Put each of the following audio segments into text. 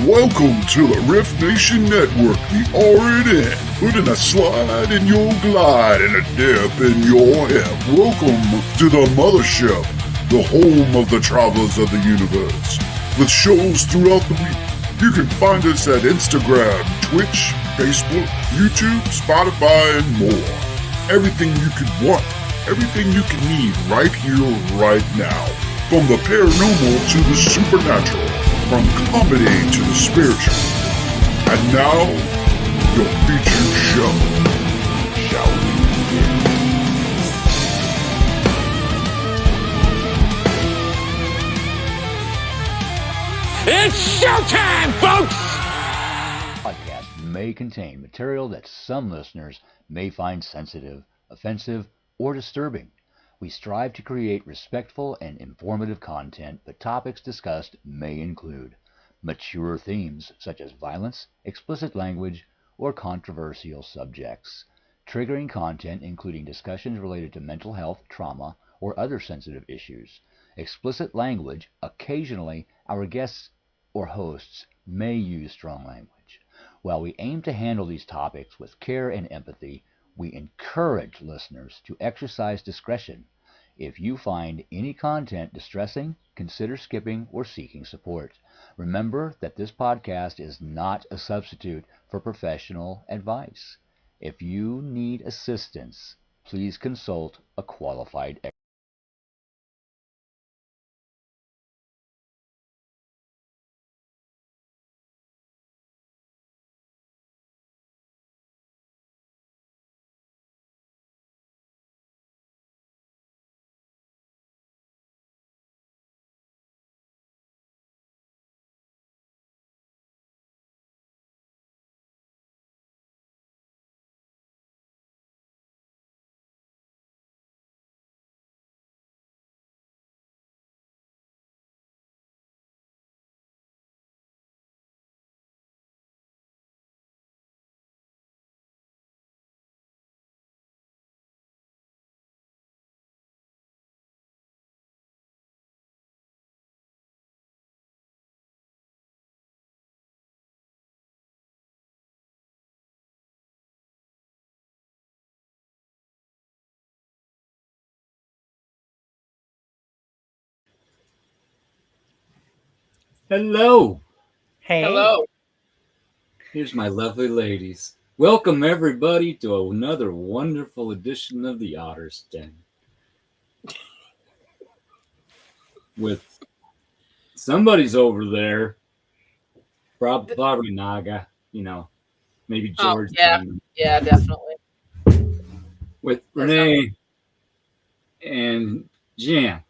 Welcome to the Riff Nation Network, the RNN. Putting a slide in your glide and a dip in your hip. Welcome to the mothership, the home of the travelers of the universe. With shows throughout the week, you can find us at Instagram, Twitch, Facebook, YouTube, Spotify, and more. Everything you could want, everything you can need right here, right now. From the paranormal to the supernatural, from comedy to the spiritual. And now, your featured show. Shall we begin? It's showtime, folks! Podcast may contain material that some listeners may find sensitive, offensive, or disturbing. We strive to create respectful and informative content, but topics discussed may include mature themes such as violence, explicit language, or controversial subjects, triggering content including discussions related to mental health, trauma, or other sensitive issues, explicit language. Occasionally, our guests or hosts may use strong language. While we aim to handle these topics with care and empathy, we encourage listeners to exercise discretion. If you find any content distressing, consider skipping or seeking support. Remember that this podcast is not a substitute for professional advice. If you need assistance, please consult a qualified expert. Hello. Hey. Hello. Here's my lovely ladies. Welcome everybody to another wonderful edition of the Otter's Den. With somebody's over there, probably Naga, maybe George. Yeah, definitely. With Renee and Jan.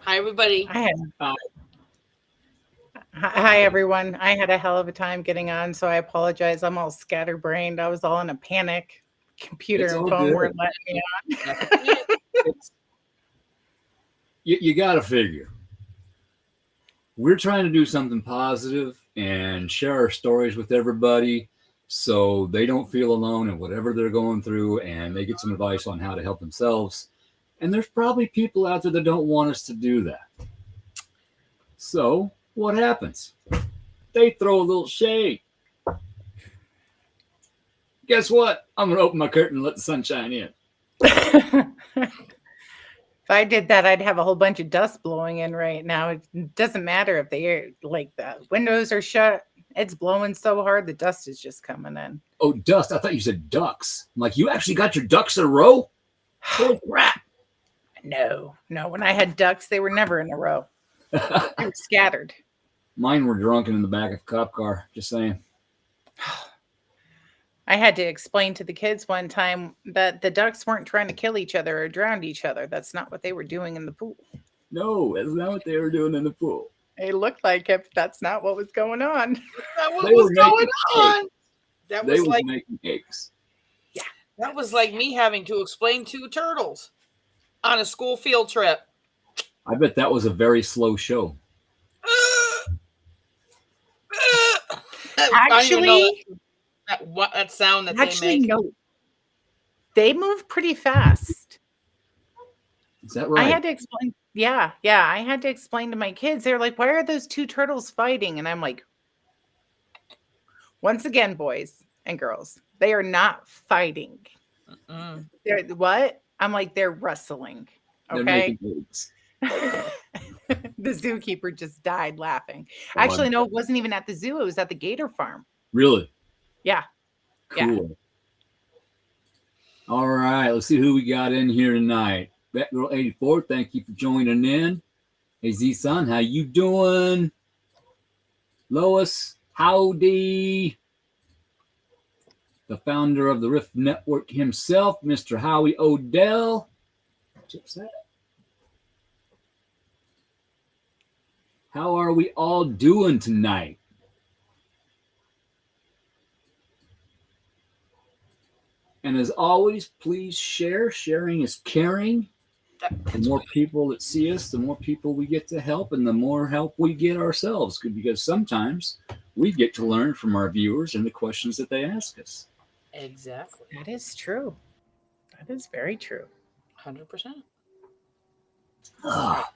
Hi, everybody. Hi, everyone. I had a hell of a time getting on, so I apologize. I'm all scatterbrained. I was all in a panic. Computer It's and all phone good. weren't letting me on. You got to figure. We're trying to do something positive and share our stories with everybody so they don't feel alone in whatever they're going through, and they get some advice on how to help themselves. And there's probably people out there that don't want us to do that. So what happens? They throw a little shade. Guess what? I'm going to open my curtain and let the sunshine in. If I did that, I'd have a whole bunch of dust blowing in right now. It doesn't matter if the windows are shut. It's blowing so hard, the dust is just coming in. Oh, dust. I thought you said ducks. I'm like, you actually got your ducks in a row? Holy crap. No. When I had ducks, they were never in a row. They were scattered. Mine were drunken in the back of a cop car. Just saying. I had to explain to the kids one time that the ducks weren't trying to kill each other or drown each other. That's not what they were doing in the pool. No, that's not what they were doing in the pool. It looked like it, but that's not what was going on. That what was going on. That was like making eggs. Yeah, that was like me having to explain two turtles on a school field trip. I bet that was a very slow show. Actually, that sound that they make. No. They move pretty fast. Is that right? I had to explain. Yeah, yeah. I had to explain to my kids. They're like, "Why are those two turtles fighting?" And I'm like, once again, boys and girls, they are not fighting. Mm. They're what? I'm like, they're wrestling. They're Okay. making moves. The zookeeper just died laughing. Oh, Actually, no, it wasn't even at the zoo. It was at the gator farm. really? Yeah. Yeah. Cool. All right, let's see who we got in here tonight. Batgirl 84, thank you for joining in. Hey Z-Son, how you doing? Lois, howdy. The founder of the Rift Network himself, Mr. Howie Odell. Chipset. How are we all doing tonight? And as always, please share. Sharing is caring. The more people that see us, the more people we get to help, and the more help we get ourselves. Because sometimes we get to learn from our viewers and the questions that they ask us. Exactly. That is true. That is very true. 100%. Ah,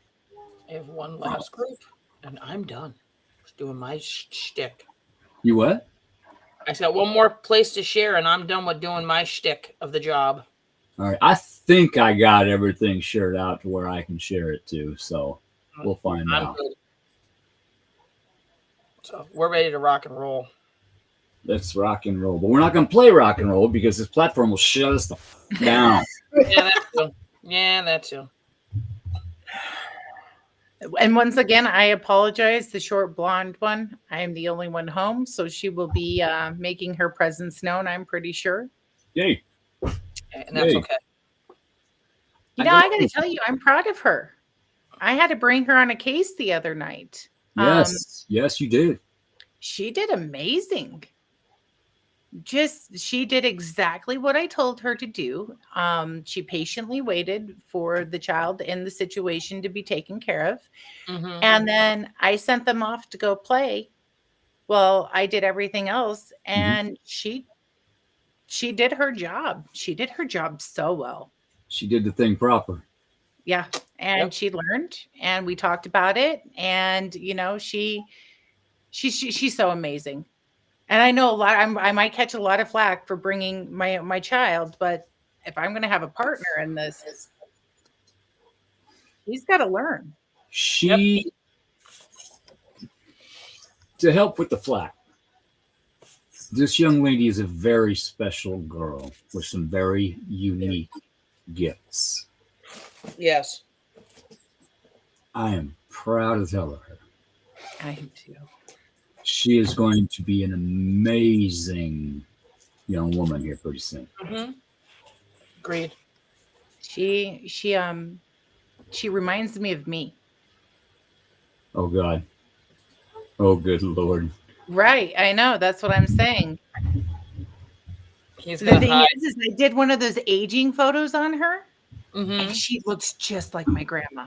I have one last group, and I'm done. Just doing my shtick. you what? I just got one more place to share, and I'm done with doing my shtick of the job. All right. I think I got everything shared out to where I can share it to. So we'll find I'm out. good. So we're ready to rock and roll. Let's rock and roll. But we're not going to play rock and roll because this platform will shut us the down. Yeah, that too. Yeah, that too. And once again, I apologize. The short blonde one, I am the only one home, so she will be making her presence known, I'm pretty sure. Yay. And that's Yay. okay. You know, I got to tell you, I'm proud of her. I had to bring her on a case the other night. Yes. Yes, you did. She did amazing. She did exactly what I told her to do. She patiently waited for the child in the situation to be taken care of. Mm-hmm. And then I sent them off to go play. Well, I did everything else, and she did her job. She did her job so well. She did the thing proper. Yeah. And she learned, and we talked about it. And, you know, she's so amazing. And I know I might catch a lot of flack for bringing my child, but if I'm going to have a partner in this, he's got to learn. To help with the flack, this young lady is a very special girl with some very unique gifts. Yes. I am proud as hell of her. I am too. She is going to be an amazing young woman here pretty soon. Mm-hmm. Agreed. She reminds me of me. Oh God. Oh good Lord. Right. I know. That's what I'm saying. He's The gonna thing hide. is I did one of those aging photos on her, Mm-hmm. and she looks just like my grandma.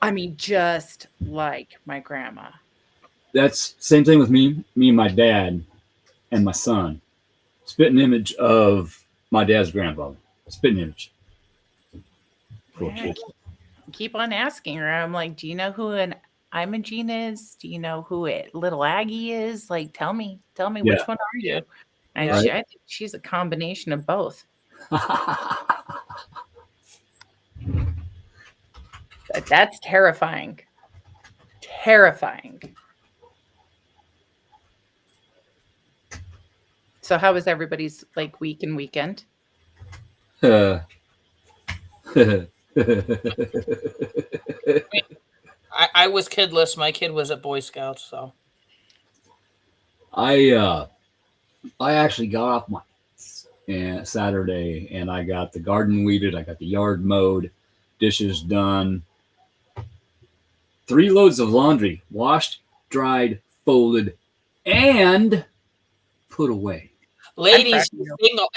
I mean, just like my grandma. That's same thing with me and my dad and my son. Spitting image of my dad's grandfather. Spitting image. Cool Yeah, shit. keep on asking her. I'm like, do you know who an Imogene is? Do you know who Little Aggie is? Like, tell me, which one are you? And Yeah. I think she's a combination of both. But that's terrifying. Terrifying. So how was everybody's week and weekend? I was kidless. My kid was at Boy Scouts, so I actually got off my Saturday and I got the garden weeded, I got the yard mowed, dishes done, 3 loads of laundry washed, dried, folded, and put away. ladies,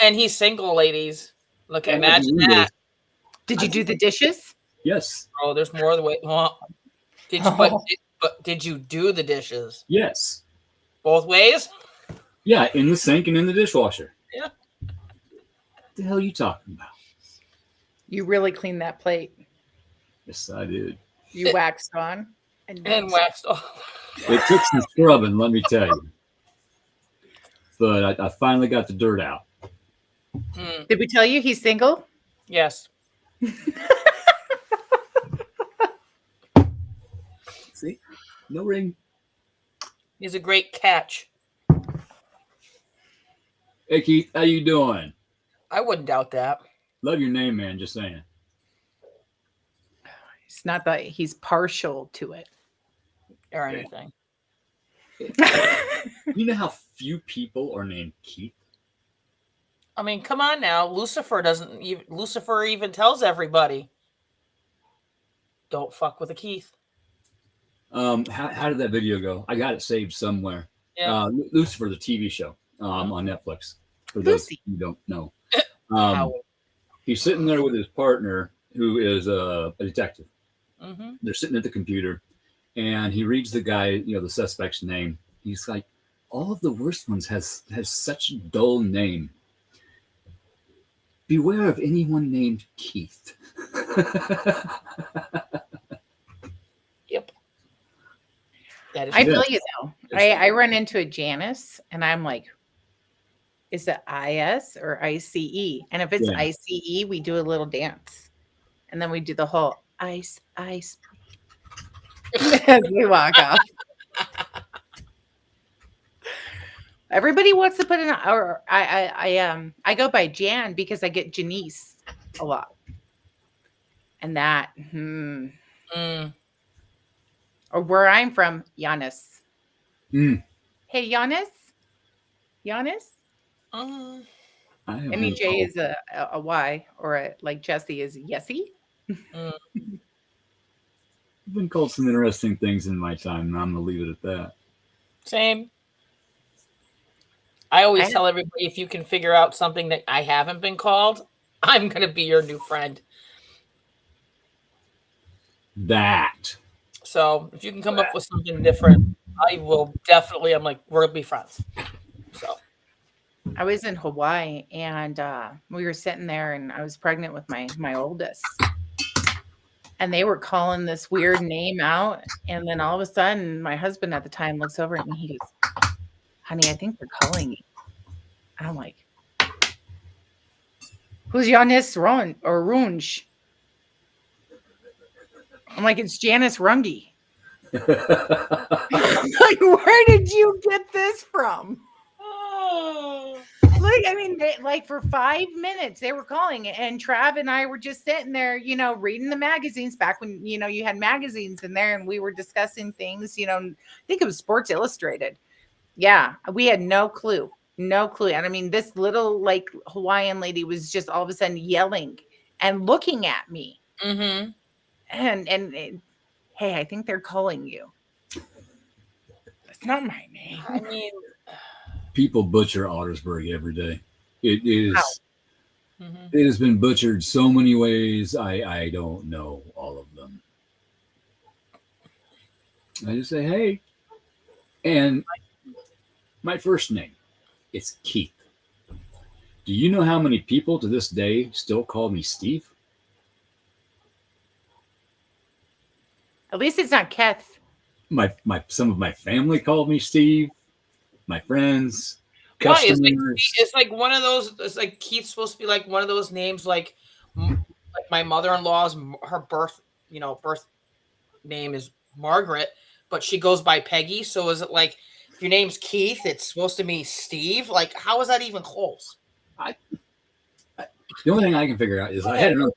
he's single, ladies. Look, imagine that. Did you do the dishes? Yes. Oh, there's more of the way. Well, but did you do the dishes? Yes. Both ways? Yeah, in the sink and in the dishwasher. Yeah. What the hell are you talking about? You really cleaned that plate. Yes, I did. You waxed on And waxed off. It took some scrubbing, let me tell you. But I finally got the dirt out. Did we tell you he's single? Yes. See? No ring. He's a great catch. Hey, Keith, how you doing? I wouldn't doubt that. Love your name, man. Just saying. It's not that he's partial to it. Or anything. You know how few people are named Keith? I mean, come on now. Lucifer even tells everybody, don't fuck with a Keith. How did that video go? I got it saved somewhere. Yeah. Lucifer, the TV show on Netflix. For those who don't know. He's sitting there with his partner, who is a detective. Mm-hmm. They're sitting at the computer, and he reads the guy, the suspect's name. He's like, all of the worst ones has such a dull name. Beware of anyone named Keith. Yep. I feel you though. I run into a Janice and I'm like, is it IS or ICE? And if it's ICE, we do a little dance. And then we do the whole ice. As we walk off. Everybody wants to put in, or I go by Jan because I get Janice a lot. And that, or where I'm from, Giannis. Hey, Giannis? Giannis? I mean, J is a Y, or like Jesse is Yessie. I've been called some interesting things in my time, and I'm going to leave it at that. Same. I always tell everybody, if you can figure out something that I haven't been called, I'm going to be your new friend. That. So if you can come up with something different, I will definitely, I'm like, we'll be friends. So I was in Hawaii and we were sitting there and I was pregnant with my oldest. And they were calling this weird name out. And then all of a sudden, my husband at the time looks over at me. He goes, honey, I think they're calling you. And I'm like, who's Giannis Runge? I'm like, it's Janice Runge. I'm like, where did you get this from? Like, I mean, for 5 minutes they were calling it, and Trav and I were just sitting there, reading the magazines back when, you had magazines in there, and we were discussing things, I think it was Sports Illustrated. Yeah, we had no clue. And I mean, this little like Hawaiian lady was just all of a sudden yelling and looking at me. Mm-hmm. And hey, I think they're calling you. That's not my name. I mean, people butcher Ottersburg every day. It is. It has been butchered so many ways. I don't know all of them. I just say, hey, and my first name, it's Keith. Do you know how many people to this day still call me Steve? At least it's not Keth. Some of my family called me Steve. My friends, customers. It's like one of those. It's like Keith's supposed to be like one of those names, like my mother-in-law's her birth name is Margaret, but she goes by Peggy. So is it like if your name's Keith, it's supposed to be Steve? Like, how is that even close? The only thing I can figure out is I had an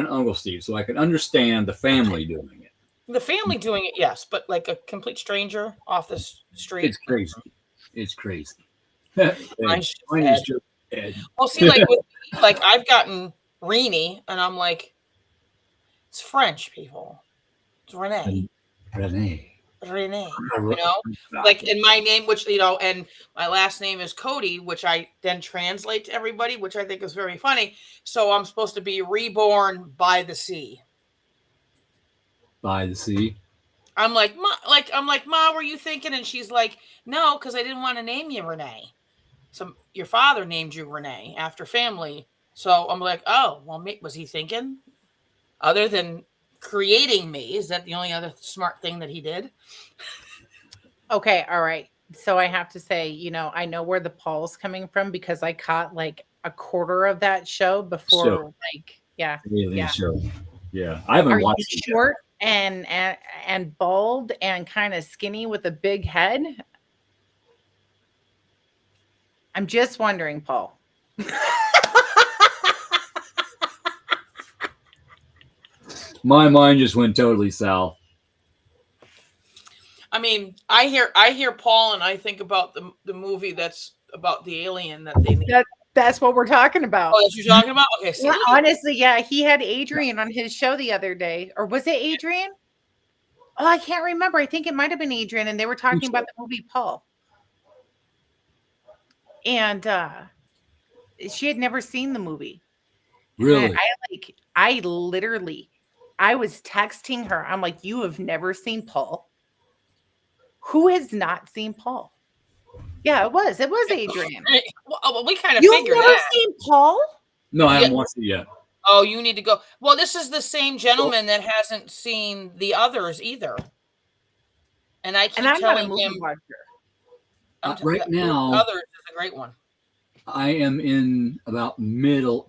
Uncle Steve, so I could understand the family doing it. The family doing it, yes, but like a complete stranger off the street. It's crazy. It's crazy. Mine's Ed. Well, see, like I've gotten Renee, and I'm like, it's French, people. It's Renee. Renee. Like in my name, which and my last name is Cody, which I then translate to everybody, which I think is very funny. So I'm supposed to be reborn by the sea. By the sea. I'm like, Ma, were you thinking? And she's like, no, because I didn't want to name you Renee. So your father named you Renee after family So I'm like, oh, well, was he thinking other than creating me? Is that the only other smart thing that he did? Okay, all right. So I have to say, I know where the Paul's coming from because I caught like a quarter of that show before, So, yeah. alien show. Yeah, I haven't Are you watched it yet. short and bald and kind of skinny with a big head? I'm just wondering, Paul. My mind just went totally south. I mean, I hear Paul and I think about the movie that's about the alien that they need. That's what we're talking about. Oh, that's what you're talking about? Okay, see, Yeah, honestly, yeah, he had Adrian on his show the other day. Or was it Adrian? Oh, I can't remember. I think it might have been Adrian, and they were talking about the movie Paul. And she had never seen the movie. Really? I literally was texting her. I'm like, you have never seen Paul? Who has not seen Paul? Yeah, it was Adrian. Well, we kind of You've figured never that. seen Paul? No, I haven't watched it yet. Oh, you need to go. Well, this is the same gentleman that hasn't seen the others either. And I keep telling him right now, Others is a great one. I am in about the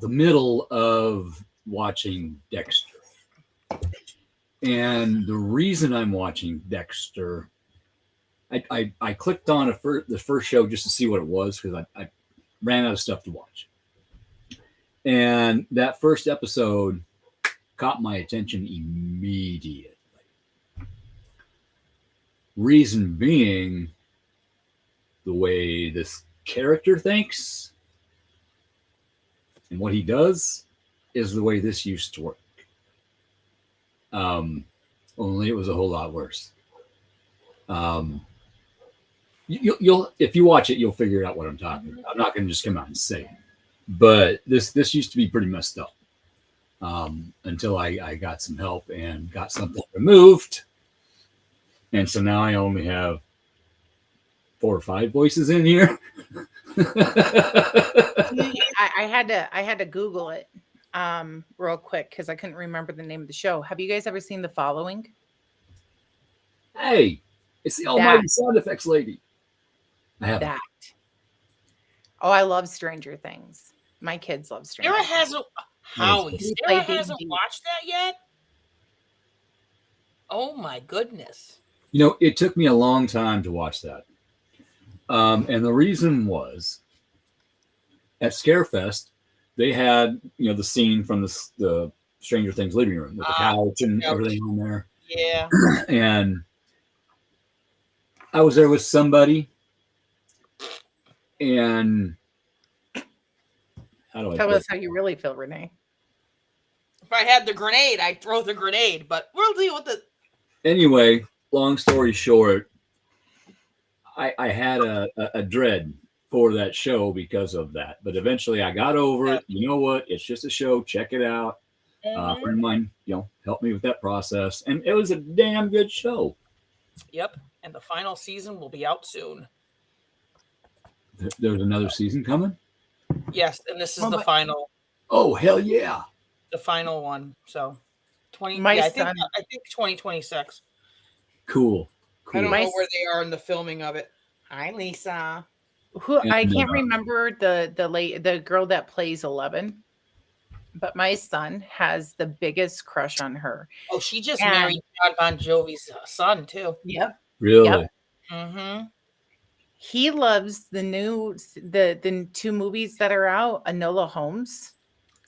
middle of watching Dexter. And the reason I'm watching Dexter, I clicked on the first show just to see what it was because I ran out of stuff to watch. And that first episode caught my attention immediately. Reason being, the way this character thinks and what he does is the way this used to work. Only it was a whole lot worse. You'll if you watch it, you'll figure out what I'm talking about. I'm not going to just come out and say it, but this used to be pretty messed up until I got some help and got something removed, and so now I only have 4 or 5 voices in here. I had to Google it real quick because I couldn't remember the name of the show. Have you guys ever seen The Following? Hey, it's the almighty sound effects lady. I have that. Oh, I love Stranger Things. My kids love Stranger Things. Sarah hasn't watched that yet? Oh my goodness. It took me a long time to watch that. And the reason was at Scarefest, they had, the scene from the Stranger Things living room with the couch and everything on there. Yeah. And I was there with somebody, and how do I tell us how you really feel, Renee? If I had the grenade, I'd throw the grenade, but we'll deal with it. Anyway, long story short, I had a dread for that show because of that. But eventually I got over it. You know what? It's just a show. Check it out. A friend of mine, helped me with that process. And it was a damn good show. Yep. And the final season will be out soon. There's another season coming? Yes. And this is the final. Oh, hell yeah. The final one. So I think 2026. Cool. I don't know where they are in the filming of it. Hi, Lisa. I can't remember the girl that plays 11, but my son has the biggest crush on her. Oh, she just married John Bon Jovi's son too. Yep. Really? Yep. Mm-hmm. He loves the 2 movies that are out. Enola Holmes.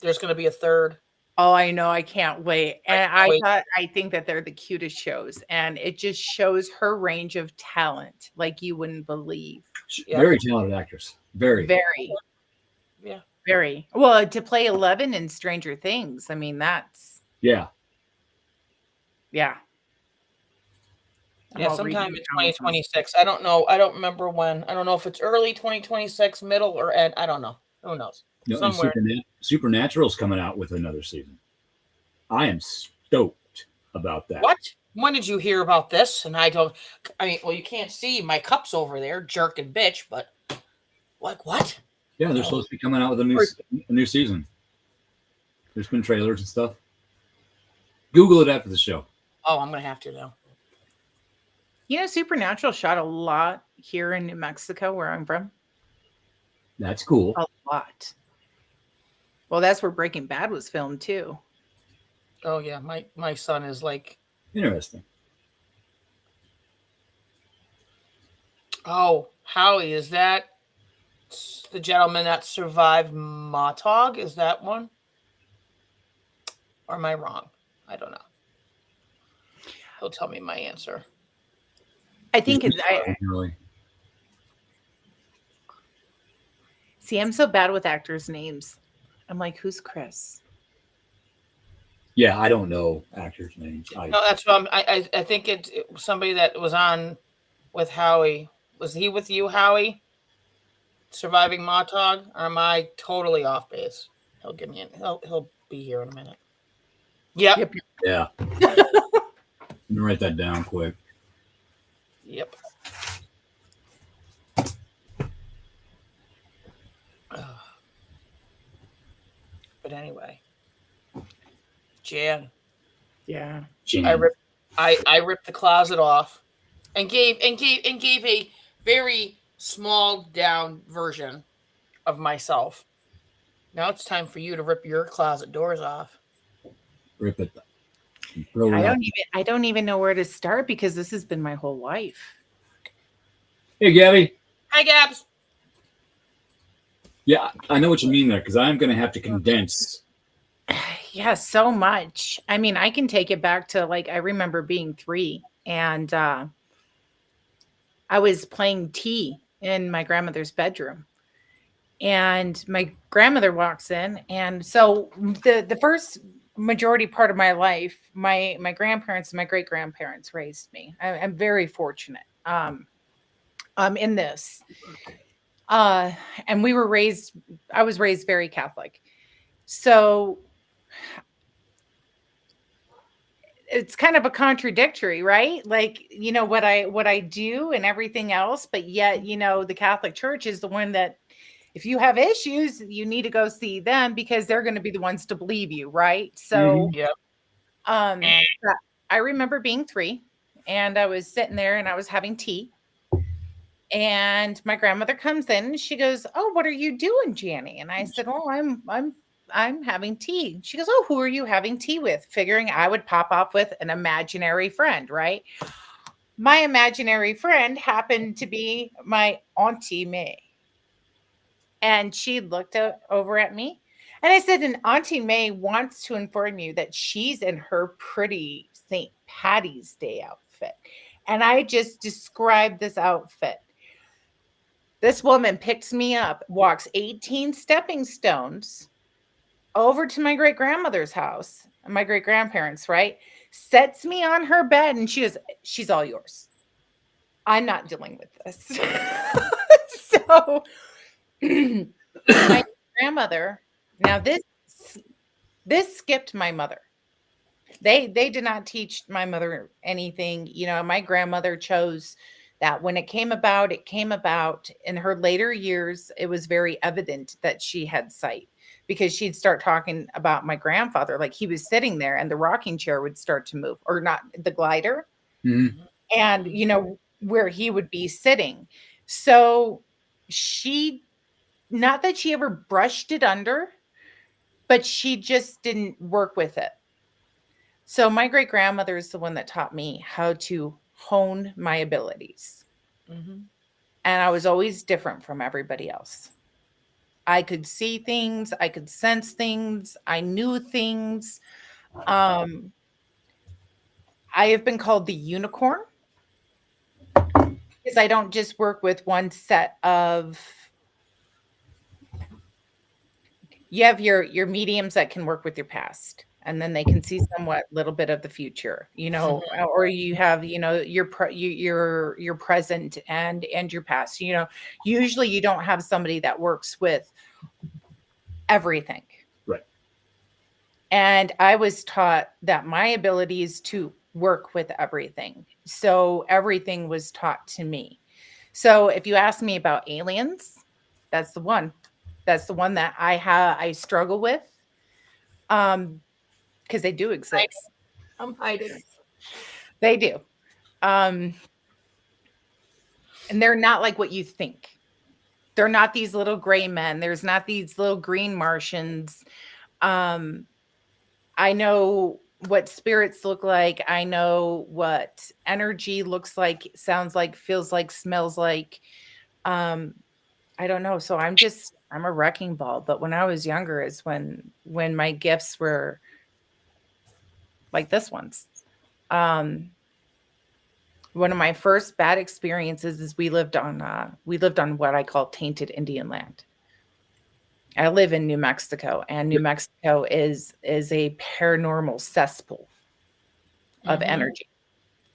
There's going to be a third. Oh, I know. I can't wait. And I think that they're the cutest shows. And it just shows her range of talent like you wouldn't believe. Very talented actress. Very. Very. Yeah. Very. Well, to play 11 in Stranger Things, I mean, that's. Yeah. Yeah. Yeah, sometime in 2026. I don't know. I don't remember when. I don't know if it's early 2026, middle, or end. I don't know. Who knows? Somewhere. Supernatural's coming out with another season. I am stoked about that. What? When did you hear about this? And you can't see my cups over there, jerk and bitch, but like what? Yeah, they're supposed to be coming out with a new season. There's been trailers and stuff. Google it after the show. Oh, I'm gonna have to now. You know, Supernatural shot a lot here in New Mexico, where I'm from. That's cool. A lot. Well, that's where Breaking Bad was filmed too. Oh yeah, my son is like, Interesting. oh, Howie, is that the gentleman that survived Matog? Is that one? Or am I wrong? I don't know. He'll tell me my answer. I think it's. Really. See, I'm so bad with actors' names. I'm like, who's Chris? Yeah, I don't know actors' names. No, that's what I think it was somebody that was on with Howie. Was he with you, Howie? Surviving Matog? Or am I totally off base? He'll give me he'll be here in a minute. Yep. Yeah. Let me write that down quick. Yep. But anyway, Jan. Yeah. Jan. I ripped the closet off and gave a very small down version of myself. Now it's time for you to rip your closet doors off. Rip it. I don't even know where to start because this has been my whole life. Hey, Gabby. Hi, Gabs. Yeah, I know what you mean there because I'm going to have to condense. Yeah, so much. I mean, I can take it back to like I remember being 3 and I was playing tea in my grandmother's bedroom. And my grandmother walks in, and so the first majority part of my life, my grandparents and my great grandparents raised me. I'm very fortunate in this. And I was raised very Catholic. So it's kind of a contradictory, right? Like, you know, what I do and everything else, but yet, you know, the Catholic Church is the one that if you have issues, you need to go see them because they're going to be the ones to believe you, right? So, yeah. I remember being 3 and I was sitting there and I was having tea. And my grandmother comes in and she goes, "Oh, what are you doing, Janny?" And I said, "Oh, I'm having tea." She goes, "Oh, who are you having tea with?" Figuring I would pop off with an imaginary friend, right? My imaginary friend happened to be my Auntie May. And she looked over at me and I said, "And Auntie May wants to inform you that she's in her pretty St. Patty's Day outfit." And I just described this outfit. This woman picks me up, walks 18 stepping stones over to my great grandmother's house, my great grandparents, right? Sets me on her bed and she goes, "She's all yours. I'm not dealing with this." So my grandmother, now this skipped my mother. They did not teach my mother anything. You know, my grandmother chose that when it came about in her later years. It was very evident that she had sight because she'd start talking about my grandfather. Like he was sitting there and the rocking chair would start to move, or not the glider. Mm-hmm. And, you know, where he would be sitting. So not that she ever brushed it under, but she just didn't work with it. So my great grandmother is the one that taught me how to hone my abilities. Mm-hmm. And I was always different from everybody else. I could see things, I could sense things, I knew things. I have been called the unicorn because I don't just work with one set of. You have your mediums that can work with your past, and then they can see somewhat little bit of the future, you know, or you have, you know, your present and your past. You know, usually you don't have somebody that works with everything. Right. And I was taught that my ability is to work with everything. So everything was taught to me. So if you ask me about aliens, that's the one. That's the one that I struggle with. Because they do exist. I'm hiding. They do. And they're not like what you think. They're not these little gray men. There's not these little green Martians. I know what spirits look like. I know what energy looks like, sounds like, feels like, smells like. I don't know. So I'm a wrecking ball. But when I was younger is when my gifts were like this one's. One of my first bad experiences is we lived on what I call tainted Indian land. I live in New Mexico, and New Mexico is a paranormal cesspool of energy.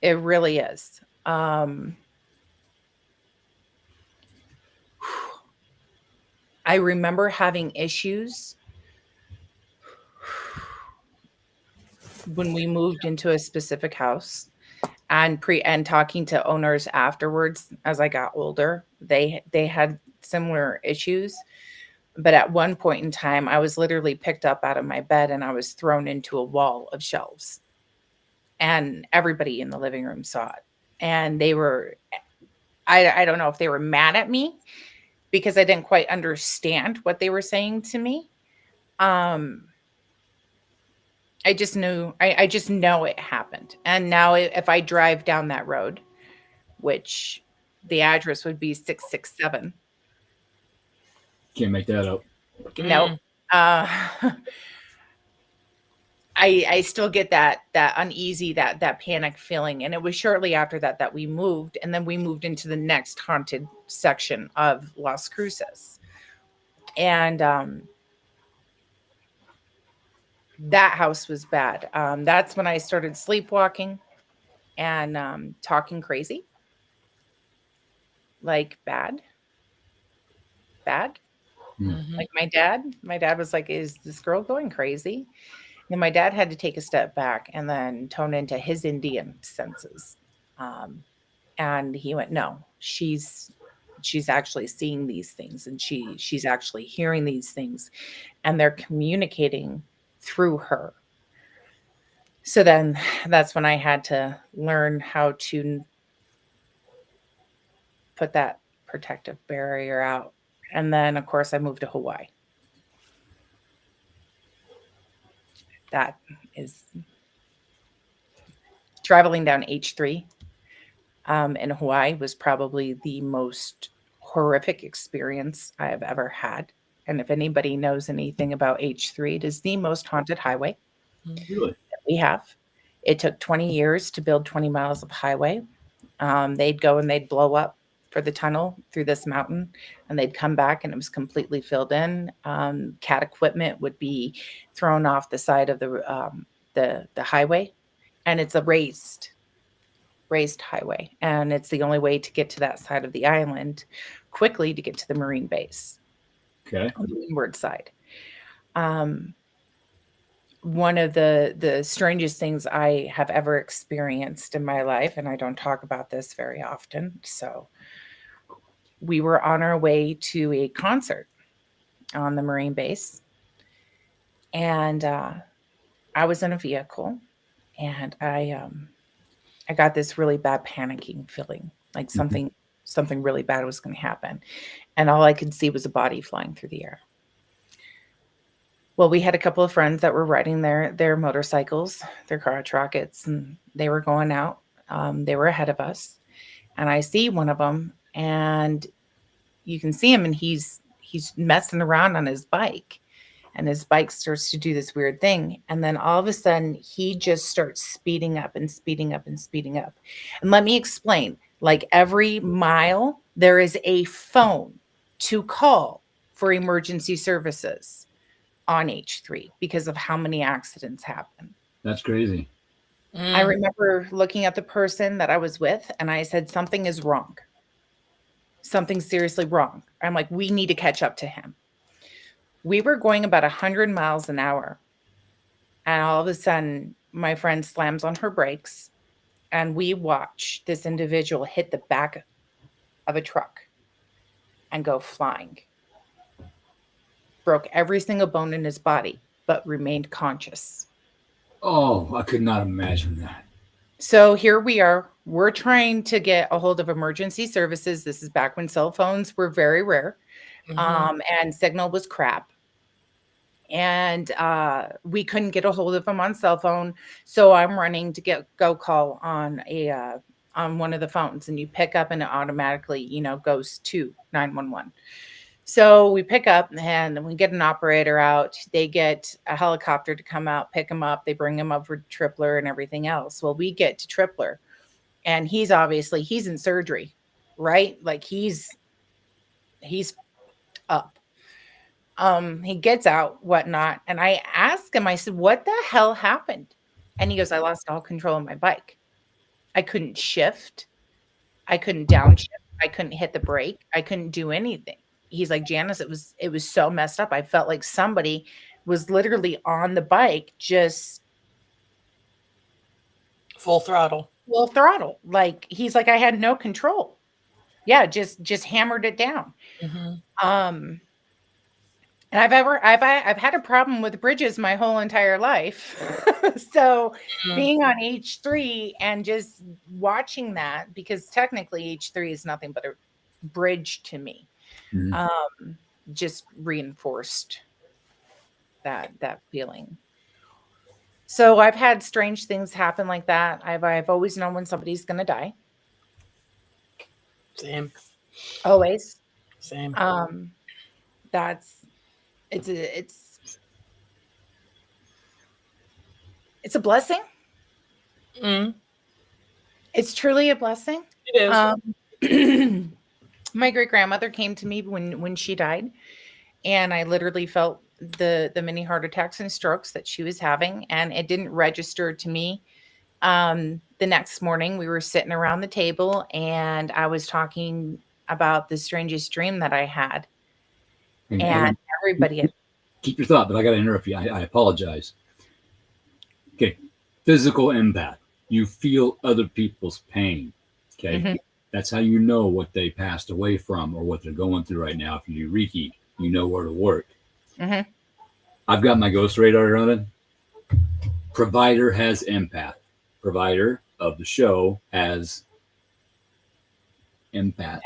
It really is. I remember having issues when we moved into a specific house, and talking to owners afterwards as I got older. They had similar issues. But at one point in time, I was literally picked up out of my bed and I was thrown into a wall of shelves. And everybody in the living room saw it. And they were, I don't know if they were mad at me because I didn't quite understand what they were saying to me. I just knew, I just know it happened. And now if I drive down that road, which the address would be 667. Can't make that up. No. I still get that uneasy, that panic feeling. And it was shortly after that we moved, and then we moved into the next haunted section of Las Cruces. And that house was bad. That's when I started sleepwalking and talking crazy. Like bad. Like my dad was like, is this girl going crazy? And my dad had to take a step back and then tone into his Indian senses. And he went, no, she's actually seeing these things, and she's actually hearing these things, and they're communicating through her. So then that's when I had to learn how to put that protective barrier out. And then, of course, I moved to Hawaii. That is traveling down H3 in Hawaii was probably the most horrific experience I have ever had. And if anybody knows anything about H3, it is the most haunted highway Really? that we have. It took 20 years to build 20 miles of highway. They'd go and they'd blow up for the tunnel through this mountain, and they'd come back and it was completely filled in. Cat equipment would be thrown off the side of the highway, and it's a raised highway, and it's the only way to get to that side of the island quickly to get to the Marine base. Okay. On the windward side. One of the strangest things I have ever experienced in my life, and I don't talk about this very often, so we were on our way to a concert on the Marine base, and I was in a vehicle, and I got this really bad panicking feeling, like something really bad was going to happen, and all I could see was a body flying through the air. Well, we had a couple of friends that were riding their motorcycles, their crotch rockets, and they were going out. They were ahead of us, and I see one of them, and you can see him, and he's messing around on his bike, and his bike starts to do this weird thing, and then all of a sudden he just starts speeding up and speeding up and speeding up. And let me explain: like every mile, there is a phone to call for emergency services on H3 because of how many accidents happen. That's crazy. I remember looking at the person that I was with, and I said, something is wrong. Something's seriously wrong. I'm like, we need to catch up to him. We were going about 100 miles an hour. And all of a sudden, my friend slams on her brakes, and we watch this individual hit the back of a truck and go flying. Broke every single bone in his body. but remained conscious. Oh, I could not imagine that. So here we are. We're trying to get a hold of emergency services. This is back when cell phones were very rare, and signal was crap. And we couldn't get a hold of them on cell phone. So I'm running to go call on on one of the phones, and you pick up and it automatically, goes to 911. So we pick up and we get an operator out. They get a helicopter to come out, pick him up. They bring him up for Tripler and everything else. Well, we get to Tripler, and he's in surgery, right? Like he's up. He gets out, whatnot, and I asked him, I said, "What the hell happened?" And he goes, "I lost all control of my bike. I couldn't shift. I couldn't downshift. I couldn't hit the brake. I couldn't do anything." He's like, "Janice, it was so messed up. I felt like somebody was literally on the bike, just Full throttle. full throttle." Like he's like, "I had no control." Yeah, just hammered it down. And I've had a problem with bridges my whole entire life. So being on H3 and just watching that, because technically H3 is nothing but a bridge to me, just reinforced that feeling. So I've had strange things happen like that. I've always known when somebody's going to die. Same. Always. Same. It's a blessing. It's truly a blessing. It is. My great grandmother came to me when she died, and I literally felt the many heart attacks and strokes that she was having, and it didn't register to me. The next morning, we were sitting around the table, and I was talking about the strangest dream that I had, and everybody. Keep your thought, but I got to interrupt you. I apologize. Okay, physical empath. You feel other people's pain. Okay, that's how you know what they passed away from or what they're going through right now. If you do Reiki, you know where to work. I've got my ghost radar running. Provider has empath. Provider of the show has empath.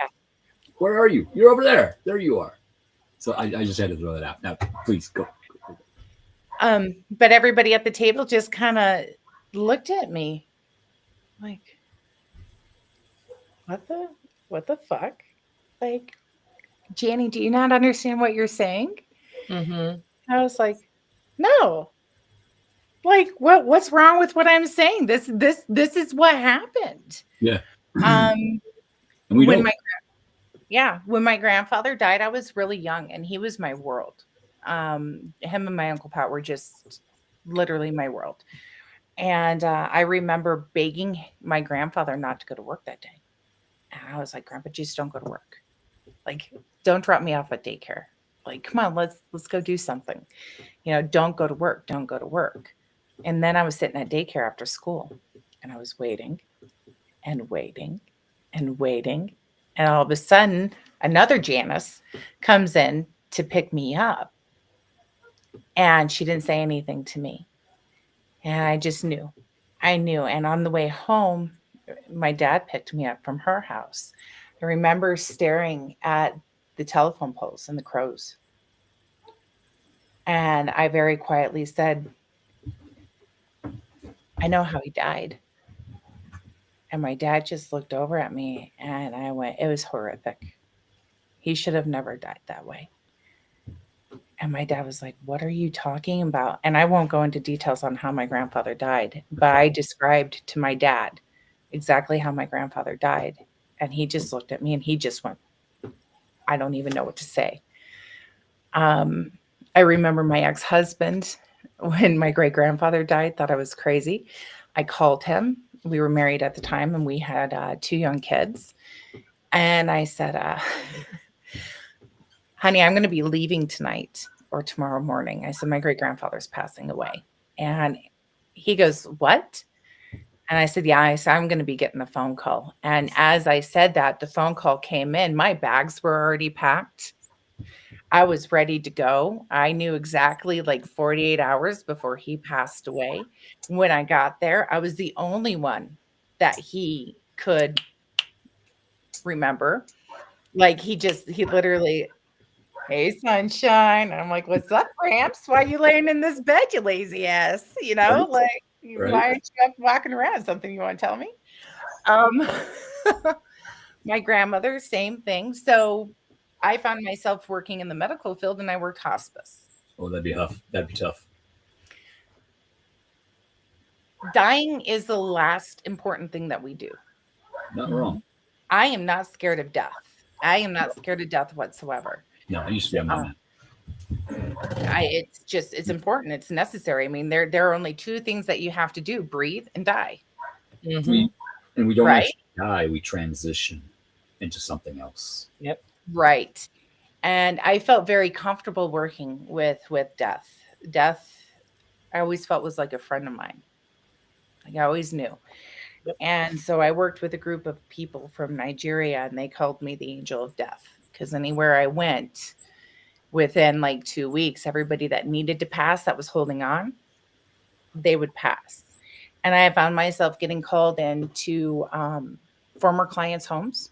Where are you? You're over there. There you are. So I just had to throw that out. Now, please go. But everybody at the table just kind of looked at me like, what the fuck? Like, Janny, do you not understand what you're saying? I was like, no. Like, what's wrong with what I'm saying? This is what happened. Yeah. And when my grandfather died, I was really young, and he was my world. Him and my Uncle Pat were just literally my world. And I remember begging my grandfather not to go to work that day. And I was like, "Grandpa, just don't go to work. Like, don't drop me off at daycare. Like, come on, let's go do something. Don't go to work. Don't go to work." And then I was sitting at daycare after school, and I was waiting and waiting and waiting. And all of a sudden, another Janice comes in to pick me up. And she didn't say anything to me. And I just knew. I knew. And on the way home, my dad picked me up from her house. I remember staring at the telephone poles and the crows. And I very quietly said, "I know how he died." And my dad just looked over at me, and I went, "It was horrific. He should have never died that way." And my dad was like, "What are you talking about?" And I won't go into details on how my grandfather died, but I described to my dad exactly how my grandfather died. And he just looked at me and he just went, "I don't even know what to say." I remember my ex-husband, when my great-grandfather died, thought I was crazy. I called him. We were married at the time, and we had 2 young kids. And I said, "Honey, I'm going to be leaving tonight or tomorrow morning." I said, "My great-grandfather's passing away." And he goes, "What?" And I said, "Yeah." I said, "I'm going to be getting a phone call." And as I said that, the phone call came in. My bags were already packed. I was ready to go. I knew exactly like 48 hours before he passed away. When I got there, I was the only one that he could remember. Like he literally, hey, sunshine. And I'm like, what's up, Gramps? Why you laying in this bed, you lazy ass? You know, Right. like, Right. why aren't you up walking around? Something you want to tell me? Um, my grandmother, same thing. So I found myself working in the medical field and I worked hospice. Oh, that'd be tough. That'd be tough. Dying is the last important thing that we do. Not wrong. I am not scared of death. I am not scared of death whatsoever. No, I used to be on that. It's important. It's necessary. I mean, there are only two things that you have to do: breathe and die. Mhm. We don't Right. actually die. We transition into something else. Yep. Right. And I felt very comfortable working with death. Death, I always felt was like a friend of mine. Like I always knew. Yep. And so I worked with a group of people from Nigeria and they called me the angel of death because anywhere I went within like 2 weeks, everybody that needed to pass that was holding on, they would pass. And I found myself getting called into former clients' homes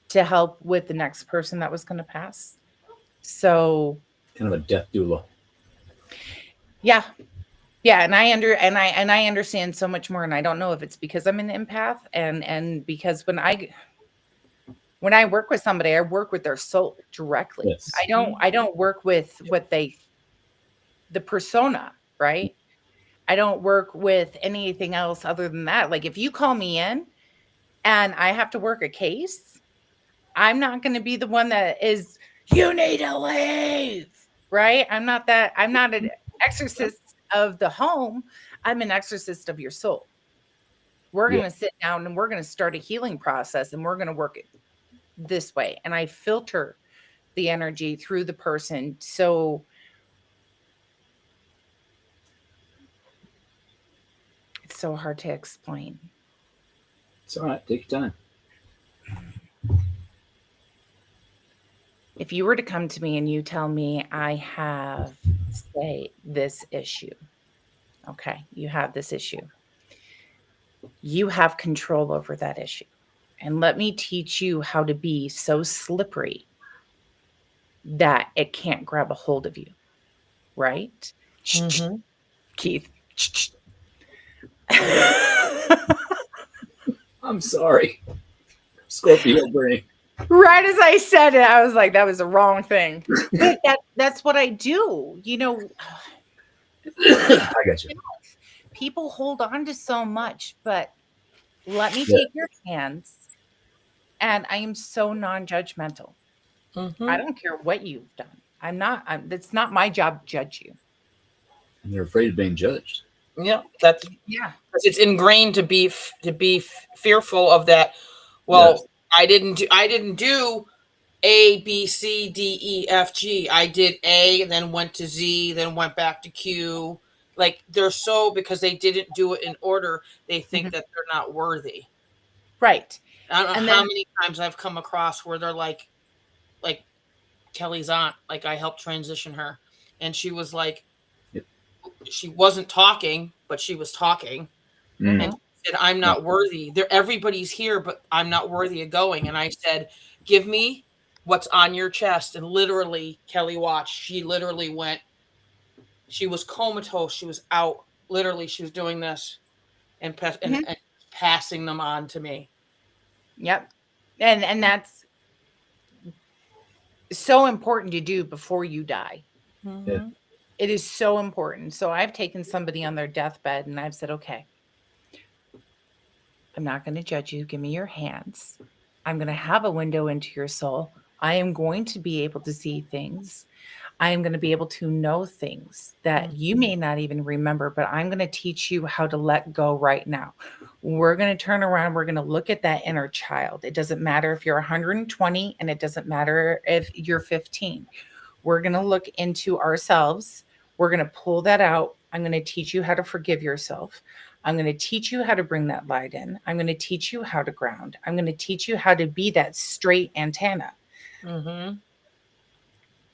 to help with the next person that was going to pass. So Kind of a death doula. yeah. Yeah, and I understand so much more, and I don't know if it's because I'm an empath and because when I work with somebody, I work with their soul directly. Yes. I don't work with the persona, right? I don't work with anything else other than that. Like if you call me in and I have to work a case, I'm not going to be the one that is you need to leave, right? I'm not an exorcist of the home. I'm an exorcist of your soul. We're going to sit down and we're going to start a healing process and we're going to work it this way. And I filter the energy through the person. So it's so hard to explain. It's all right. Take your time. If you were to come to me and you tell me I have, say, this issue, okay, you have this issue. You have control over that issue. And let me teach you how to be so slippery that it can't grab a hold of you. Right? Mhm. Keith. I'm sorry. Scorpio brain. Right as I said it, I was like, that was the wrong thing. But that's what I do. You know, I got you. people hold on to so much, but let me take your hands. And I am so non-judgmental. I don't care what you've done. It's not my job to judge you. And they're afraid of being judged. Yeah, Yeah. it's ingrained to be fearful of that. Well, Yes. I didn't do A, B, C, D, E, F, G. I did A, then went to Z, then went back to Q. Like they're so because they didn't do it in order, they think that they're not worthy. Right. I don't know And how then many times I've come across where they're like Kelly's aunt, like I helped transition her, and she was like, she wasn't talking, but she was talking, Mm. and she said, "I'm not worthy. Everybody's here, but I'm not worthy of going." And I said, "Give me what's on your chest." And literally, Kelly watched. She literally went. She was comatose. She was out. Literally, she was doing this and passing them on to me. Yep. And that's so important to do before you die. Yeah. It is so important. So I've taken somebody on their deathbed and I've said, okay, I'm not going to judge you. Give me your hands. I'm going to have a window into your soul. I am going to be able to see things. I am going to be able to know things that you may not even remember, but I'm going to teach you how to let go right now. We're going to turn around. We're going to look at that inner child. It doesn't matter if you're 120 and it doesn't matter if you're 15. We're going to look into ourselves. We're going to pull that out. I'm going to teach you how to forgive yourself. I'm going to teach you how to bring that light in. I'm going to teach you how to ground. I'm going to teach you how to be that straight antenna. Mm-hmm.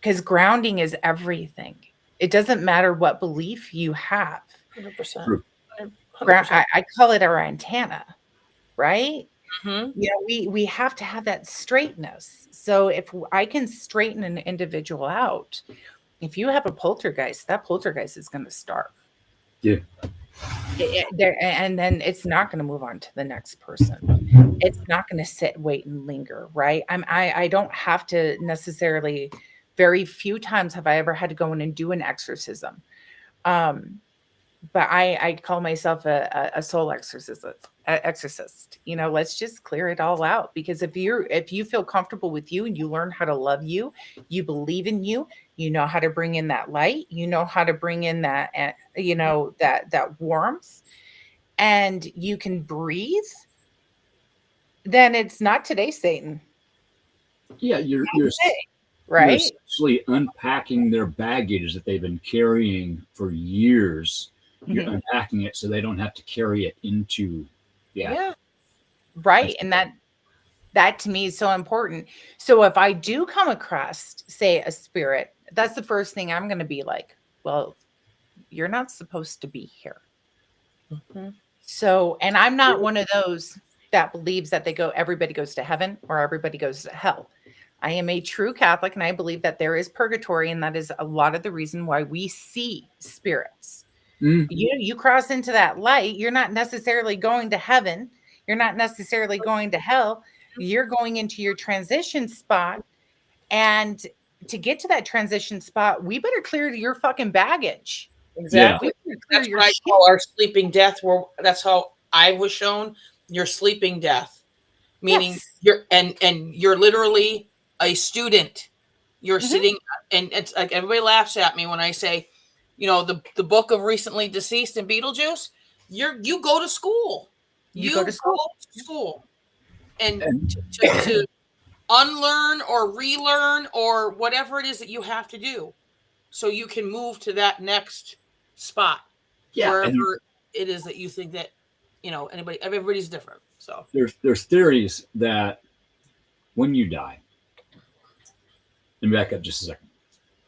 because grounding is everything. It doesn't matter what belief you have. 100%. True. 100%. I call it our antenna, right? Mm-hmm. You know, we have to have that straightness. So if I can straighten an individual out, if you have a poltergeist, that poltergeist is going to starve. Yeah. And then it's not going to move on to the next person. It's not going to sit, wait, and linger, right? I don't have to necessarily. Very few times have I ever had to go in and do an exorcism. But I call myself a soul exorcist. You know, let's just clear it all out, because if you feel comfortable with you and you learn how to love you, you believe in you, you know how to bring in that light, you know how to bring in that, that warmth, and you can breathe, then it's not today, Satan. Yeah, you're Right? essentially unpacking their baggage that they've been carrying for years. You're unpacking it so they don't have to carry it into Right. And that to me is so important. So if I do come across, say, a spirit, that's the first thing I'm going to be like, well, you're not supposed to be here. Mm-hmm. So, and I'm not one of those that believes that everybody goes to heaven or everybody goes to hell. I am a true Catholic, and I believe that there is purgatory, and that is a lot of the reason why we see spirits. You cross into that light, you're not necessarily going to heaven. You're not necessarily going to hell. You're going into your transition spot. And to get to that transition spot, we better clear your fucking baggage. Exactly. We better clear That's your what I shit. call our sleeping death. That's how I was shown your sleeping death, meaning Yes. you're literally a student. You're Mhm. sitting, and it's like everybody laughs at me when I say, you know, the book of recently deceased and Beetlejuice. You go to school. You go to school. And to unlearn or relearn or whatever it is that you have to do, so you can move to that next spot, wherever it is that you think that, you know, everybody's different. So there's theories that when you die, let me back up just a second.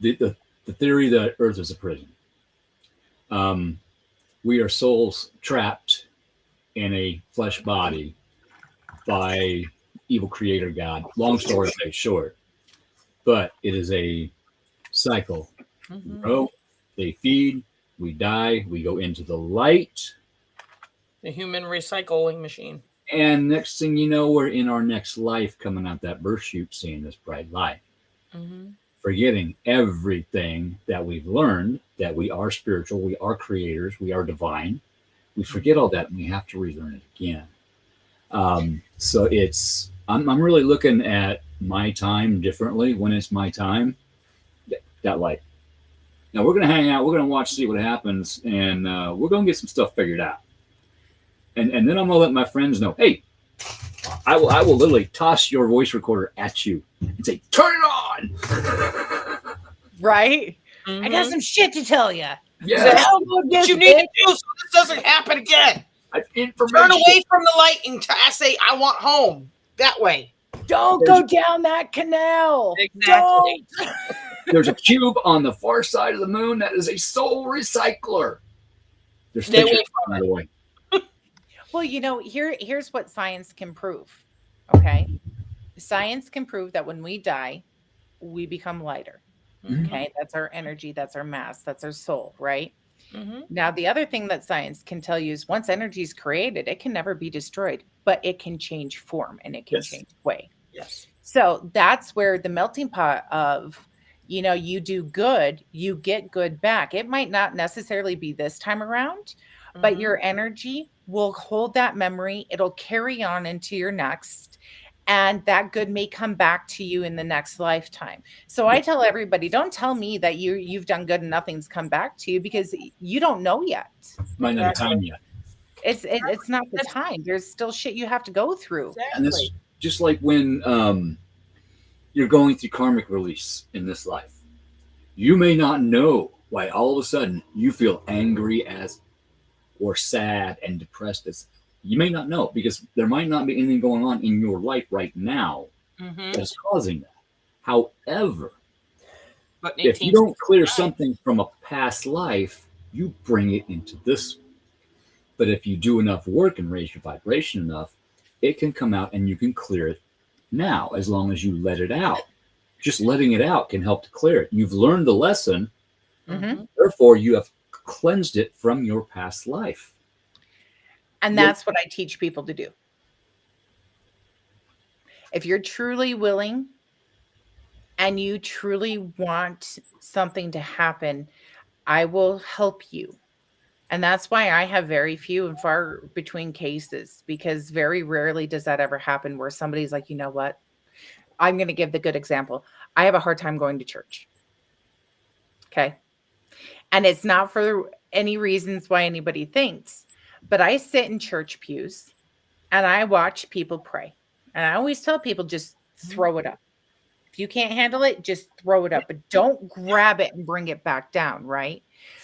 The theory that Earth is a prison. We are souls trapped in a flesh body by evil creator God. Long story short, but it is a cycle. We grow, they feed, we die, we go into the light. The human recycling machine. And next thing you know, we're in our next life, coming out that birth chute, seeing this bright light. Forgetting everything that we've learned, that we are spiritual, we are creators, we are divine. We forget all that, and we have to relearn it again. So I'm really looking at my time differently when it's my time. That light. Now we're gonna hang out, we're gonna watch, see what happens, and we're gonna get some stuff figured out. And then I'm gonna let my friends know, hey, I will literally toss your voice recorder at you and say, turn it on. Right? I got some shit to tell you. Yeah. What you need to do so this doesn't happen again. Turn away from the light and say, I want home. That way. Don't go down that canal. Exactly. There's a cube on the far side of the moon that is a soul recycler. There's Stay away from by the way. Well, you know, here's what science can prove. Okay. Science can prove that when we die, we become lighter. Okay. That's our energy. That's our mass. That's our soul. Right. Now, the other thing that science can tell you is once energy is created, it can never be destroyed, but it can change form and it can change way. Yes. So that's where the melting pot of, you know, you do good, you get good back. It might not necessarily be this time around, but your energy will hold that memory. It'll carry on into your next, and that good may come back to you in the next lifetime. So I tell everybody, don't tell me that you've done good and nothing's come back to you, because you don't know yet. Might not be time yet. It's not the time. There's still shit you have to go through. Exactly. And it's just like when you're going through karmic release in this life. You may not know why all of a sudden you feel angry as, or sad and depressed as. You may not know, because there might not be anything going on in your life right now that's causing that. However, But if you don't clear something from a past life, you bring it into this. But if you do enough work and raise your vibration enough, it can come out and you can clear it now, as long as you let it out. Just letting it out can help to clear it. You've learned the lesson, therefore you have cleansed it from your past life. And that's what I teach people to do. If you're truly willing and you truly want something to happen, I will help you. And that's why I have very few and far between cases, because very rarely does that ever happen where somebody's like, you know what? I'm going to give the good example. I have a hard time going to church. Okay. And it's not for any reasons why anybody thinks, but I sit in church pews and I watch people pray. And I always tell people, just throw it up. If you can't handle it, just throw it up, but don't grab it and bring it back down. Right.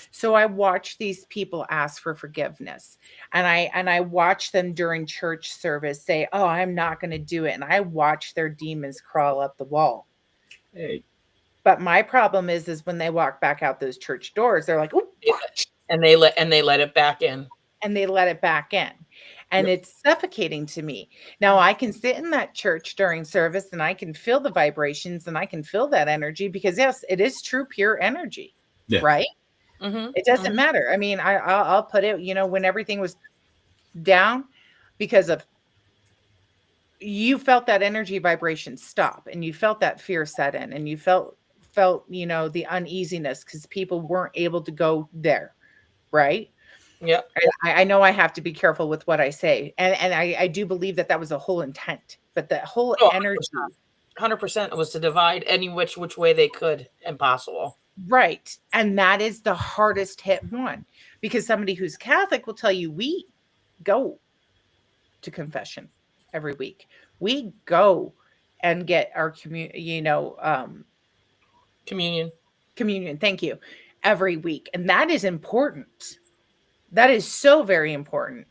So I watch these people ask for forgiveness, and I watch them during church service say, oh, I'm not going to do it. And I watch their demons crawl up the wall. Hey. But my problem is when they walk back out those church doors, they're like, oh, and they let it back in. And they let it back in. And it's suffocating to me. Now I can sit in that church during service and I can feel the vibrations and I can feel that energy, because yes, it is true, pure energy. Yeah. Right. It doesn't matter. I mean, I'll put it, when everything was down, because of you felt that energy vibration stop, and you felt that fear set in, and you felt, the uneasiness because people weren't able to go there. Right. Yeah. I know I have to be careful with what I say. And I do believe that was the whole intent, but the whole energy. 100% was to divide any which way they could and possible. Right. And that is the hardest hit one, because somebody who's Catholic will tell you, we go to confession every week. We go and get our communion. Thank you. Every week. And that is important. That is so very important.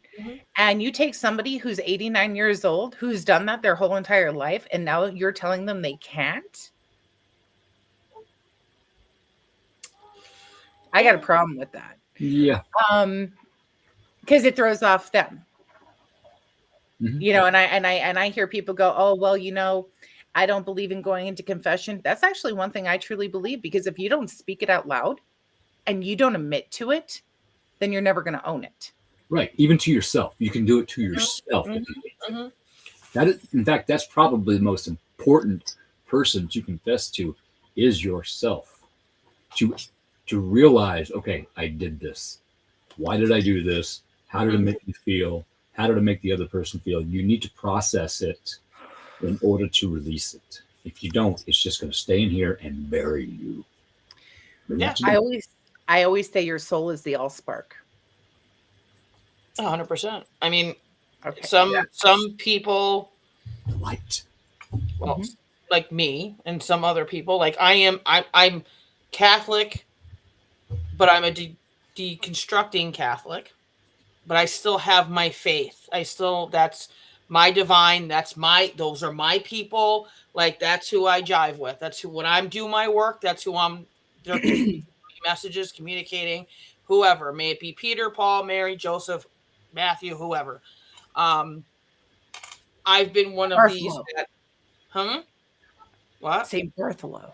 And you take somebody who's 89 years old, who's done that their whole entire life, and now you're telling them they can't. I got a problem with that. Yeah. Because it throws off them. And I hear people go, oh, well, I don't believe in going into confession. That's actually one thing I truly believe, because if you don't speak it out loud and you don't admit to it, then you're never going to own it. Right. Even to yourself. You can do it to yourself. That is, in fact, that's probably the most important person to confess to is yourself. To realize, okay, I did this. Why did I do this? How did it make me feel? How did it make the other person feel? You need to process it in order to release it. If you don't, it's just going to stay in here and bury you. Yeah, I always say your soul is the allspark. 100%. I mean, some people, light. Well, like me and some other people, like I'm Catholic, but I'm a deconstructing Catholic, but I still have my faith. That's my divine. Those are my people. Like, that's who I jive with. That's who, when I'm doing my work, that's who I'm messages, communicating, whoever, may it be Peter, Paul, Mary, Joseph, Matthew, whoever. I've been one of these that, what? St. Bartholomew.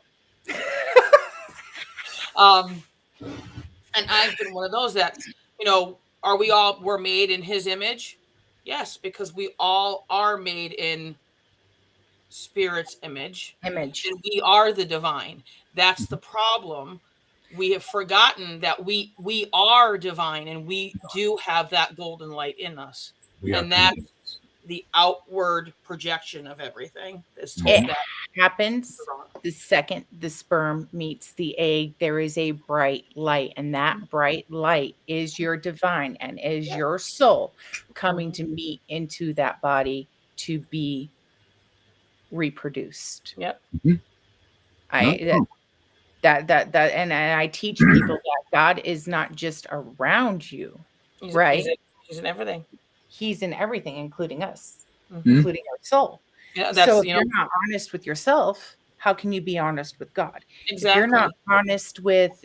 And I've been one of those that, we're made in his image? Yes, because we all are made in Spirit's image. And we are the divine. That's the problem. We have forgotten that we are divine, and we do have that golden light in us. And that's the outward projection of everything. It happens the second the sperm meets the egg. There is a bright light, and that bright light is your divine and is your soul coming to meet into that body to be reproduced. Yep. And I teach people that God is not just around you, right? He's in everything. He's in everything, including us, including our soul. Yeah, so if you're not honest with yourself, how can you be honest with God? If you're Exactly. not honest with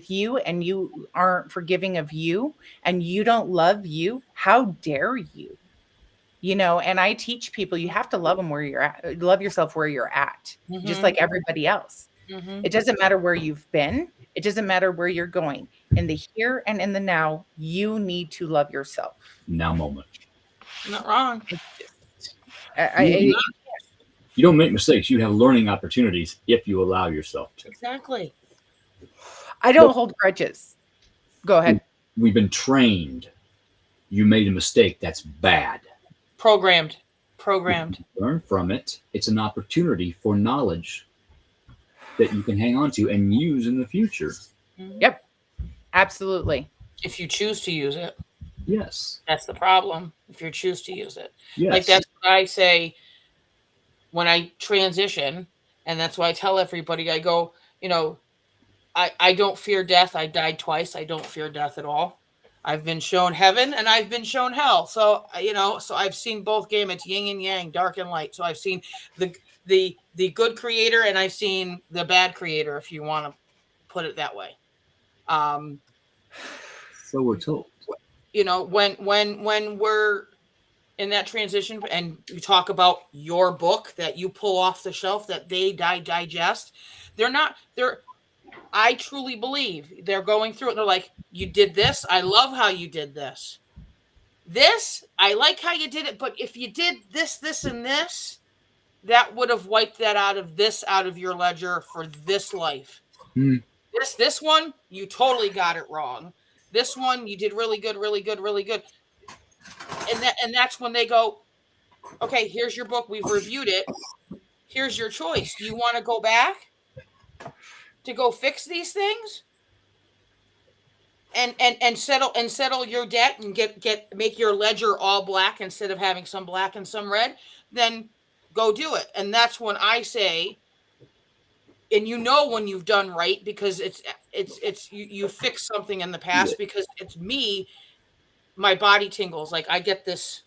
you, and you aren't forgiving of you, and you don't love you, how dare you? You know, and I teach people, you have to love them where you're at, love yourself where you're at, just Mm-hmm. like everybody else. Mm-hmm. It doesn't matter where you've been. It doesn't matter where you're going. In the here and in the now, you need to love yourself. Now moment. Not wrong. You don't make mistakes. You have learning opportunities if you allow yourself to. Exactly. I don't hold grudges. Go ahead. We've been trained. You made a mistake. That's bad. Programmed. Learn from it. It's an opportunity for knowledge that you can hang on to and use in the future. Mm-hmm. Yep. Absolutely. If you choose to use it. Yes. That's the problem. If you choose to use it. Yes. Like that's what I say when I transition. And that's why I tell everybody, I go, you know, I don't fear death. I died twice. I don't fear death at all. I've been shown heaven and I've been shown hell. So, you know, so I've seen both gamuts, yin and yang, dark and light. So I've seen the good creator and I've seen the bad creator, if you want to put it that way. So we're told. You know, when we're in that transition and you talk about your book that you pull off the shelf that they digest, I truly believe they're going through it. They're like, you did this. I love how you did this. This, I like how you did it. But if you did this, this, and this, that would have wiped that out of your ledger for this life. Hmm. This one, you totally got it wrong. This one, you did really good, really good, really good. And that's when they go, okay, here's your book. We've reviewed it. Here's your choice. Do you want to go back to go fix these things and settle your debt and make your ledger all black instead of having some black and some red? Then go do it. And that's when I say, and you know when you've done right, because it's you fix something in the past, because it's me, my body tingles. Like I get this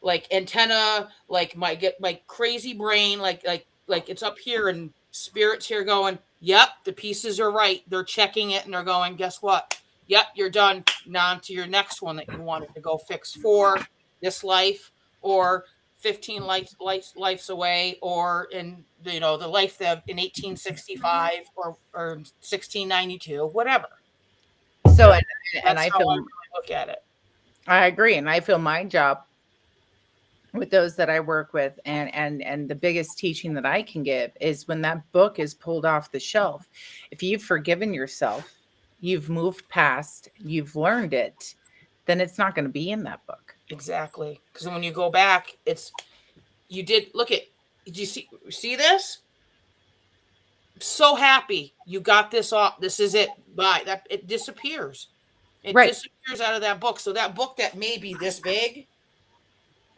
like antenna, like get my crazy brain, like it's up here and spirits here going, yep, the pieces are right. They're checking it and they're going, guess what? Yep, you're done. Now on to your next one that you wanted to go fix for this life, or 15 lives away, or in the life that in 1865 or 1692, whatever. So and I feel, look at it. I agree, and I feel my job with those that I work with, and the biggest teaching that I can give is when that book is pulled off the shelf, if you've forgiven yourself, you've moved past, you've learned it, then it's not going to be in that book. Exactly. Because when you go back, you did you see this? So happy you got this off. This is it. Bye. That it disappears. It disappears out of that book. So that book that may be this big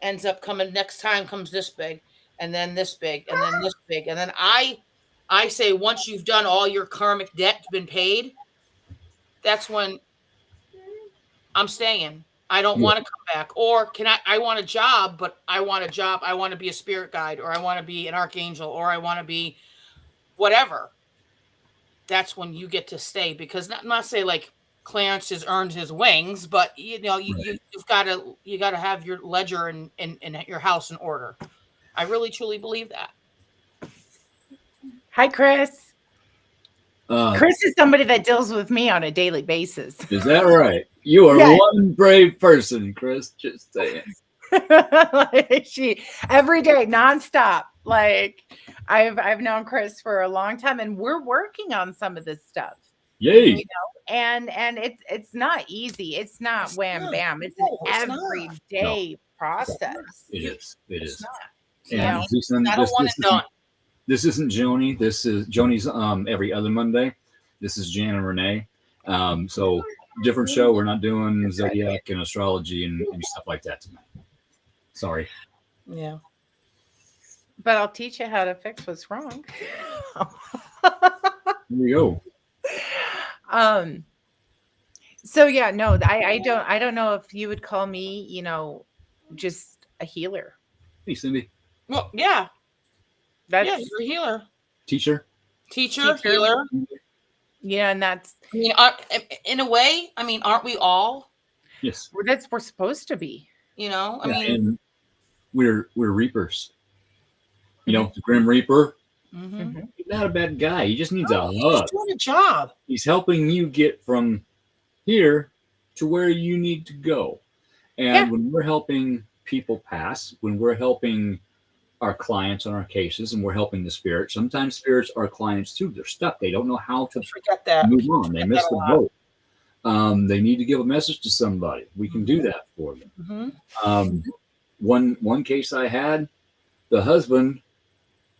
ends up coming next time, comes this big, and then this big, and then this big. And then I say, once you've done all your karmic debt been paid, that's when I'm staying. I don't want to come back. Or I want a job, but I want to be a spirit guide, or I want to be an archangel, or I want to be whatever. That's when you get to stay, because not say like Clarence has earned his wings, but you've got to have your ledger and your house in order. I really truly believe that. Hi, Chris. Chris is somebody that deals with me on a daily basis. Is that right? You are one brave person, Chris. Just saying. She every day, nonstop. Like I've known Chris for a long time, and we're working on some of this stuff. Yay! And it's not easy. It's not wham bam. It's an everyday process. It is. It's And this isn't Joni. This is Joni's every other Monday. This is Jan and Renee. So different show. We're not doing zodiac and astrology and stuff like that tonight. Sorry. Yeah. But I'll teach you how to fix what's wrong. Here we go. So yeah, no, I don't know if you would call me, just a healer. Hey, Cindy. Well, yeah. That's, you're a healer. teacher. Teacher, healer. Yeah, and that's, I mean, in a way, I mean, aren't we all? Yes. we're supposed to be. You know, I Yeah, mean, and we're reapers. You know, the Grim Reaper. mhm. He's not a bad guy. He just needs a He's hug. doing a job. He's helping you get from here to where you need to go. And Yeah. when we're helping people pass, when we're helping our clients on our cases, and we're helping the spirits, sometimes spirits are clients too. They're stuck. They don't know how to Forget that. move on. They Forget missed that the a lot. boat. They need to give a message to somebody. We can do that for them. Mhm. One case I had, the husband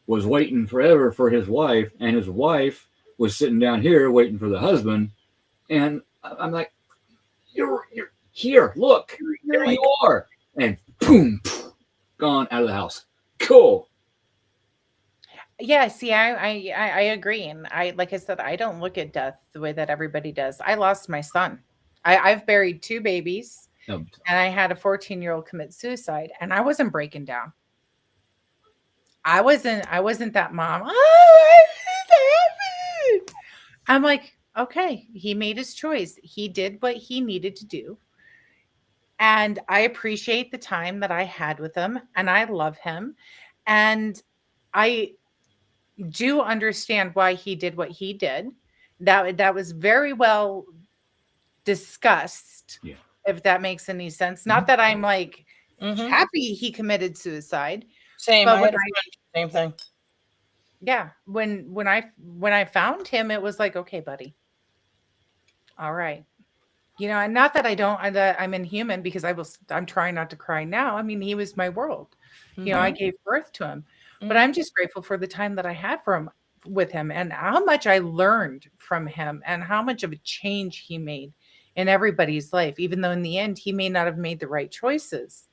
was waiting forever for his wife, and his wife was sitting down here waiting for the husband. And I'm like, you're here. Look, there you are. And boom, gone out of the house. Cool. Yeah, see, I agree, and like I said, I don't look at death the way that everybody does. I lost my son. I've buried 2 babies, Um, and I had a 14-year-old commit suicide, and I wasn't breaking down. I wasn't that mom. Oh, I'm like, okay, he made his choice. He did what he needed to do. And I appreciate the time that I had with him, and I love him. And I do understand why he did what he did. That was very well discussed. Yeah. If that makes any sense. Not that I'm like Mhm. happy he committed suicide. Same. But I when had a friend, same thing. Yeah, when I found him, it was like, okay, buddy. All right. You know, and not that I'm inhuman, because I'm trying not to cry now. I mean, he was my world. You know, I gave birth to him. But I'm just grateful for the time that I had with him, and how much I learned from him, and how much of a change he made in everybody's life, even though in the end he may not have made the right choices.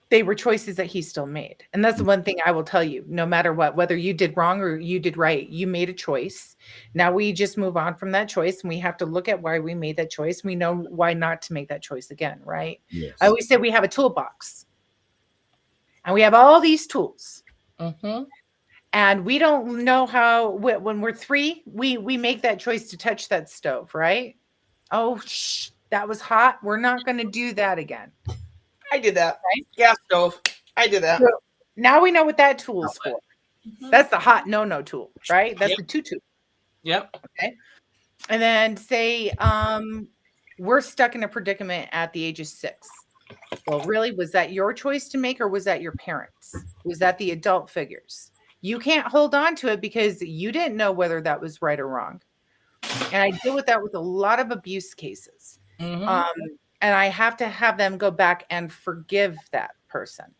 They were choices that he still made. And that's the one thing I will tell you, no matter what, whether you did wrong or you did right, you made a choice. Now we just move on from that choice, and we have to look at why we made that choice. We know why not to make that choice again, right? Yes. I always say we have a toolbox, and we have all these tools. Mhm. And we don't know how, when we're 3, we make that choice to touch that stove, right? Oh, that was hot. We're not going to do that again. I did that. Right? Gas stove. I did that. So now we know what that tool's for. Mhm. That's the hot no tool, right? That's Yep. the tutu. Yep. Okay. And then say we're stuck in a predicament at the age of 6. Well, really, was that your choice to make, or was that your parents? Was that the adult figures? You can't hold on to it because you didn't know whether that was right or wrong. And I deal with that with a lot of abuse cases. Mhm. And I have to have them go back and forgive that person.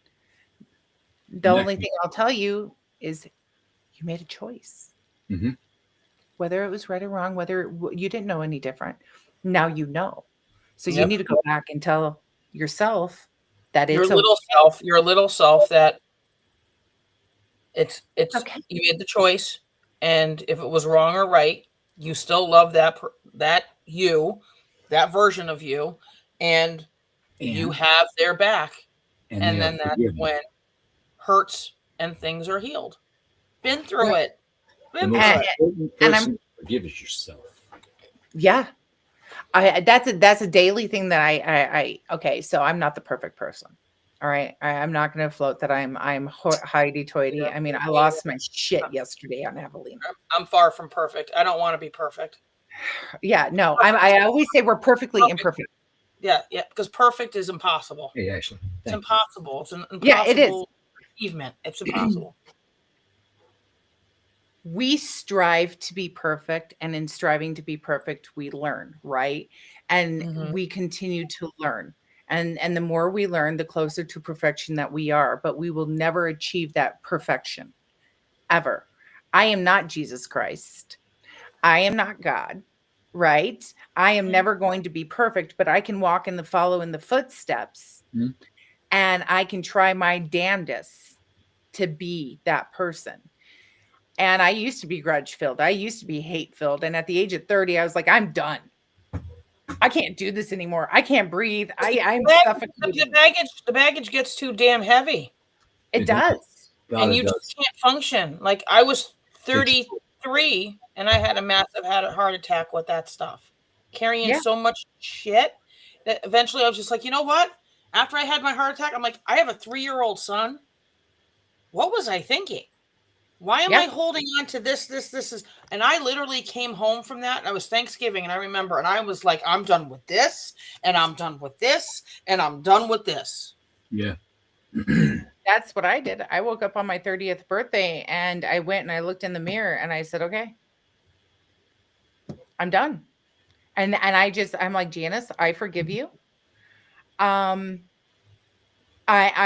The only thing I'll tell you is you made a choice. Mhm. Whether it was right or wrong, whether you didn't know any different, now you know. So you Yep. need to go back and tell yourself that Your it's little self. Your little self that it's okay. you made the choice, and if it was wrong or right, you still love that version of you, and you And- have their back, and and they then are that's forgiven. when hurts and things are healed. Been through it. The Been most through it. important and I'm- person to forgive is yourself. Yeah. That's a daily thing that I okay, so I'm not the perfect person. All right. I'm not going to float that I'm hoity-toity. Yeah. I mean, I lost my shit yesterday on Evelina. I'm far from perfect. I don't want to be perfect. Yeah, no, I always say we're perfectly imperfect. Yeah, because perfect is impossible. Hey, Ashley. It's Thank impossible. It's an impossible Yeah, it is. achievement. It's impossible. We strive to be perfect, and in striving to be perfect, we learn, right? And Mhm. we continue to learn. And the more we learn, the closer to perfection that we are, but we will never achieve that perfection ever. I am not Jesus Christ. I am not God, right? I am never going to be perfect, but I can follow in the footsteps, Mhm. and I can try my damnedest to be that person. And I used to be grudge filled. I used to be hate filled. And at the age of 30, I was like, I'm done. I can't do this anymore. I can't breathe. I'm The suffocating. baggage gets too damn heavy. It does. and it you does. just can't function. Like I was 33 and I had a heart attack with that stuff, carrying Yeah. so much shit that eventually I was just like, you know what? After I had my heart attack, I'm like, I have a 3-year-old son. What was I thinking? Why am I holding on to this is, and I literally came home from that, and it was Thanksgiving, and I remember, and I was like, I'm done with this, and I'm done with this, and I'm done with this. Yeah. That's what I did. I woke up on my 30th birthday and I went and I looked in the mirror and I said, okay, I'm done. And I'm like, Janice, I forgive you. I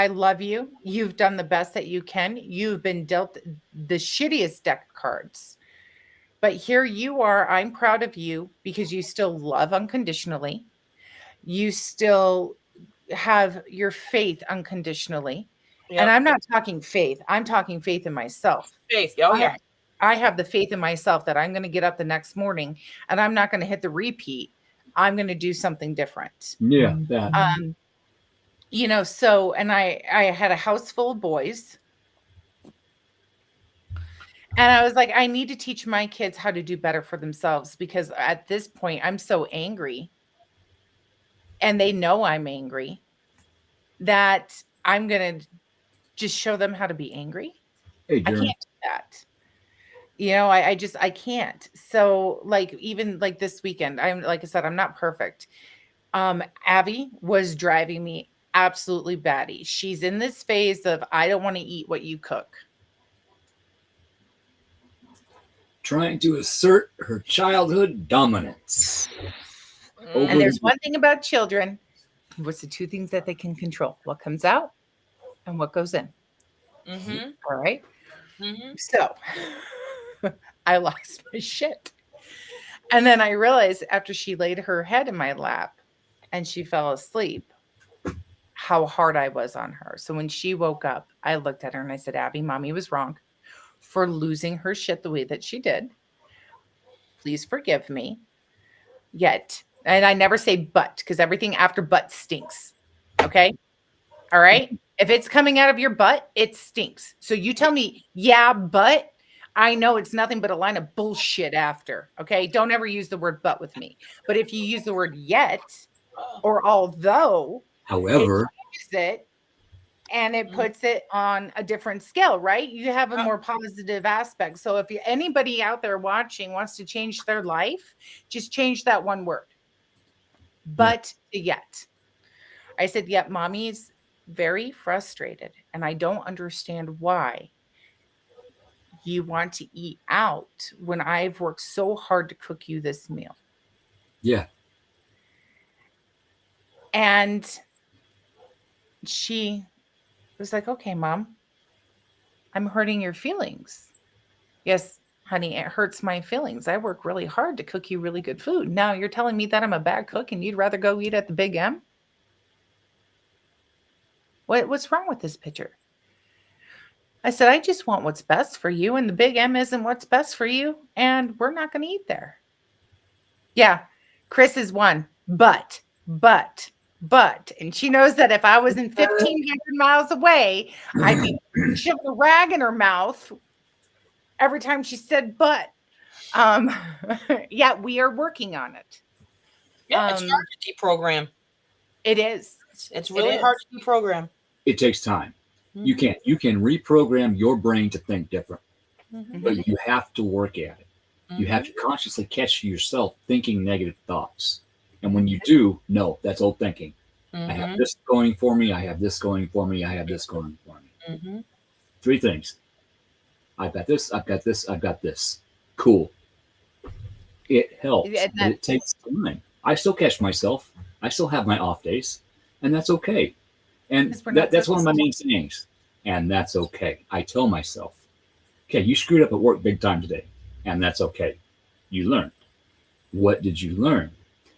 love you. You've done the best that you can. You've been dealt the shittiest deck of cards. But here you are. I'm proud of you because you still love unconditionally. You still have your faith unconditionally. Yep. And I'm not talking faith. I'm talking faith in myself. Faith. Oh, yeah. I have the faith in myself that I'm going to get up the next morning and I'm not going to hit the repeat. I'm going to do something different. Yeah. That. You know, so, and I had a house full of boys. And I was like, I need to teach my kids how to do better for themselves because at this point I'm so angry and they know I'm angry that I'm going to just show them how to be angry. Hey, I can't do that. You know, I can't. So like, even like this weekend, like I said, I'm not perfect. Abby was driving me absolutely batty. She's in this phase of, I don't want to eat what you cook. Trying to assert her childhood dominance. And there's one thing about children. What's the two things that they can control? What comes out and what goes in. Mm-hmm. All right. Mm-hmm. So I lost my shit. And then I realized after she laid her head in my lap and she fell asleep, how hard I was on her. So when she woke up, I looked at her and I said, Abby, mommy was wrong for losing her shit the way that she did. Please forgive me. Yet, and I never say but, because everything after but stinks. Okay. All right. If it's coming out of your butt, it stinks. So you tell me, yeah, but I know it's nothing but a line of bullshit after. Okay. Don't ever use the word but with me. But if you use the word yet or although, however, it changes it and it puts it on a different scale, right? You have a more positive aspect. So if anybody out there watching wants to change their life, just change that one word. But yet. I said, yep, mommy's very frustrated and I don't understand why you want to eat out when I've worked so hard to cook you this meal. Yeah. And she was like, okay, mom, I'm hurting your feelings. Yes, honey, it hurts my feelings. I work really hard to cook you really good food. Now you're telling me that I'm a bad cook and you'd rather go eat at the Big M? What's wrong with this picture? I said, I just want what's best for you, and the Big M isn't what's best for you, and we're not going to eat there. Yeah, Chris is one, but, and she knows that if I was in 1,500 miles away, I'd be shoving a rag in her mouth every time she said but. Yeah, we are working on it. Yeah, it's hard to deprogram. It is. It's really hard to deprogram. It takes time. Mm-hmm. You can reprogram your brain to think different, but you have to work at it. You have to consciously catch yourself thinking negative thoughts. And when you do, no, that's old thinking. I have this going for me. I have this going for me. I have this going for me. 3 things. I've got this. I've got this. I've got this. Cool. It helps, but it takes time. I still catch myself. I still have my off days, and that's okay. And that's one of my main sayings. And that's okay. I tell myself, okay, you screwed up at work big time today, and that's okay. You learned. What did you learn?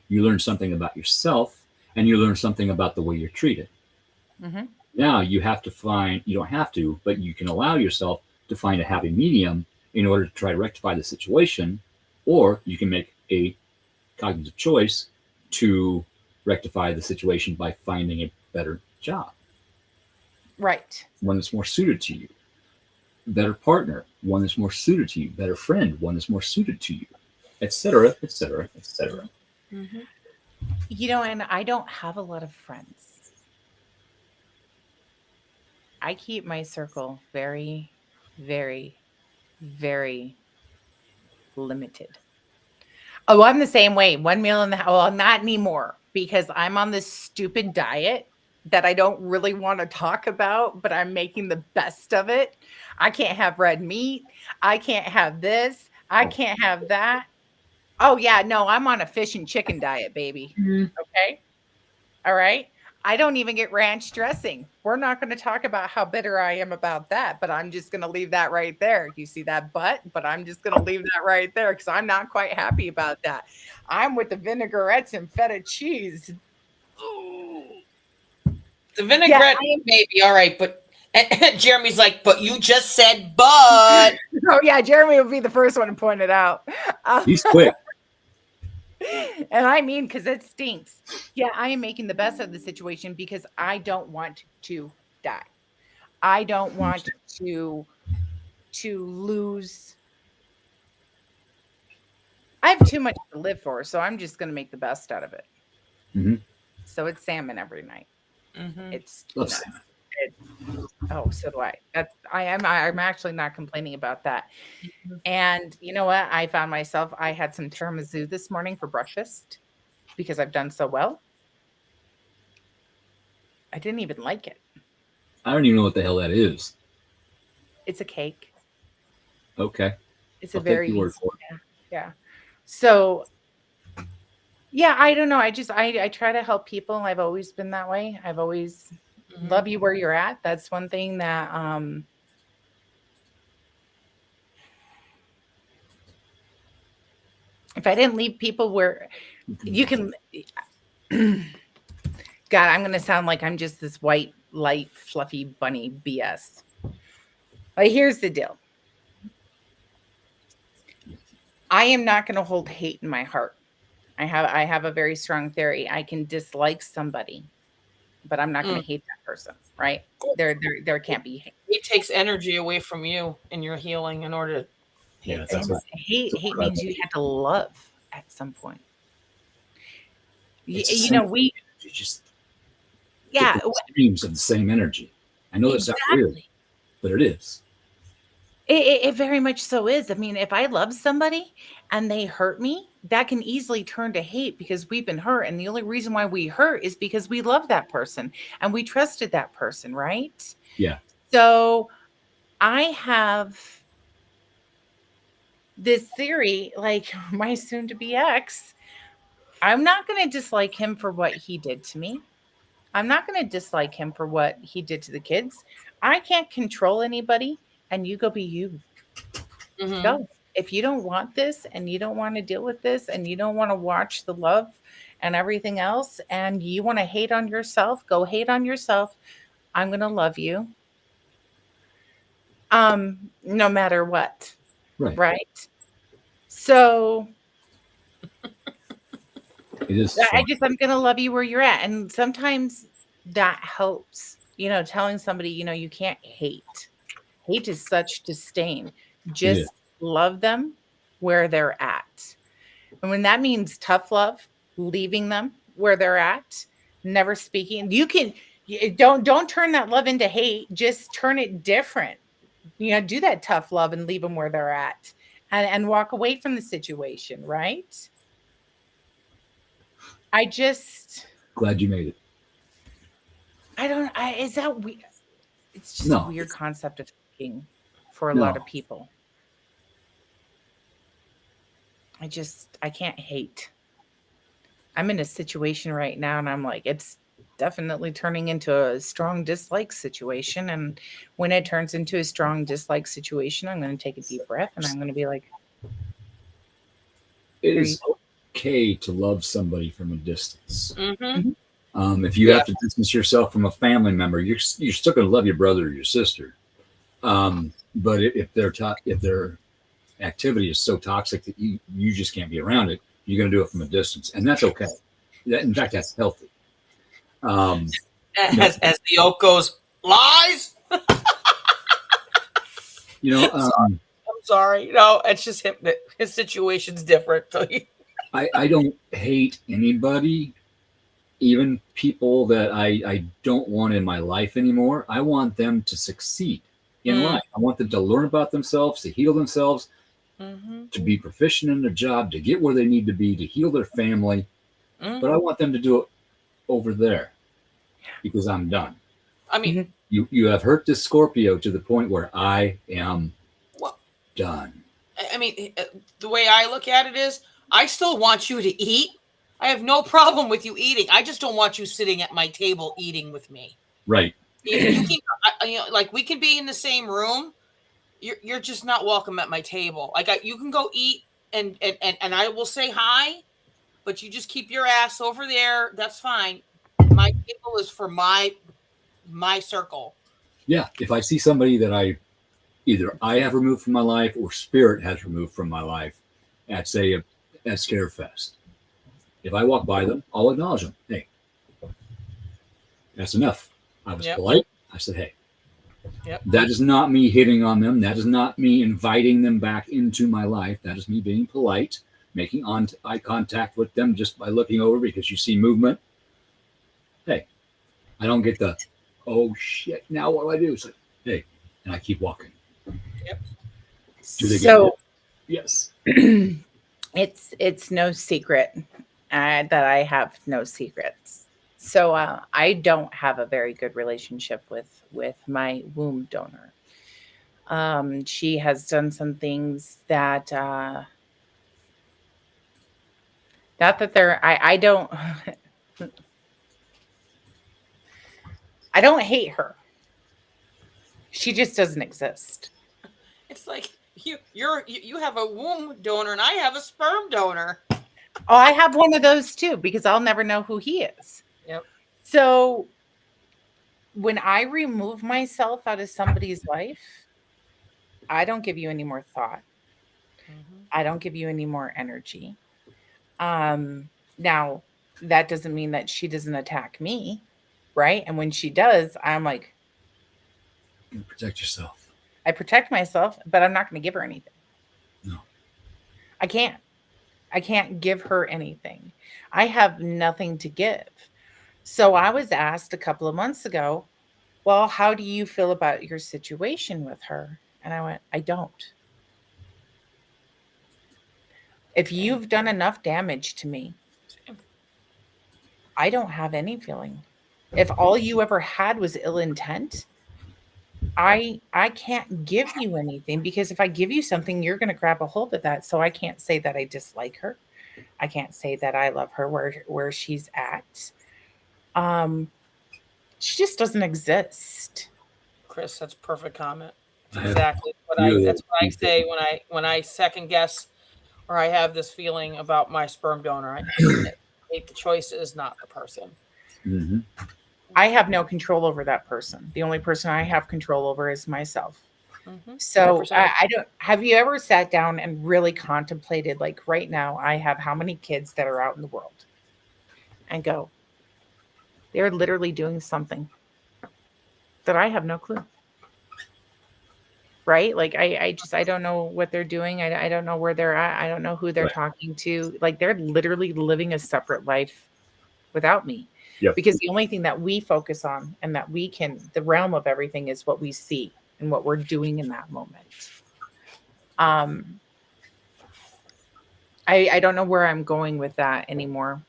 You learned something about yourself, and you learned something about the way you're treated. Now you have to find, you don't have to, but you can allow yourself to find a happy medium in order to try to rectify the situation, or you can make a cognitive choice to rectify the situation by finding a better job. Right. One that's more suited to you. better partner, one that's more suited to you, better friend, one that's more suited to you, etc., etc., etc. And I don't have a lot of friends. I keep my circle very, very, very limited. Oh, I'm the same way. One meal in the house. Well, not anymore because I'm on this stupid diet that I don't really want to talk about, but I'm making the best of it. I can't have red meat. I can't have this. I can't have that. Oh, yeah. No, I'm on a fish and chicken diet, baby. Okay. All right. I don't even get ranch dressing. We're not going to talk about how bitter I am about that, but I'm just going to leave that right there. You see that butt, but I'm just going to leave that right there because I'm not quite happy about that. I'm with the vinaigrettes and feta cheese. The vinaigrette, maybe all right, but Jeremy's like, but you just said, but. Oh yeah, Jeremy will be the first one to point it out. He's quick. And I mean, because it stinks. Yeah, I am making the best of the situation because I don't want to die. I don't want to lose. I have too much to live for, so I'm just going to make the best out of it. Mm-hmm. So it's salmon every night. Mm-hmm. It's Love salmon. So do I. I'm actually not complaining about that. And you know what? I found myself, I had some tiramisu this morning for breakfast because I've done so well. I didn't even like it. I don't even know what the hell that is. It's a cake. Okay. It's I'll a very take your word for it. Yeah. So yeah, I don't know. I try to help people. I've always been that way. I've always love you where you're at. That's one thing that if I didn't leave people where you can God, I'm going to sound like I'm just this white, light, fluffy bunny BS. But here's the deal. I am not going to hold hate in my heart. I have a very strong theory. I can dislike somebody, but I'm not going to hate that person, right? There can't be hate. It takes energy away from you in your healing in order to hate means you have to love at some point. We just extremes of the same energy. I know that's not weird, but it is. It very much so is. I mean, if I love somebody and they hurt me, that can easily turn to hate because we've been hurt. And the only reason why we hurt is because we love that person and we trusted that person, right? Yeah. So I have this theory, like my soon-to-be ex, I'm not going to dislike him for what he did to me. I'm not going to dislike him for what he did to the kids. I can't control anybody, and you go be you. Mm-hmm. Go. If you don't want this and you don't want to deal with this and you don't want to watch the love and everything else and you want to hate on yourself, go hate on yourself. I'm going to love you. No matter what. Right. So I'm going to love you where you're at. And sometimes that helps, telling somebody, you can't hate. Hate is such disdain. Just love them where they're at. And when that means tough love, leaving them where they're at, never speaking, don't turn that love into hate. Just turn it different. Do that tough love and leave them where they're at and walk away from the situation. Right. Glad you made it. Is that weird? It's just a weird concept of thinking for a lot of people. I can't hate. I'm in a situation right now and I'm like, it's definitely turning into a strong dislike situation. And when it turns into a strong dislike situation, I'm going to take a deep breath and I'm going to be like, it is okay to love somebody from a distance. Mm-hmm. If you have to distance yourself from a family member, you're still going to love your brother or your sister. But if their activity is so toxic that you just can't be around it, you're going to do it from a distance, and that's okay. In fact, that's healthy. As the oak goes, lies. You know, I'm sorry. No, it's just him. His situation's different. So I don't hate anybody, even people that I don't want in my life anymore. I want them to succeed in life. I want them to learn about themselves, to heal themselves, to be proficient in their job, to get where they need to be, to heal their family. But I want them to do it over there because I'm done. I mean, You have hurt this Scorpio to the point where I am done. I mean, the way I look at it is, I still want you to eat. I have no problem with you eating. I just don't want you sitting at my table eating with me. Right. You can, like we can be in the same room. You're just not welcome at my table. Like you can go eat and I will say hi, but you just keep your ass over there. That's fine. My table is for my circle. Yeah. If I see somebody that either I have removed from my life or spirit has removed from my life at say at Scarefest, if I walk by them, I'll acknowledge them. Hey, that's enough. I was polite. I said, hey. Yep. That is not me hitting on them. That is not me inviting them back into my life. That is me being polite, making eye contact with them just by looking over because you see movement. Hey, I don't get the, oh shit, now what do I do? It's like, hey, and I keep walking. Yep. Do they get it? Yes. It's no secret that I have no secrets. So I don't have a very good relationship with my womb donor. She has done some things that I don't I don't hate her. She just doesn't exist. It's like you have a womb donor and I have a sperm donor. Oh, I have one of those too because I'll never know who he is. Yep. So when I remove myself out of somebody's life, I don't give you any more thought. I don't give you any more energy. Now that doesn't mean that she doesn't attack me, right? And when she does, I'm like, You protect yourself. I protect myself, but I'm not going to give her anything. No. I can't give her anything. I have nothing to give. So I was asked a couple of months ago, well, how do you feel about your situation with her? And I went, I don't. If you've done enough damage to me, I don't have any feeling. If all you ever had was ill intent, I can't give you anything because if I give you something, you're going to grab a hold of that. So I can't say that I dislike her. I can't say that I love her where she's at. She just doesn't exist. Chris, that's a perfect comment. I Exactly that's what I say when I second guess or I have this feeling about my sperm donor. I hate the choices, not the person. Mm-hmm. I have no control over that person. The only person I have control over is myself. Mm-hmm. So I don't. Have you ever sat down and really contemplated, like right now, I have how many kids that are out in the world, and go, they're literally doing something that I have no clue. Right? Like I don't know what they're doing. I don't know where they're at. I don't know who they're talking to. Like they're literally living a separate life without me. Yep. Because the only thing that we focus on and that we can, the realm of everything is what we see and what we're doing in that moment. I don't know where I'm going with that anymore.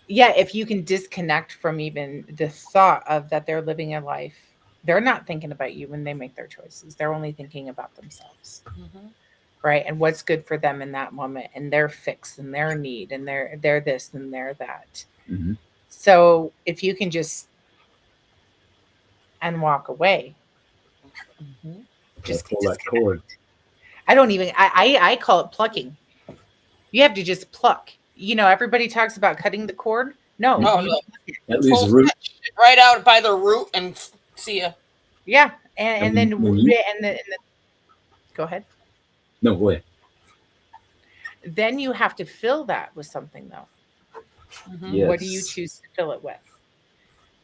Yeah, if you can disconnect from even the thought of that they're living a life, they're not thinking about you when they make their choices. They're only thinking about themselves. Mm-hmm. Right. And what's good for them in that moment and their fix and their need and they're this and they're that. Mm-hmm. So if you can just and walk away, Just pull that cord. I don't even, I call it plucking. You have to just pluck. You know, everybody talks about cutting the cord. No. That leaves the root. Right out by the root and see ya. Yeah. And then go ahead. No way. Then you have to fill that with something though. Mm-hmm. Yes. What do you choose to fill it with?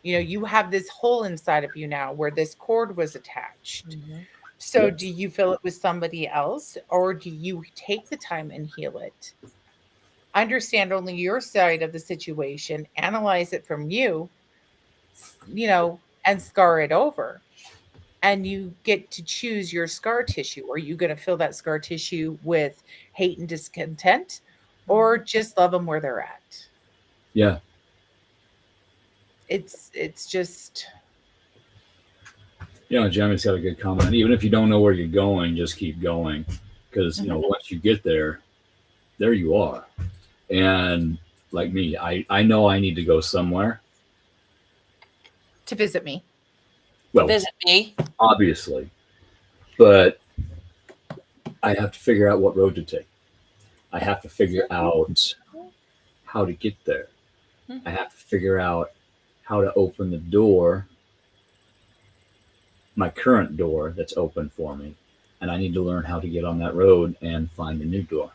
You have this hole inside of you now where this cord was attached. Mhm. So Yes. do you feel it was somebody else, or do you take the time and heal it? Understand only your side of the situation, analyze it from you, and scar it over. And you get to choose your scar tissue. Are you going to fill that scar tissue with hate and discontent, or just love them where they're at? Yeah. It's just Jeremy's got a good comment. Even if you don't know where you're going, just keep going, because once you get there you are. And like me, I know I need to go somewhere. to visit me. Well, Visit me. obviously, but I have to figure out what road to take. I have to figure out how to get there. I have to figure out how to open the door, my current door that's open for me, and I need to learn how to get on that road and find a new door.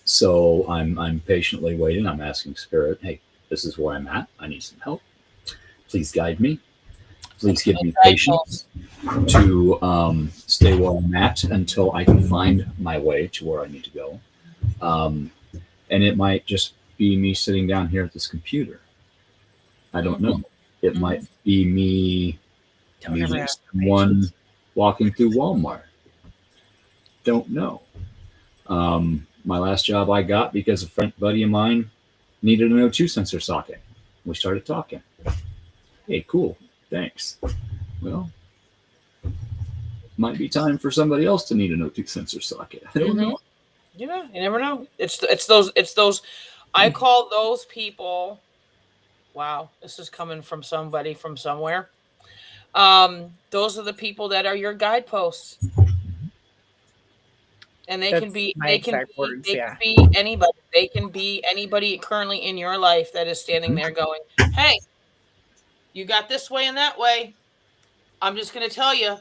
So I'm patiently waiting. I'm asking Spirit, hey, this is where I'm at. I need some help. Please guide me. Please give me patience to stay where I'm at until I can find my way to where I need to go. And it might just be me sitting down here at this computer. I don't know. It might be me Don't ever meeting ask for someone patience. walking through Walmart. Don't know. My last job I got because a friend buddy of mine needed an O2 sensor socket. We started talking. Hey, cool. Thanks. Well, might be time for somebody else to need an O2 sensor socket. I don't know. You never know. It's those. I call those people. Wow, this is coming from somebody from somewhere. Those are the people that are your guideposts, and they can That's be my exact words. they Yeah. can be anybody. They can be anybody currently in your life that is standing there going, "Hey, you got this way and that way. I'm just going to tell you."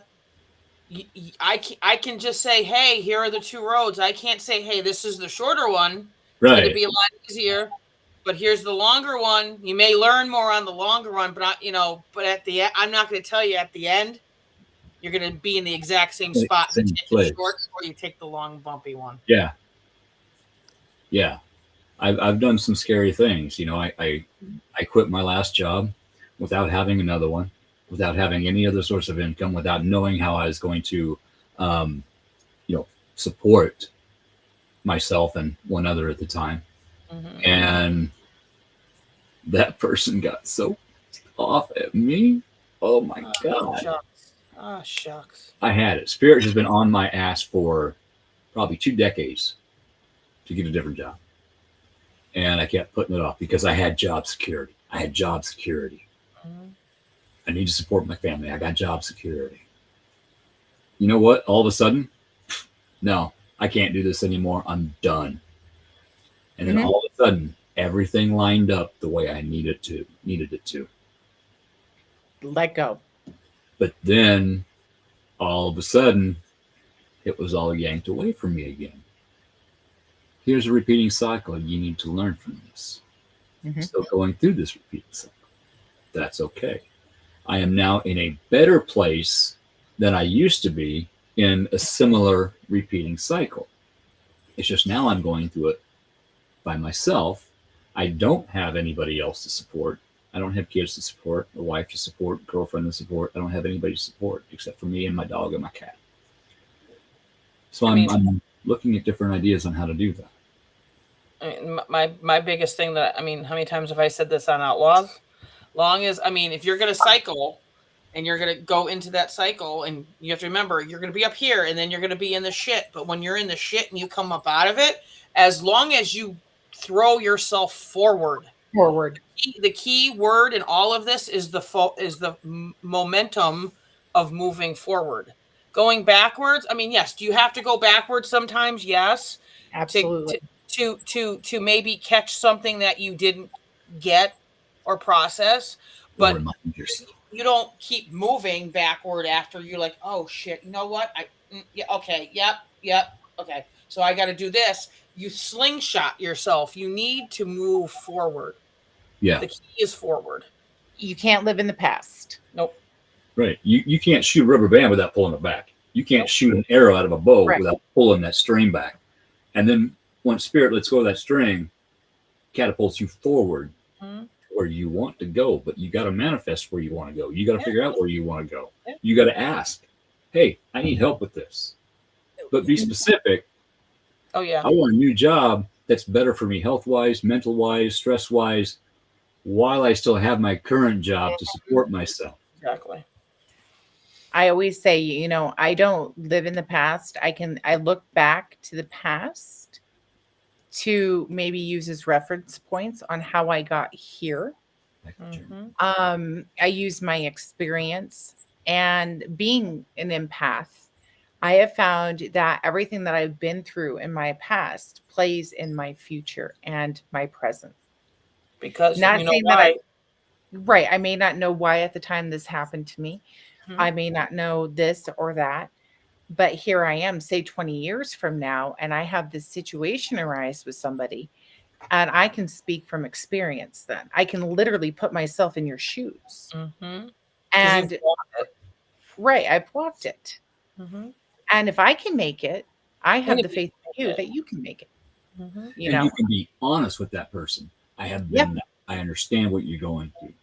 I can just say, hey, here are the two roads. I can't say, hey, this is the shorter one. It's going to Right. be a lot easier, but here's the longer one. You may learn more on the longer one, but but at the end, I'm not going to tell you at the end. You're going to be in the exact same spot to Same take place. the short, or you take the long, bumpy one. Yeah. Yeah. I've done some scary things. I quit my last job without having another one, without having any other source of income, without knowing how I was going to, support myself and one other at the time. And that person got so off at me. Oh my God. Shucks. Oh, shucks. I had it. Spirit has been on my ass for probably 2 decades to get a different job. And I kept putting it off because I had job security. I need to support my family. I got job security. You know what? All of a sudden, no, I can't do this anymore. I'm done. And then all of a sudden, everything lined up the way I needed it to. Let go. But then all of a sudden, it was all yanked away from me again. Here's a repeating cycle. You need to learn from this. Still going through this repeating cycle. That's okay. I am now in a better place than I used to be in a similar repeating cycle. It's just now I'm going through it by myself. I don't have anybody else to support. I don't have kids to support, a wife to support, girlfriend to support. I don't have anybody to support except for me and my dog and my cat. So I'm looking at different ideas on how to do that. I mean, my biggest thing how many times have I said this on Outlaws? If you're going to cycle and you're going to go into that cycle, and you have to remember, you're going to be up here and then you're going to be in the shit. But when you're in the shit and you come up out of it, as long as you throw yourself forward, the key word in all of this is the momentum of moving forward. Going backwards, yes. Do you have to go backwards sometimes? Yes. Absolutely. To maybe catch something that you didn't get or process, but you don't keep moving backward after you're like, oh shit, you know what? Okay, yep, okay. So I got to do this. You slingshot yourself. You need to move forward. Yeah. The key is forward. You can't live in the past. Nope. Right. You can't shoot a rubber band without pulling it back. You can't shoot an arrow out of a bow Right. without pulling that string back. And then once spirit lets go of that string, catapults you forward where you want to go. But you got to manifest where you want to go. You got to figure out where you want to go. Yeah. You got to ask, hey, I need help with this. But be specific. Oh, yeah. I want a new job that's better for me health-wise, mental-wise, stress-wise, while I still have my current job to support myself. Exactly. I always say, you know, I don't live in the past. I look back to the past to maybe use as reference points on how I got here. I use my experience, and being an empath, I have found that everything that I've been through in my past plays in my future and my present. Because Not you know saying why. Right. I may not know why at the time this happened to me. I may not know this or that, but here I am, say 20 years from now, and I have this situation arise with somebody, and I can speak from experience then. I can literally put myself in your shoes. And right, I've walked it. And if I can make it, I have the faith in you that you can make it. You know, you can be honest with that person. I have been that. I understand what you're going through.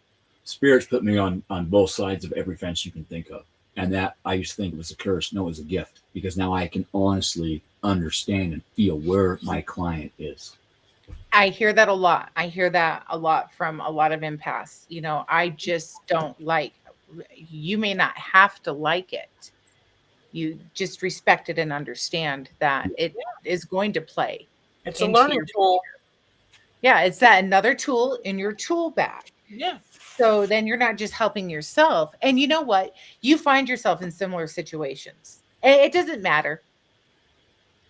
Spirits put me on both sides of every fence you can think of. And that I used to think was a curse. No, it was a gift, because now I can honestly understand and feel where my client is. I hear that a lot. I hear that a lot from a lot of empaths. You know, I just don't like, you may not have to like it. You just respect it and understand that it is going to play. It's a learning tool. Yeah, it's that another tool in your tool bag. Yeah. So then you're not just helping yourself. And you know what? You find yourself in similar situations. It doesn't matter.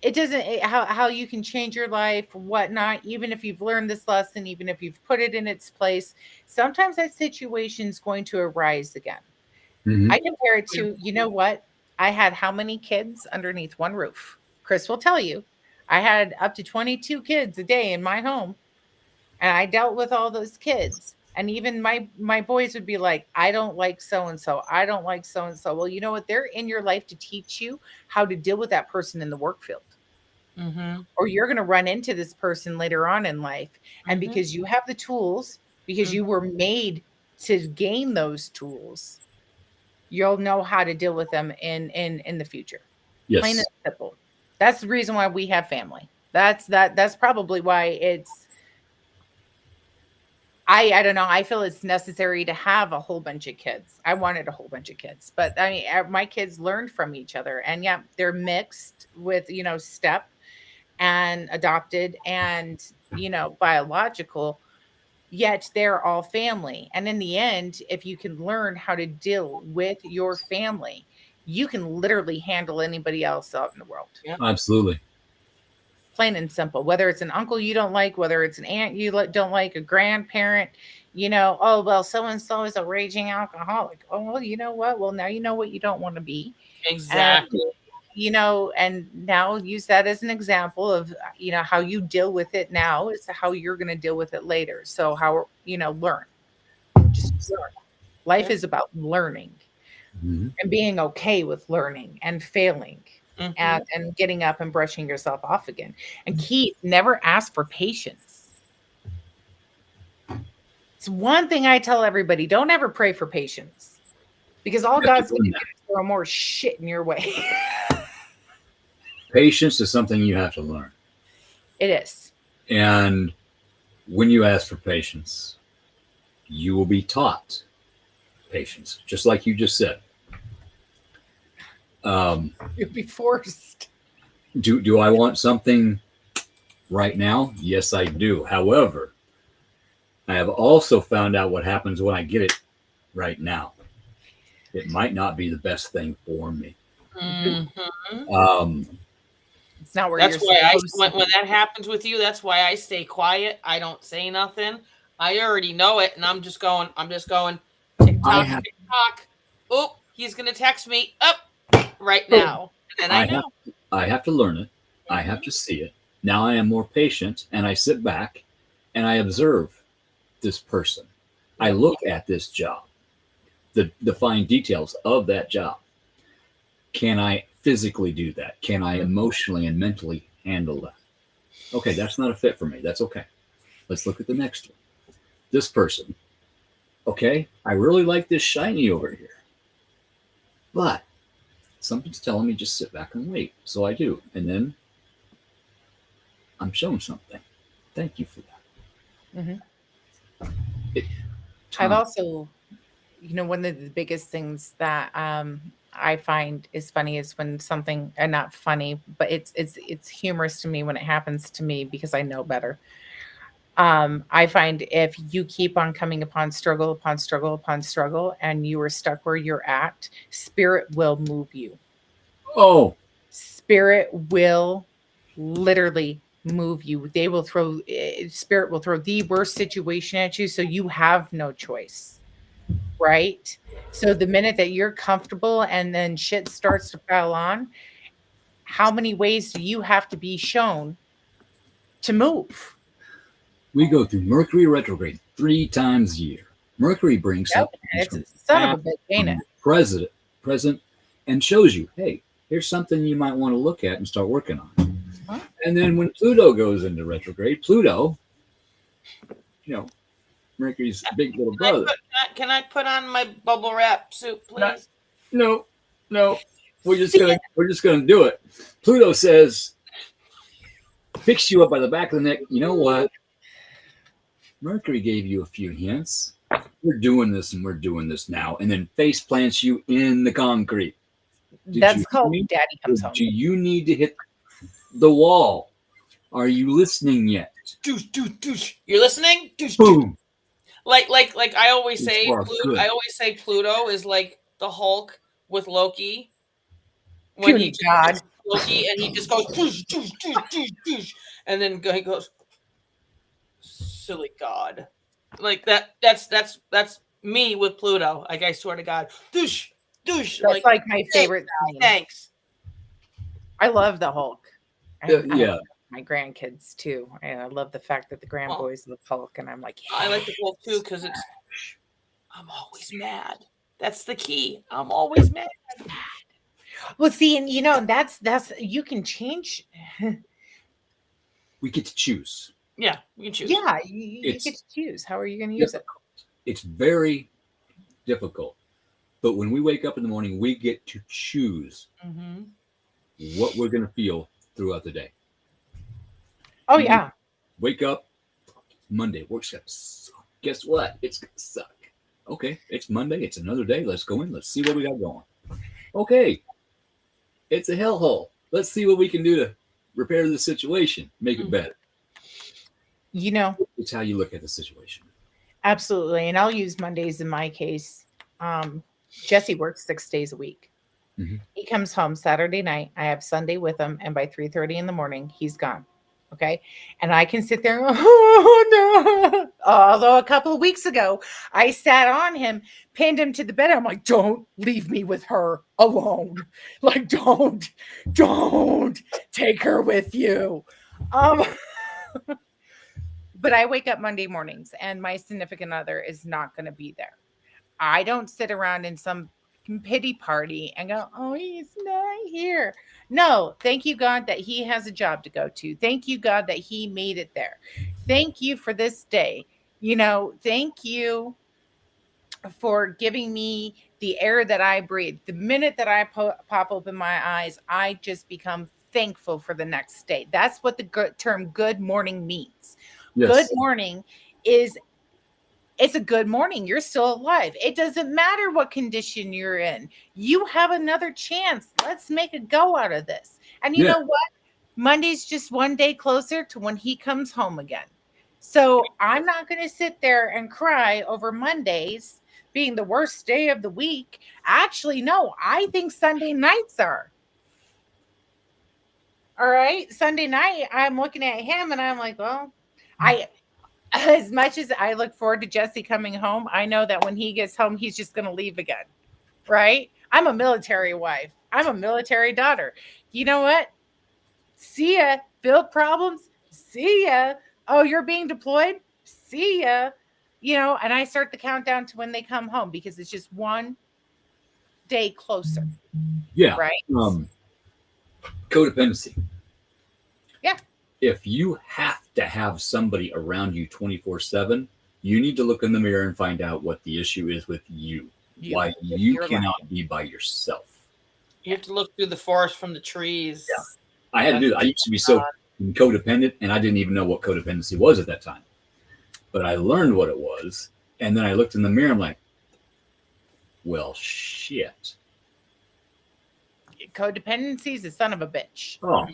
It doesn't how you can change your life, whatnot, even if you've learned this lesson, even if you've put it in its place, sometimes that situation is going to arise again. I compare it to, you know what? I had how many kids underneath one roof? Chris will tell you. I had up to 22 kids a day in my home. And I dealt with all those kids. And even my boys would be like, I don't like so-and-so. I don't like so-and-so. Well, you know what? They're in your life to teach you how to deal with that person in the work field. Or you're going to run into this person later on in life. And because you have the tools, because you were made to gain those tools, you'll know how to deal with them in the future. Yes. Plain and simple. That's the reason why we have family. That's probably why it's, I don't know. I feel it's necessary to have a whole bunch of kids. I wanted a whole bunch of kids, but I mean, my kids learned from each other, and yeah, they're mixed with, you know, step and adopted and, you know, biological, yet they're all family. And in the end, if you can learn how to deal with your family, you can literally handle anybody else out in the world. Yeah. Absolutely. Plain and simple. Whether it's an uncle you don't like, whether it's an aunt you don't like, a grandparent, you know, oh, well, so-and-so is a raging alcoholic. Oh, well, you know what? Well, now you know what you don't want to be. Exactly. And, you know, and now use that as an example of, you know, how you deal with it now is how you're going to deal with it later. So how, you know, learn. Just learn. Life is about learning and being okay with learning and failing. And getting up and brushing yourself off again. And Keith, never ask for patience. It's one thing I tell everybody: don't ever pray for patience, because all God's going to do is throw more shit in your way. Patience is something you have to learn. It is. And when you ask for patience, you will be taught patience, just like you just said. You'll be forced. Do I want something right now? Yes, I do. However, I have also found out what happens when I get it right now. It might not be the best thing for me. It's not where That's you're why supposed when that happens with you, that's why I stay quiet. I don't say nothing. I already know it, and I'm just going TikTok, TikTok. Oh, he's gonna text me up right now, and I know. I have to learn it. I have to see it. Now I am more patient, and I sit back and I observe. this person. I look at this job, the fine details of that job. Can I physically do that? Can I emotionally and mentally handle that? Okay, that's not a fit for me. That's okay. Let's look at the next one. This person. Okay, I really like this shiny over here. But something's telling me just sit back and wait. So I do. And then I'm shown something. Thank you for that. I've also, one of the biggest things that I find is funny is when something, and not funny, but it's humorous to me when it happens to me because I know better. I find if you keep on coming upon struggle upon struggle upon struggle and you are stuck where you're at, spirit will move you. Oh, Spirit will literally move you. They will spirit will throw the worst situation at you. So you have no choice. Right. So the minute that you're comfortable and then shit starts to pile on, how many ways do you have to be shown to move? we go through Mercury retrograde 3 times a year. Mercury brings up It's a son of a bitch, ain't it? present, and shows you, hey, here's something you might want to look at and start working on. Huh? And then when Pluto goes into retrograde, Pluto, Mercury's big little brother. Can I put on my bubble wrap suit, please? No, we're just gonna do it. Pluto says, picks you up by the back of the neck. You know what? Mercury gave you a few hints. We're doing this and we're doing this now, and then face plants you in the concrete. That's called Daddy Comes Home. Do you need to hit the wall? Are you listening yet? Douche, douche, douche. You're listening? Douche, Boom. Like I always say, Good. I always say Pluto is like the Hulk with Loki. When Puny God. Loki and he just goes douche, douche, douche, douche, douche, and then he goes, silly God. Like that's me with Pluto. Like I swear to God, douche, douche. That's like my favorite thing. Thanks. I love the Hulk. Yeah. My grandkids too. I love the fact that the grandboys love Hulk, and I'm like, yeah. I like the Hulk too because I'm always mad. That's the key. I'm always mad. Well, see, and that's you can change. We get to choose. Yeah, you can choose. Yeah, you get to choose. How are you going to use it? It's very difficult, but when we wake up in the morning, we get to choose what we're going to feel throughout the day. Oh yeah. Wake up, Monday, work's gonna suck. Guess what? It's gonna suck. Okay, it's Monday, it's another day. Let's go in, let's see what we got going. Okay, it's a hellhole. Let's see what we can do to repair the situation, make it better. It's how you look at the situation. Absolutely. And I'll use Mondays in my case. Jesse works 6 days a week. He comes home Saturday night. I have Sunday with him, and by 3:30 in the morning, he's gone. Okay. And I can sit there, oh no. Although a couple of weeks ago, I sat on him, pinned him to the bed. I'm like, don't leave me with her alone. Like, don't take her with you. But I wake up Monday mornings and my significant other is not going to be there. I don't sit around in some pity party and go, oh, he's not here. No, thank you, God, that he has a job to go to. Thank you, God, that he made it there. Thank you for this day. Thank you for giving me the air that I breathe. The minute that I pop open my eyes, I just become thankful for the next day. That's what the term good morning means. Yes. Good morning it's a good morning. You're still alive. It doesn't matter what condition you're in. You have another chance. Let's make a go out of this. And you know what? Monday's just one day closer to when he comes home again. So I'm not going to sit there and cry over Mondays being the worst day of the week. Actually, no, I think Sunday nights are. All right. Sunday night, I'm looking at him and I'm like, well, as much as I look forward to Jesse coming home, I know that when he gets home, he's just going to leave again. Right? I'm a military wife. I'm a military daughter. You know what? See ya. Build problems. See ya. Oh, you're being deployed. See ya. and I start the countdown to when they come home because it's just one day closer. Yeah. Right. Codependency. Yeah. If you have to have somebody around you 24/7, you need to look in the mirror and find out what the issue is with you. Why you cannot be by yourself. You have to look through the forest from the trees. Yeah. I had to do that. I used to be so codependent, and I didn't even know what codependency was at that time. But I learned what it was, and then I looked in the mirror. I'm like, well, shit. Codependency is a son of a bitch. Oh,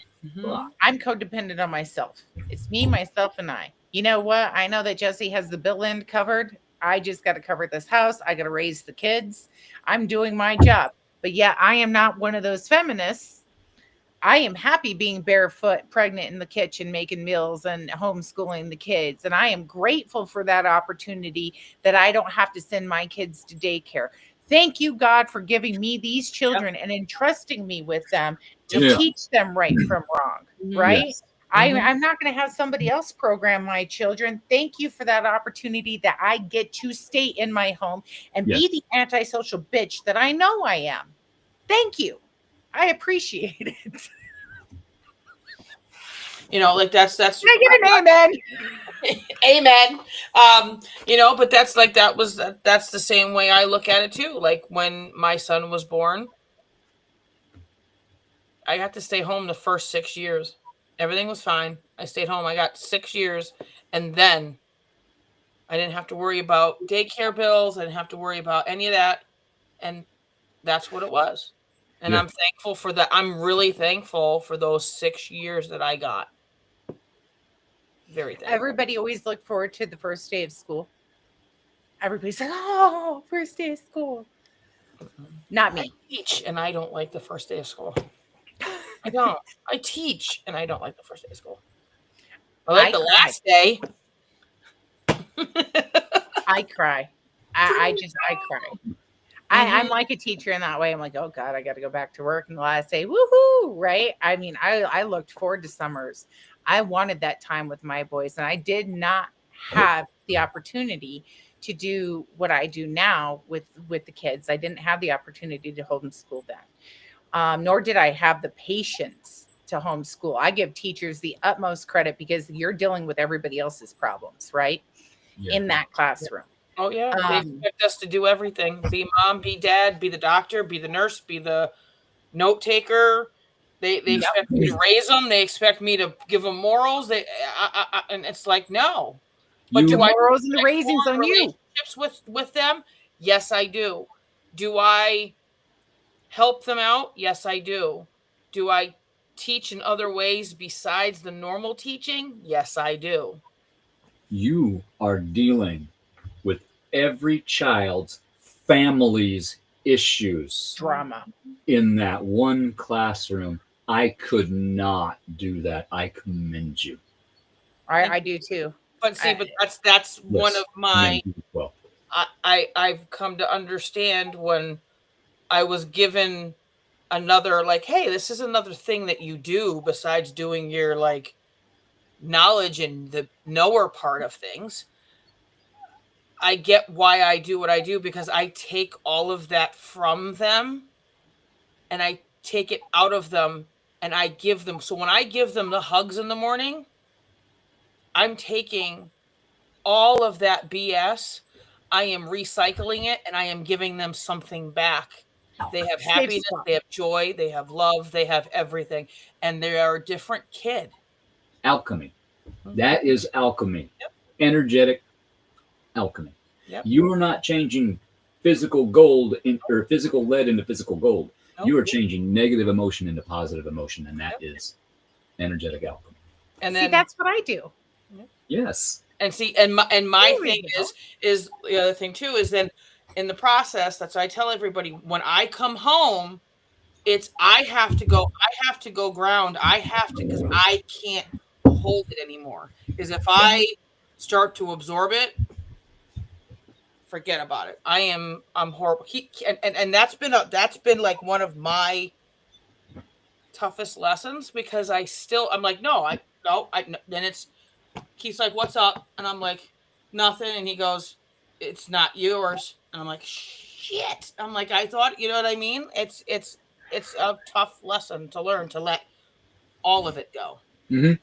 I'm codependent on myself. It's me, myself, and I. You know what? I know that Jesse has the bill end covered. I just got to cover this house. I got to raise the kids. I'm doing my job. But yeah, I am not one of those feminists. I am happy being barefoot, pregnant in the kitchen, making meals and homeschooling the kids. And I am grateful for that opportunity that I don't have to send my kids to daycare. Thank you, God, for giving me these children and entrusting me with them to teach them right from wrong, right? Yes. I'm not going to have somebody else program my children. Thank you for that opportunity that I get to stay in my home and be the antisocial bitch that I know I am. Thank you. I appreciate it. Like that's. Can I get an amen? Amen. But that's the same way I look at it too. Like when my son was born, I got to stay home the first 6 years. Everything was fine. I stayed home. I got 6 years, and then I didn't have to worry about daycare bills. I didn't have to worry about any of that, and that's what it was. And I'm thankful for that. I'm really thankful for those 6 years that I got. Very thankful. Everybody always looked forward to the first day of school. Everybody's like, oh, first day of school. Not me. I teach, and I don't like the first day of school. I don't. I teach, and I don't like the first day of school. I like the last day. I cry. I cry. I'm like a teacher in that way. I'm like, oh God, I got to go back to work. And the last day, woohoo, right? I mean, I looked forward to summers. I wanted that time with my boys, and I did not have the opportunity to do what I do now with the kids. I didn't have the opportunity to homeschool them, nor did I have the patience to homeschool. I give teachers the utmost credit because you're dealing with everybody else's problems, right? In that classroom. Oh, yeah. They expect us to do everything. Be mom, be dad, be the doctor, be the nurse, be the note taker. They expect me to raise them. They expect me to give them morals. And it's like, no. But do morals and the raisins on you. Relationships with them? Yes, I do. Do I help them out? Yes, I do. Do I teach in other ways besides the normal teaching? Yes, I do. You are dealing with every child's family's issues. Drama. In that one classroom. I could not do that. I commend you. I do too. But see, that's one of my. Well, I've come to understand when I was given another, like, hey, this is another thing that you do besides doing your like knowledge and the knower part of things. I get why I do what I do because I take all of that from them and I take it out of them and I give them. So when I give them the hugs in the morning, I'm taking all of that BS. I am recycling it and I am giving them something back. They have happiness, they have joy, they have love, they have everything. And they are a different kid. Alchemy. That is alchemy. Yep. Energetic alchemy. Yep. You are not changing physical gold or physical lead into physical gold. Nope. You are changing negative emotion into positive emotion, and that is energetic alchemy. And then, that's what I do. Yes. And see, and my thing is the other thing too is then in the process. That's what I tell everybody when I come home. It's I have to go ground. I have to because I can't hold it anymore. Because if I start to absorb it, forget about it. I'm horrible. And that's been like one of my toughest lessons because I'm like, then it's Keith's like, what's up? And I'm like, nothing. And he goes, it's not yours. And I'm like, shit. I'm like, I thought, you know what I mean? It's a tough lesson to learn to let all of it go. Mm-hmm.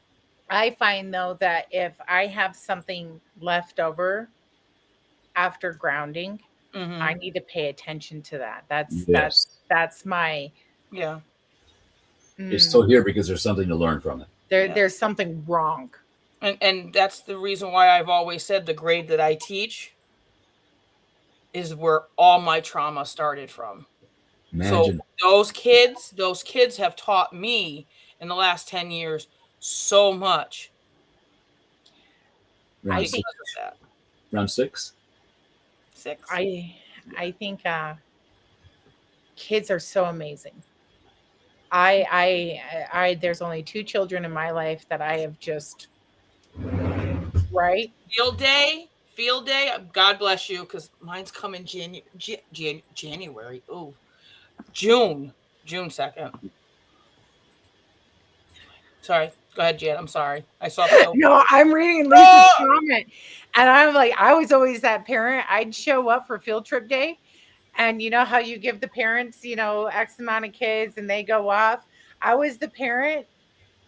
I find though that if I have something left over after grounding, I need to pay attention to that. Yes. That's my Yeah. It's still here because there's something to learn from it. There's something wrong. And that's the reason why I've always said the grade that I teach is where all my trauma started from. Imagine. So those kids have taught me in the last 10 years so much. Round think that. Round 6? 6. I think kids are so amazing. I there's only 2 children in my life that I have just right. Field day. God bless you, because mine's coming January. Oh, June 2nd. Sorry, go ahead, Jan. I'm sorry. I saw. No, I'm reading Lisa's comment, and I'm like, I was always that parent. I'd show up for field trip day, and you know how you give the parents, X amount of kids, and they go off. I was the parent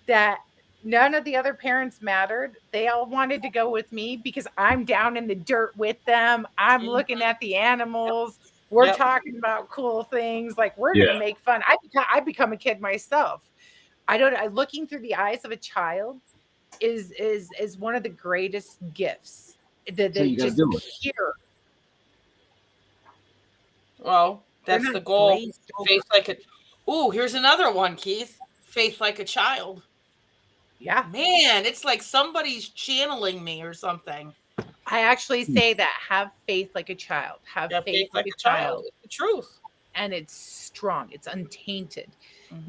that none of the other parents mattered. They all wanted to go with me because I'm down in the dirt with them. I'm looking at the animals. We're talking about cool things. Like we're going to make fun. I become a kid myself. Looking through the eyes of a child is one of the greatest gifts that they just hear. Well, that's the goal. Faith like a. Ooh, here's another one, Keith. Faith like a child. Yeah. Man, it's like somebody's channeling me or something. I actually say that. Have faith like a child. Have faith like a child. It's the truth. And it's strong. It's untainted.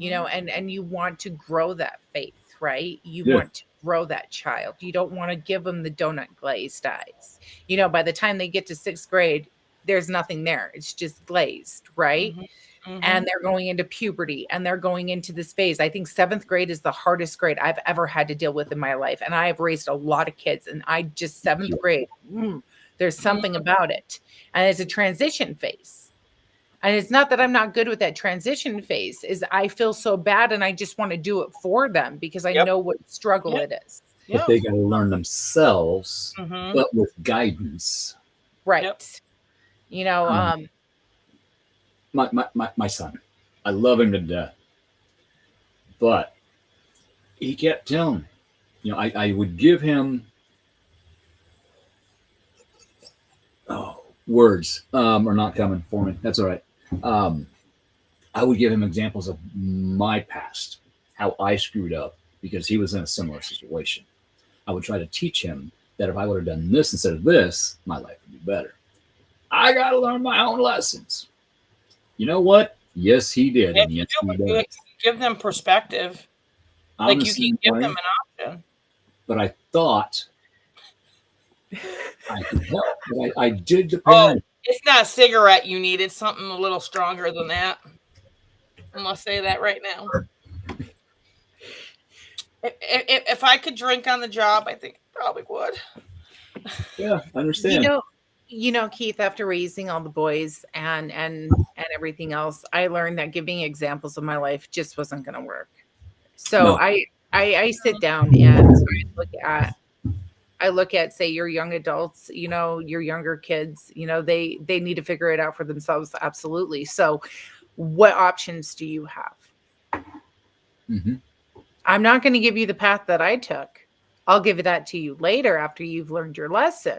And you want to grow that faith, right? You want to grow that child. You don't want to give them the donut glazed eyes. By the time they get to 6th grade, there's nothing there. It's just glazed, right? And they're going into puberty and they're going into this phase. I think 7th grade is the hardest grade I've ever had to deal with in my life. And I have raised a lot of kids, and 7th grade, there's something about it. And it's a transition phase. And it's not that I'm not good with that transition phase, is I feel so bad and I just want to do it for them because I know what struggle it is. But they got to learn themselves, but with guidance. Right. My son, I love him to death, but he kept telling me, I would give him words are not coming for me. That's all right. I would give him examples of my past, how I screwed up because he was in a similar situation. I would try to teach him that if I would have done this instead of this, my life would be better. I got to learn my own lessons. You know what? Yes, he did. And yes, he did. Give them perspective. Like you can give them an option. But I thought I could help. But I did the parent. It's not a cigarette you need. It's something a little stronger than that. I'm going to say that right now. If I could drink on the job, I think I probably would. Yeah, I understand. Keith, after raising all the boys and everything else, I learned that giving examples of my life just wasn't going to work. So I sit down and I look at, say, your young adults, your younger kids, they need to figure it out for themselves. Absolutely. So what options do you have? I'm not going to give you the path that I took. I'll give that to you later after you've learned your lesson.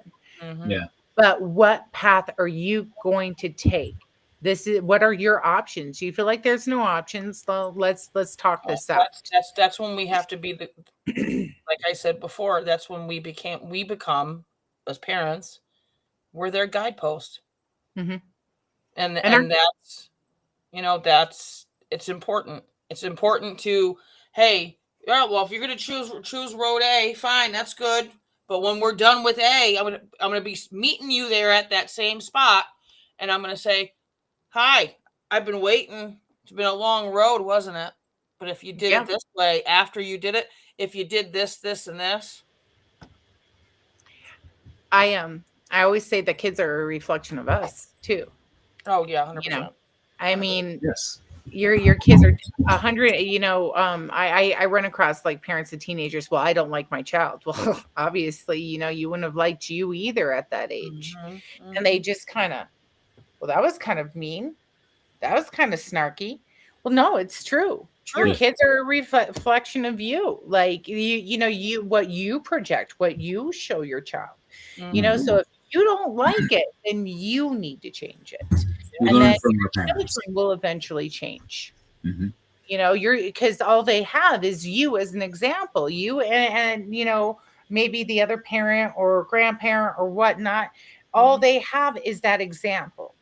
Yeah. But what path are you going to take? What are your options? You feel like there's no options? So let's talk this out. That's when we have to be like I said before, that's when we become as parents, we're their guidepost. And that's, it's important. It's important to, hey, well, if you're going to choose road A, fine, that's good. But when we're done with A, I'm gonna be meeting you there at that same spot, and I'm gonna say, "Hi, I've been waiting. It's been a long road, wasn't it? But if you did it this way, after you did it, if you did this, this, and this." I always say that kids are a reflection of us too. Oh yeah, You know, 100%. I mean, Yes. your kids are 100. I run across like parents of teenagers. Well, I don't like my child. Well, obviously, you wouldn't have liked you either at that age, and they just kind of, well, that was kind of mean. That was kind of snarky. Well, no, it's true. Your True. Yes. kids are a reflection of you. Like you what you project, what you show your child. So if you don't like it, then you need to change it. We And learn then from your our parents. children will eventually change. Mhm. You're because all they have is you as an example. You and maybe the other parent or grandparent or whatnot. All they have is that example.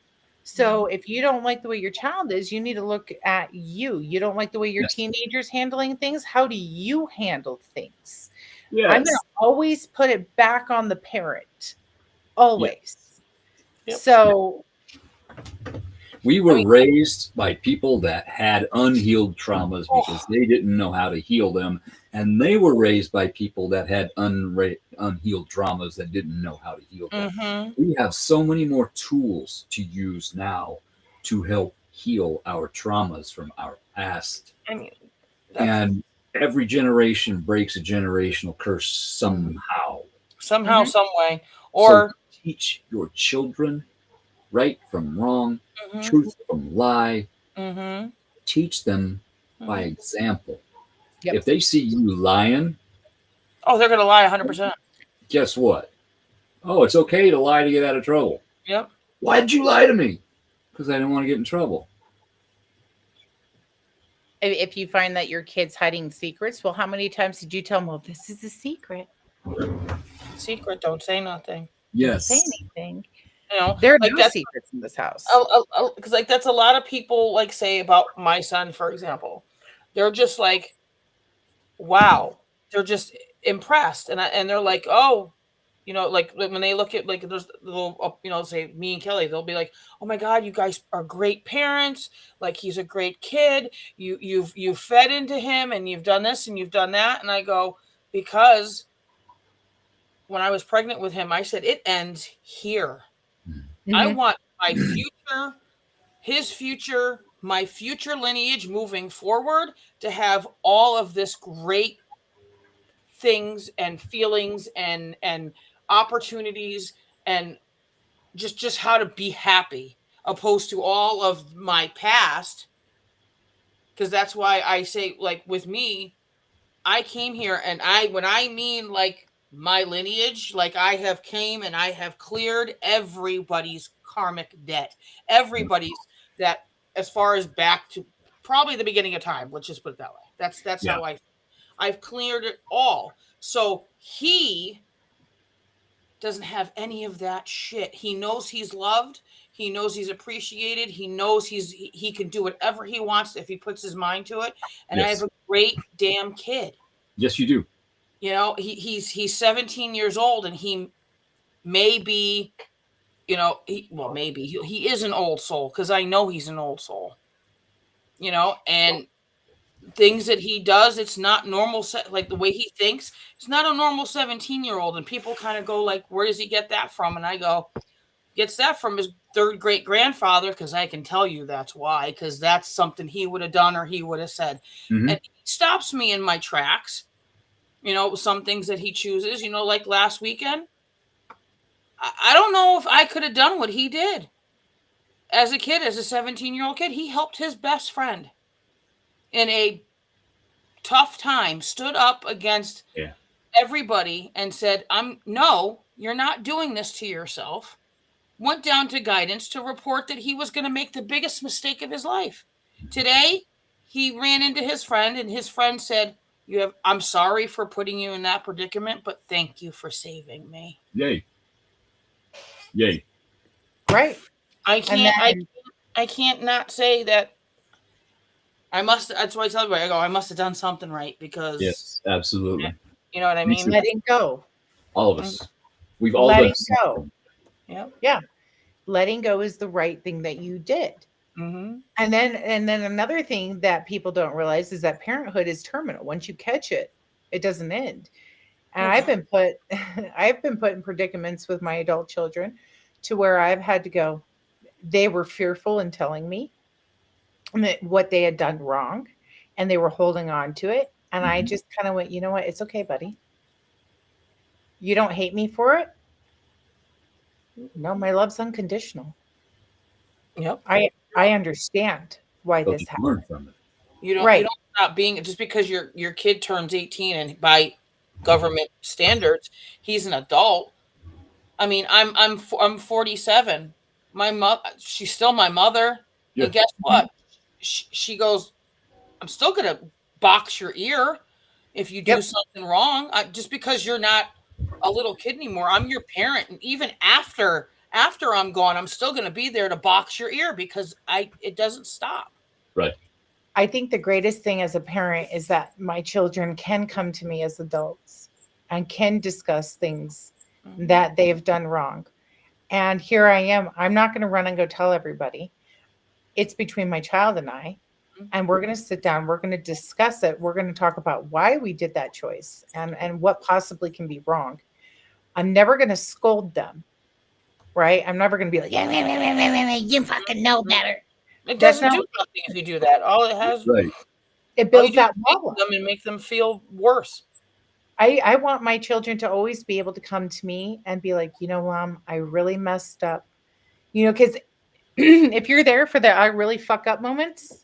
So if you don't like the way your child is, you need to look at you. You don't like the way your Yes. teenager's handling things. How do you handle things? I'm going Yes. to always put it back on the parent. Always. Yep. So We were raised by people that had unhealed traumas Oh. because they didn't know how to heal them. And they were raised by people that had unhealed traumas that didn't know how to heal them. We have so many more tools to use now to help heal our traumas from our past. I mean, And every generation breaks a generational curse somehow. somehow, some way, So or teach your children right from wrong, Mhm. truth from lie. Mhm. Teach them by example. Yep. If they see you lying, Oh, they're gonna lie 100%. guess what? Oh, it's okay to lie to get out of trouble. Yep. Why did you lie to me? Because I didn't want to get in trouble. if you find that your kid's hiding secrets, well, how many times did you tell them, well, this is a secret? Secret, don't say nothing. Don't say Yes. anything. There There are like no that's secrets in this house. because like that's a lot of people like say about my son, for example. They're just like, wow. They're just impressed, and they're like, oh, like when they look at like there's little, say me and Kelly, they'll be like, oh my God, you guys are great parents. Like he's a great kid. You've fed into him, and you've done this and you've done that. And I go, because when I was pregnant with him, I said it ends here. I want my future, his future, my future lineage moving forward to have all of this great things and feelings and opportunities and just how to be happy, opposed to all of my past. Because that's why I say, like with me, I came here, and when I mean like my lineage, like I have came and I have cleared everybody's karmic debt, everybody's that, as far as back to probably the beginning of time. Let's just put it that way. That's Yeah. how I've cleared it all. So he doesn't have any of that shit. He knows he's loved. He knows he's appreciated. He knows he can do whatever he wants if he puts his mind to it. And I Yes. have a great damn kid. Yes, you do. He's 17 years old, and he may be, maybe he is an old soul, because I know he's an old soul. And things that he does, it's not normal. Like the way he thinks, it's not a normal 17-year-old. And people kind of go like, where does he get that from? And I go, gets that from his third great grandfather, because I can tell you that's why, because that's something he would have done or he would have said. Mhm. And he stops me in my tracks. Some things that he chooses, like last weekend. I don't know if I could have done what he did as a kid, as a 17-year-old kid. He helped his best friend in a tough time, stood up against everybody and said, no, you're not doing this to yourself. Went down to guidance to report that he was going to make the biggest mistake of his life. Today, he ran into his friend, and his friend said, I'm sorry for putting you in that predicament, but thank you for saving me. Yay. Yay. Right. I can't not say that. That's why I tell everybody, I go, I must have done something right, because Yes, absolutely. you know what I Me mean? too. Letting go. All of us. We've all Letting done go. something. Yeah. Letting go is the right thing that you did. Mm-hmm. And then another thing that people don't realize is that parenthood is terminal. Once you catch it, it doesn't end. And I've been put I've been put in predicaments with my adult children to where I've had to go. They were fearful in telling me that what they had done wrong, and they were holding on to it. And I just kind of went, you know what? It's okay, buddy. You don't hate me for it. No, my love's unconditional. Yep. I understand why So this you happened. learn from it. You don't Right. you don't stop being just because your kid turns 18 and by government standards he's an adult. I mean, I'm 47. My mother, she's still my mother, Yeah. and guess what? She goes, I'm still gonna box your ear if you do Yep. something wrong. Just because you're not a little kid anymore, I'm your parent, and even after I'm gone, I'm still gonna be there to box your ear because it doesn't stop. Right. I think the greatest thing as a parent is that my children can come to me as adults and can discuss things that they've done wrong. And here I am. I'm not going to run and go tell everybody. It's between my child and I. And we're going to sit down. We're going to discuss it. We're going to talk about why we did that choice and what possibly can be wrong. I'm never going to scold them. Right? I'm never going to be like, yeah, you fucking know better. It That's doesn't not do what- nothing if you do that. All it has, Right. It all you builds do is that wall make up. them and make them feel worse. I want my children to always be able to come to me and be like, you know, Mom, I really messed up. You know, because if you're there for the I really fuck up moments,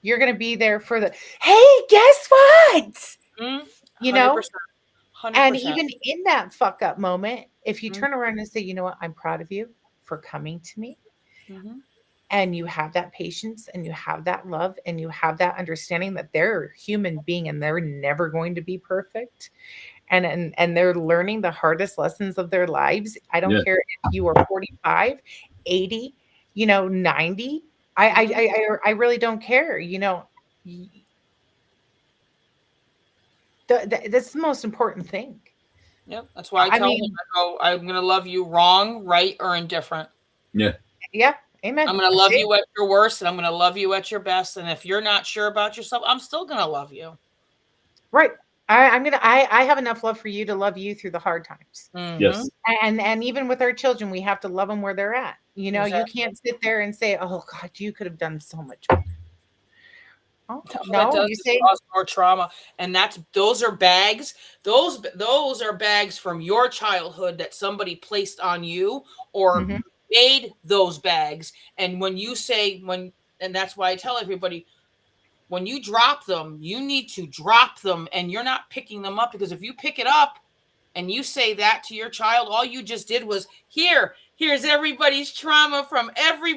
you're going to be there for the, hey, guess what? You know, 100%. 100%. and even in that fuck up moment, if you Mhm. turn around and say, you know what, I'm proud of you for coming to me, Mhm. and you have that patience and you have that love and you have that understanding that they're a human being and they're never going to be perfect. And they're learning the hardest lessons of their lives. I don't Yeah. care if you are 45, 80, 90. I really don't care. That's the most important thing. Yep. That's why I I tell mean, them, I go, I'm gonna love you wrong, right, or indifferent. Yeah. yeah, amen. I'm gonna love See? you at your worst, and I'm gonna love you at your best. And if you're not sure about yourself, I'm still gonna love you. Right. I have enough love for you to love you through the hard times. Yes. And even with our children, we have to love them where they're at. You Exactly. can't sit there and say, "Oh God, you could have done so much better." Oh, All that no, does you is say, cause more trauma, and those are bags. Those are bags from your childhood that somebody placed on you or Mhm. made those bags. And and that's why I tell everybody, when you drop them, you need to drop them, and you're not picking them up, because if you pick it up and you say that to your child, all you just did was here's everybody's trauma from every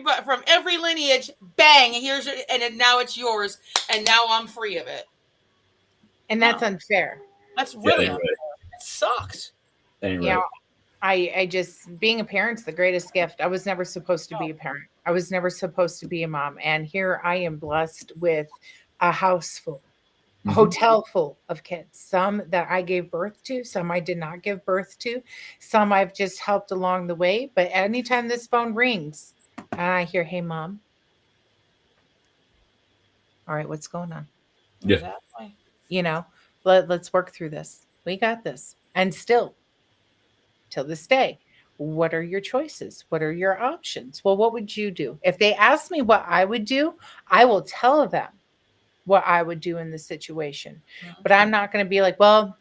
lineage, bang, and now it's yours, and now I'm free of it. and No, that's unfair. that's Yeah, really ain't unfair. right. It sucks. Ain't You right. know, I just being a parent's the greatest gift. I was never supposed to be a parent. I was never supposed to be a mom. And here I am blessed with a house full, a Mhm. hotel full of kids. Some that I gave birth to, some I did not give birth to, some I've just helped along the way. But anytime this phone rings and I hear, "Hey mom, all right, what's going on?" Yeah. Exactly. Let's work through this. We got this. And still, till this day, what are your choices? What are your options? Well, what would you do? If they ask me what I would do, I will tell them what I would do in this situation. But I'm not going to be like, well,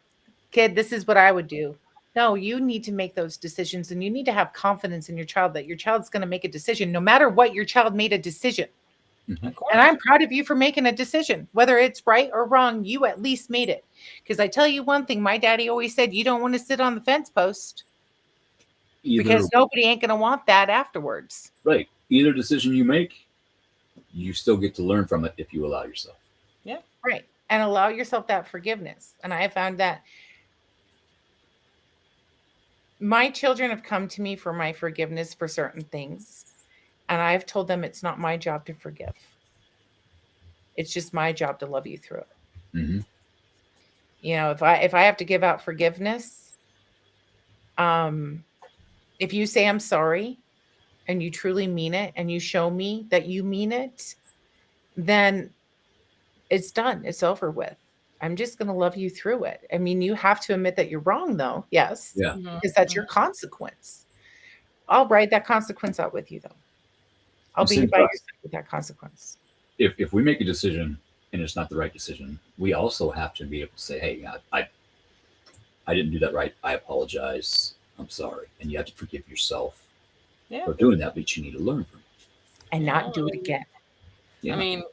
kid, this is what I would do. No, you need to make those decisions, and you need to have confidence in your child that your child's going to make a decision no matter what. Your child made a decision. Mhm. Of course. And I'm proud of you for making a decision. Whether it's right or wrong, you at least made it. Because I tell you one thing, my daddy always said, you don't want to sit on the fence post Either because nobody ain't going to want that afterwards. right. Either decision you make, you still get to learn from it if you allow yourself. Yeah. Right. And allow yourself that forgiveness. And I found that my children have come to me for my forgiveness for certain things. And I've told them it's not my job to forgive. It's just my job to love you through it. Mm-hmm. If I have to give out forgiveness, if you say I'm sorry and you truly mean it and you show me that you mean it, then it's done. It's over with. I'm just going to love you through it. I mean, you have to admit that you're wrong, though. Yes. Yeah. Because that's your consequence. I'll ride that consequence out with you, though. I'll be by your side with that consequence. If we make a decision and it's not the right decision, we also have to be able to say, hey, I didn't do that right. I apologize. I'm sorry. And you have to forgive yourself for doing that, but you need to learn from it. And not do it again. I mean,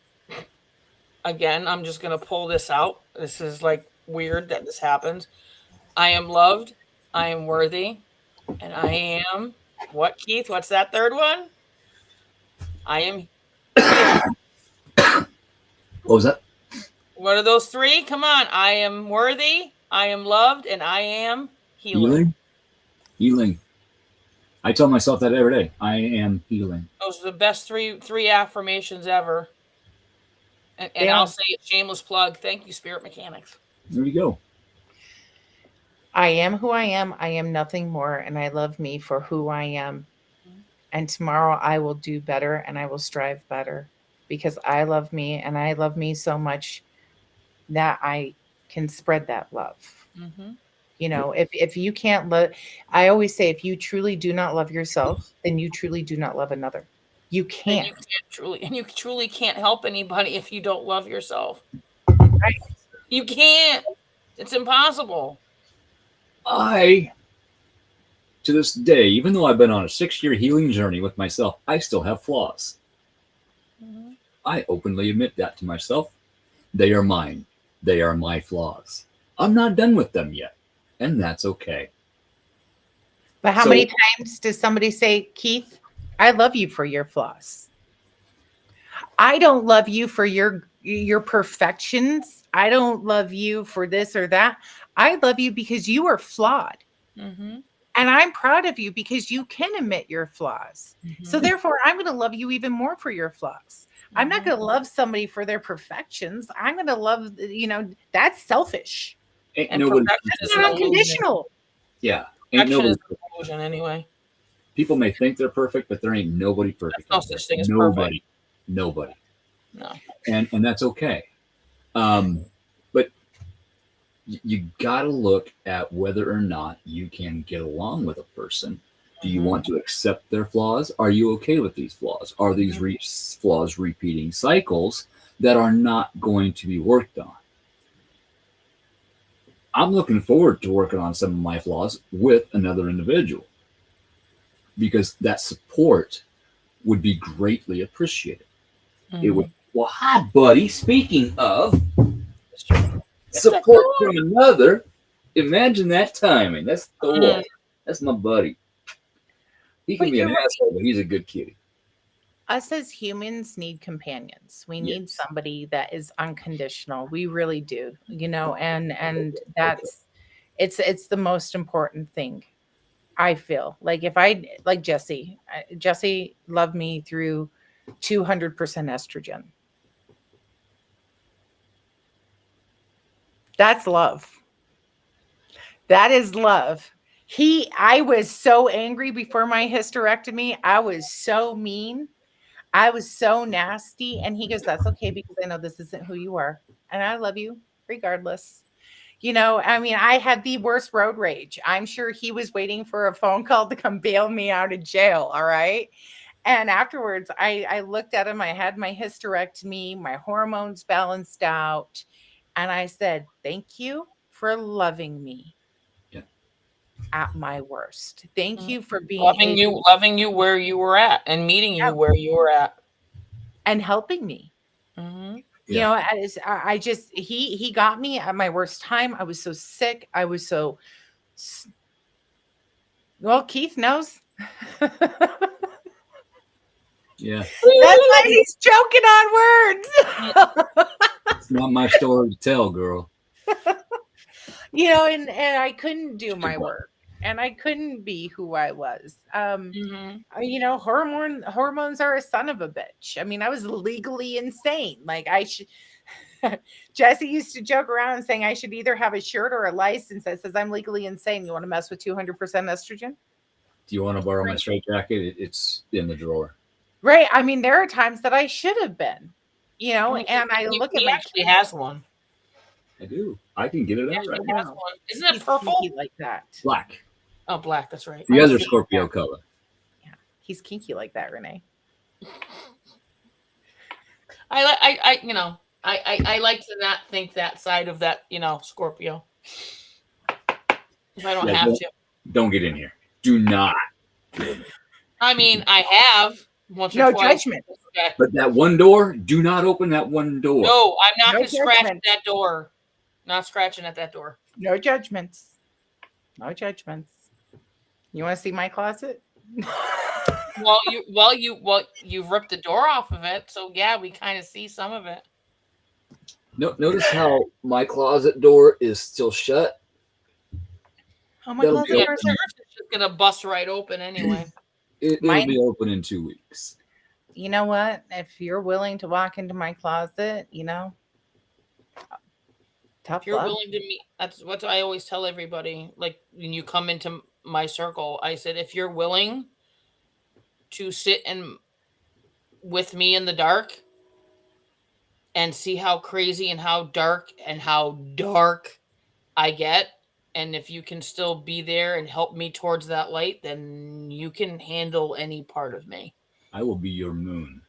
again, I'm just going to pull this out. This is like weird that this happens. I am loved. I am worthy. And I am what, Keith? What's that third one? I am. What was that? What are those three? Come on. I am worthy. I am loved. And I am healing. Healing. I tell myself that every day. I am healing. Those are the best three affirmations ever. And I'll say it, shameless plug. Thank you, Spirit Mechanics. There you go. I am who I am. I am nothing more. And I love me for who I am. And tomorrow I will do better and I will strive better because I love me and I love me so much that I can spread that love. Mm-hmm. You know, if you can't love, I always say, if you truly do not love yourself, then you truly do not love another. You can't. And you truly can't help anybody if you don't love yourself. Right. You can't. It's impossible. To this day, even though I've been on a 6-year healing journey with myself, I still have flaws. Mm-hmm. I openly admit that to myself. They are mine. They are my flaws. I'm not done with them yet, and that's okay. But how many times does somebody say, Keith, I love you for your flaws? I don't love you for your perfections. I don't love you for this or that. I love you because you are flawed. Mm-hmm. And I'm proud of you because you can admit your flaws. Mm-hmm. So therefore, I'm going to love you even more for your flaws. Mm-hmm. I'm not going to love somebody for their perfections. I'm going to love, that's selfish. And perfection is not unconditional. Yeah. Perfection is an illusion anyway. People may think they're perfect, but there ain't nobody perfect. There's no such thing as nobody. Perfect. Nobody. No. And that's okay. But you got to look at whether or not you can get along with a person. Do you want to accept their flaws? Are you okay with these flaws? Are these flaws repeating cycles that are not going to be worked on? I'm looking forward to working on some of my flaws with another individual because that support would be greatly appreciated. Mm-hmm. It would. Well, hi, buddy. Speaking of support from another, imagine that timing. That's the one. That's my buddy. He can be an asshole, but he's a good kitty. Us as humans need companions. We need somebody that is unconditional. We really do, and that's it's the most important thing. I feel like if I like Jesse loved me through 200% estrogen. That's love. That is love. I was so angry before my hysterectomy. I was so mean. I was so nasty. And he goes, that's okay because I know this isn't who you are. And I love you regardless. I had the worst road rage. I'm sure he was waiting for a phone call to come bail me out of jail. All right. And afterwards, I looked at him. I had my hysterectomy, my hormones balanced out. And I said, thank you for loving me at my worst. Thank you for being loving you where you were at and meeting you where you were at and helping me. Mm-hmm. He got me at my worst time. I was so sick. I was so, well, Keith knows. Yeah. That's why he's choking on words. It's not my story to tell, girl. And I couldn't do my work. And I couldn't be who I was. Hormones are a son of a bitch. I was legally insane. Like Jesse used to joke around saying I should either have a shirt or a license that says I'm legally insane. You want to mess with 200% estrogen? Do you want to borrow my straitjacket? It's in the drawer. Right. There are times that I should have been, and I look at he actually has one. I do. I can get it out Ashley right has now. one. Isn't it He's purple? kinky like that. Black. Oh, black. That's right. The I other see Scorpio that. color. He's kinky like that, Renee. I like to not think that side of that, Scorpio. If I don't Yeah, have to. Don't get in here. Do not. I mean, I have once or No twice. judgment. But that one door, do not open that one door. No, I'm not No going to scratch judgment. that door. Not scratching at that door. No judgments. No judgments. You want to see my closet? You've ripped the door off of it, so yeah, we kind of see some of it. Notice how my closet door is still shut. Oh my That'll closet be Yeah, door is yours is just gonna bust right open anyway. It'll Mine- be open in 2 weeks. You know what? If you're willing to walk into my closet, tough If you're love. willing to meet, that's what I always tell everybody. Like when you come into my circle, I said, if you're willing to sit with me in the dark and see how crazy and how dark I get, and if you can still be there and help me towards that light, then you can handle any part of me. I will be your moon.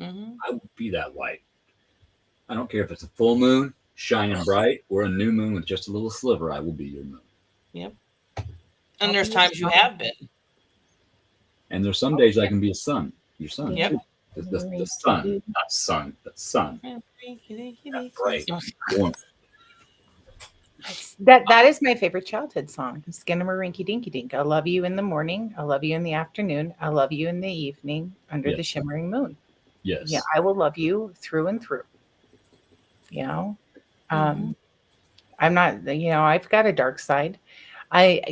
Mm-hmm. I will be that light. I don't care if it's a full moon, shining bright, or a new moon with just a little sliver. I will be your moon. Yep. And there's times you have been. And there's some days I can be a sun. Your sun. Yep. Too. The sun, not sun, but sun. Bright, warm. That is my favorite childhood song. Skinnamarink Dinky Dink. I love you in the morning. I love you in the afternoon. I love you in the evening under the shimmering moon. Yes. Yeah, I will love you through and through. I'm not, I've got a dark side. I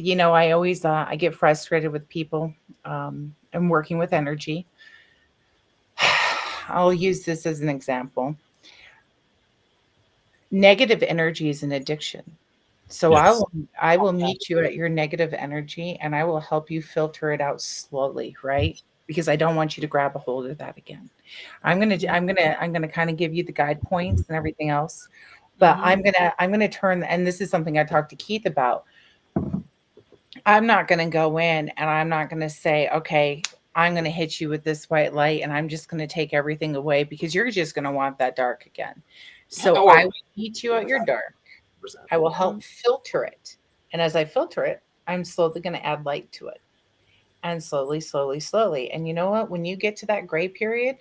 always, I get frustrated with people. I'm working with energy. I'll use this as an example. Negative energy is an addiction. So Yes. I will meet you at your negative energy and I will help you filter it out slowly, right? Because I don't want you to grab a hold of that again. I'm gonna kind of give you the guide points and everything else, but I'm gonna turn. And this is something I talked to Keith about. I'm not gonna go in and I'm not gonna say, okay, I'm gonna hit you with this white light and I'm just gonna take everything away because you're just gonna want that dark again. So I will meet you at your dark. I will help filter it. And as I filter it, I'm slowly going to add light to it. And slowly, slowly, slowly. And you know what? When you get to that gray period,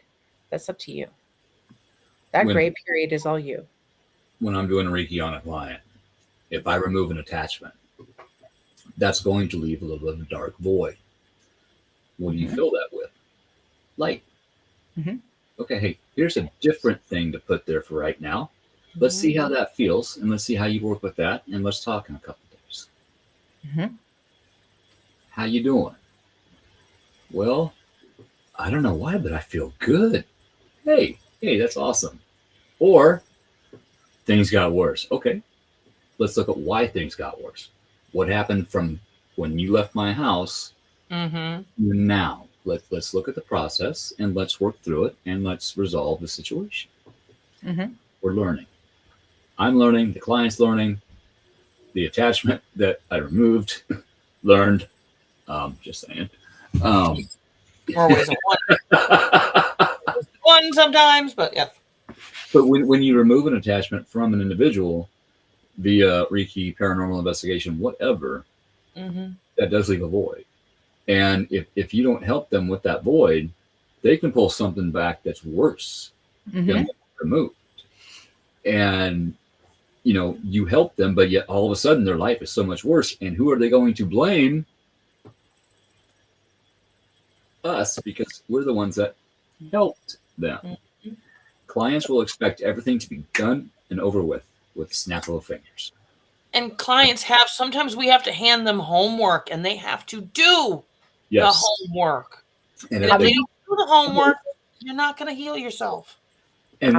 that's up to you. That gray period is all you. When I'm doing Reiki on a client, if I remove an attachment, that's going to leave a little bit of a dark void. What do you fill that with? Light. Mm-hmm. Okay, hey, here's a different thing to put there for right now. Let's see how that feels, and let's see how you work with that, and let's talk in a couple of days. Mm-hmm. How you doing? Well, I don't know why, but I feel good. Hey, that's awesome. Or things got worse. Okay, let's look at why things got worse. What happened from when you left my house now? Let's look at the process and let's work through it and let's resolve the situation. We're learning. I'm learning. The client's learning. The attachment that I removed, learned. Just saying. Always one sometimes, but yeah. But when you remove an attachment from an individual via Reiki, paranormal investigation, whatever, that does leave a void. And if you don't help them with that void, they can pull something back that's worse than what removed. And you help them, but yet all of a sudden their life is so much worse. And who are they going to blame? Us, because we're the ones that helped them. Clients will expect everything to be done and over with a snap of fingers. And clients sometimes we have to hand them homework and they have to do the homework. And if they don't do the homework, you're not going to heal yourself. And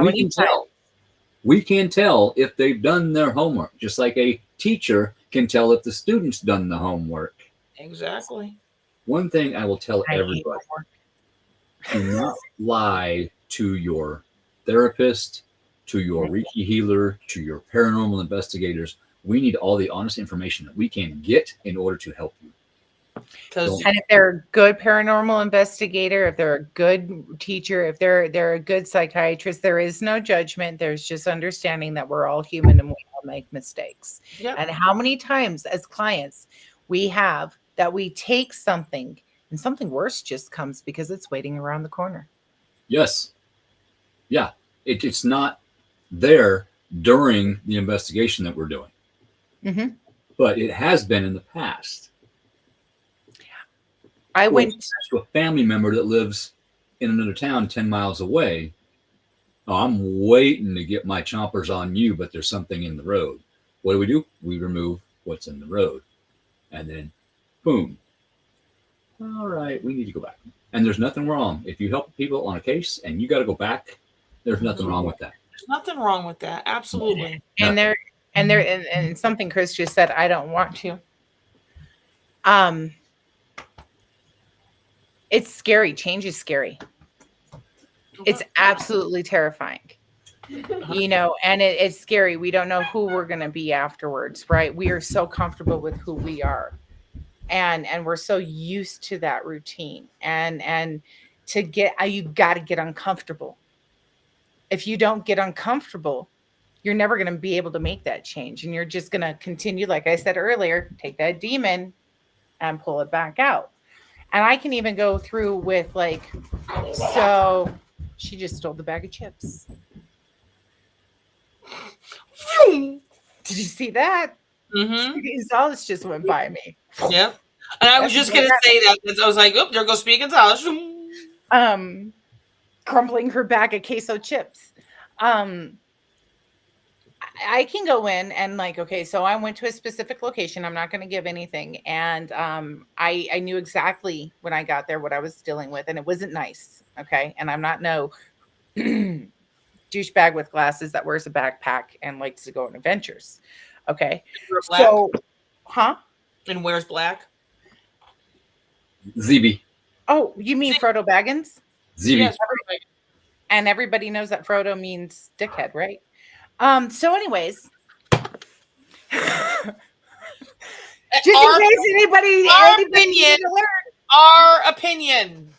we can tell if they've done their homework, just like a teacher can tell if the student's done the homework. Exactly. One thing I will tell everybody: do not lie to your therapist, to your Reiki healer, to your paranormal investigators. We need all the honest information that we can get in order to help you. And if they're a good paranormal investigator, if they're a good teacher, if they're a good psychiatrist, there is no judgment. There's just understanding that we're all human and we all make mistakes. Yep. And how many times as clients we have that we take something and something worse just comes because it's waiting around the corner. Yes. Yeah. It's not there during the investigation that we're doing. Mm-hmm. But it has been in the past. I went to a family member that lives in another town 10 miles away. Oh, I'm waiting to get my chompers on you, but there's something in the road. What do? We remove what's in the road. And then, boom. All right, we need to go back. And there's nothing wrong. If you help people on a case and you got to go back, there's nothing wrong with that. There's nothing wrong with that. Absolutely. And something Chris just said, I don't want to. It's scary. Change is scary. It's absolutely terrifying. You know, and it's scary. We don't know who we're going to be afterwards, right? We are so comfortable with who we are. And we're so used to that routine. And to get, you got to get uncomfortable. If you don't get uncomfortable, you're never going to be able to make that change. And you're just going to continue, like I said earlier, take that demon and pull it back out. And I can even go through with like, so she just stole the bag of chips. Did you see that? Mm-hmm. Gonzalez just went by me. Yep. And I was just going to say that. I was like, oh, there goes Speak Gonzalez. Crumbling her bag of queso chips. I can go in and like, okay, so I went to a specific location. I'm not going to give anything. And I knew exactly when I got there what I was dealing with. And it wasn't nice. Okay. And I'm not no douchebag with glasses that wears a backpack and likes to go on adventures. Okay. So, And wears black? ZB. Oh, you mean Frodo Baggins? ZB. Yes, and everybody knows that Frodo means dickhead, right? So anyways, just in case anybody our opinion.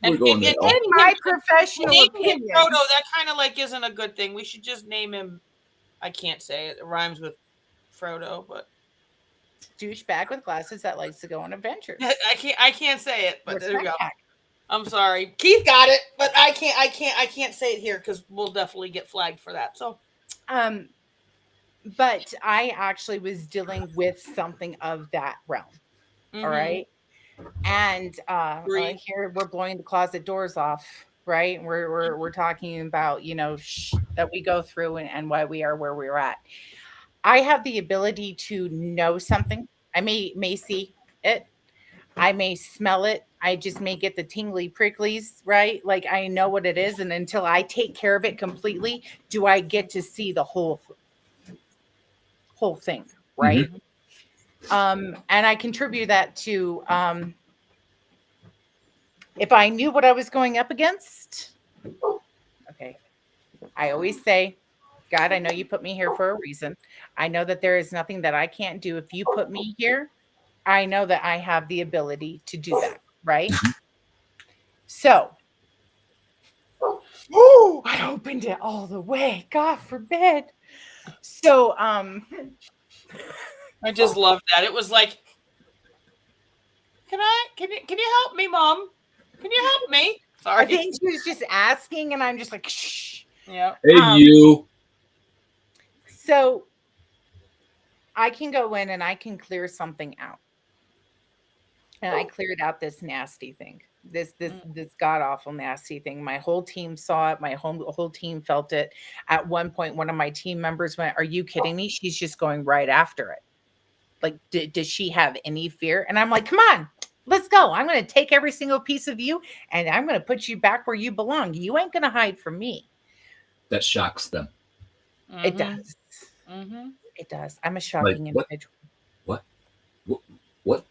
And in my professional opinion, Frodo, that kind of like isn't a good thing. We should just name him. I can't say it. It rhymes with Frodo, but douchebag with glasses that likes to go on adventures. I can't say it, but there we go. I'm sorry. Keith got it, but I can't say it here because we'll definitely get flagged for that. So, but I actually was dealing with something of that realm. Mm-hmm. All right. And here we're blowing the closet doors off, right? We're talking about, you know, that we go through and why we are where we're at. I have the ability to know something. I may see it. I may smell it. I just may get the tingly pricklies, right? Like I know what it is. And until I take care of it completely, do I get to see the whole thing, right? Mm-hmm. And I contribute that to if I knew what I was going up against. Okay. I always say, God, I know you put me here for a reason. I know that there is nothing that I can't do. If you put me here, I know that I have the ability to do that, right? So, I opened it all the way. God forbid. So, I just love that. It was like, can you help me, Mom? Can you help me? Sorry. I think she was just asking, and I'm just like, shh. Yeah. Hey, you. So, I can go in and I can clear something out. And I cleared out this nasty thing, this god awful nasty thing. My whole team saw it. My whole team felt it. At one point, one of my team members went, "Are you kidding me? She's just going right after it. Like, does she have any fear?" And I'm like, "Come on, let's go. I'm going to take every single piece of you and I'm going to put you back where you belong. You ain't going to hide from me." That shocks them. Mm-hmm. It does. Mm-hmm. It does. I'm a shocking individual. What?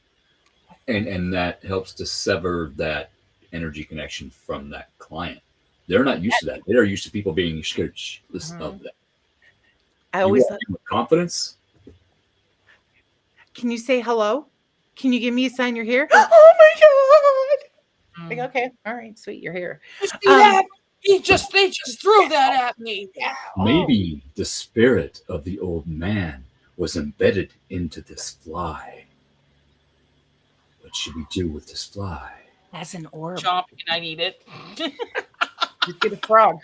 And that helps to sever that energy connection from that client. They're not used to that. They are used to people being scared of that. I You always walk in with confidence. can you say hello? Can you give me a sign you're here? Oh my god! Like, okay, all right, sweet, you're here. You see that? They just threw that at me. Yeah. Maybe the spirit of the old man was embedded into this fly. What should we do with this fly? That's an orb. Chomp, and I need it. You get a frog.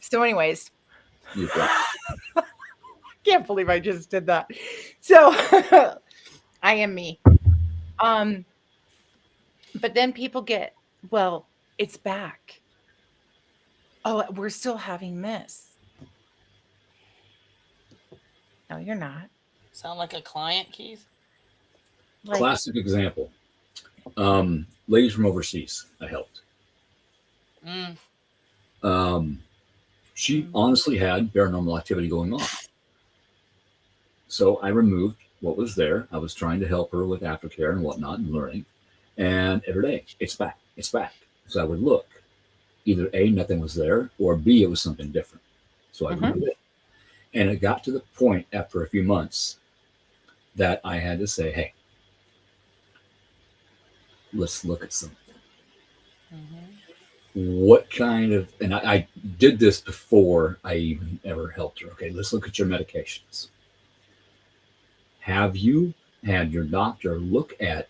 So, anyways, You got can't believe I just did that. So, I am me. But then people get, well, it's back. Oh, we're still having this. No, you're not. Sound like a client, Keith? Like, classic example. Ladies from overseas, I helped. She honestly had paranormal activity going on. So I removed what was there. I was trying to help her with aftercare and whatnot and learning. And every day, it's back, it's back. So I would look. Either A, nothing was there, or B, it was something different. So I removed it. And it got to the point after a few months that I had to say, hey, let's look at something. What kind of, and I did this before I even ever helped her. Okay, let's look at your medications. Have you had your doctor look at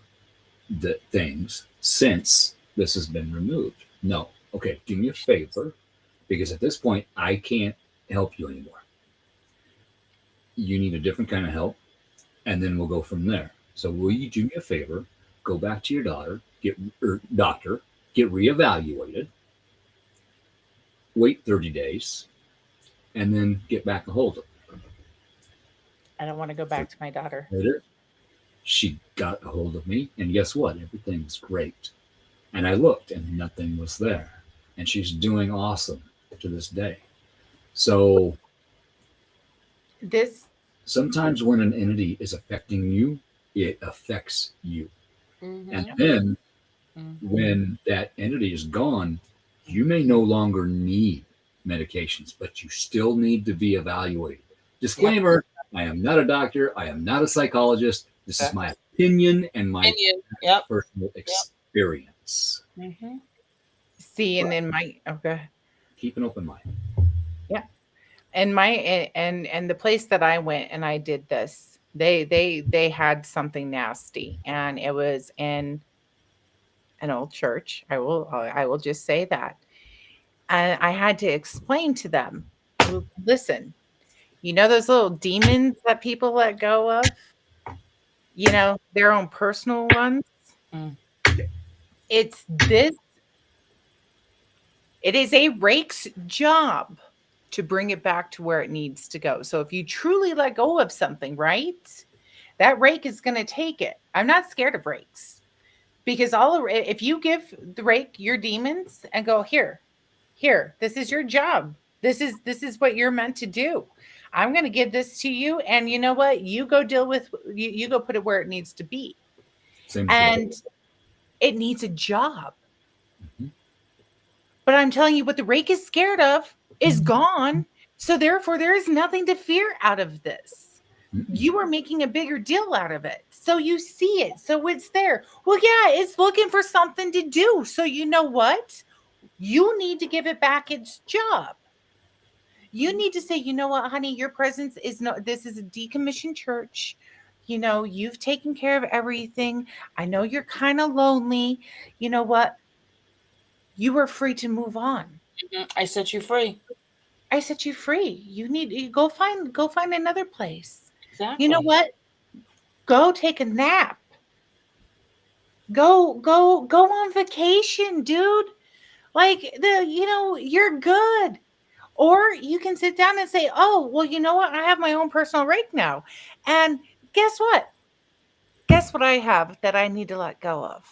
the things since this has been removed? No. Okay, do me a favor, because at this point, I can't help you anymore. You need a different kind of help, and then we'll go from there. So will you do me a favor, go back to your doctor, get reevaluated, wait 30 days, and then get back a hold of her. I don't want to go back to my daughter. Later, she got a hold of me, and guess what? Everything was great. And I looked, and nothing was there. And she's doing awesome to this day. So This, sometimes when an entity is affecting you, it affects you. And then when that entity is gone, you may no longer need medications, but you still need to be evaluated. Disclaimer, I am not a doctor. I am not a psychologist. This is my opinion and my personal experience. see, and in my, okay. Keep an open mind. Yeah. And my, and the place that I went and I did this, they had something nasty, and it was in an old church. I will just say that. And I had to explain to them, listen, you know those little demons that people let go of? You know, their own personal ones? It's this. It is a rake's job to bring it back to where it needs to go. So if you truly let go of something, right, that rake is going to take it. I'm not scared of rakes, because if you give the rake your demons and go, here, this is your job. This is what you're meant to do. I'm going to give this to you. And you know what? You go deal with, you go put it where it needs to be. And it needs a job. But I'm telling you, what the rake is scared of is gone. So therefore, there is nothing to fear out of this. You are making a bigger deal out of it. So you see it. So it's there. Well, yeah, it's looking for something to do. So you know what? You need to give it back its job. You need to say, you know what, honey, your presence is not, this is a decommissioned church. You know, you've taken care of everything. I know you're kind of lonely. You know what? You are free to move on. I set you free. I set you free. You go find another place. Exactly. You know what? Go take a nap. Go on vacation, dude. Like you're good. Or you can sit down and say, oh, well, you know what? I have my own personal rake now. And guess what? Guess what I have that I need to let go of?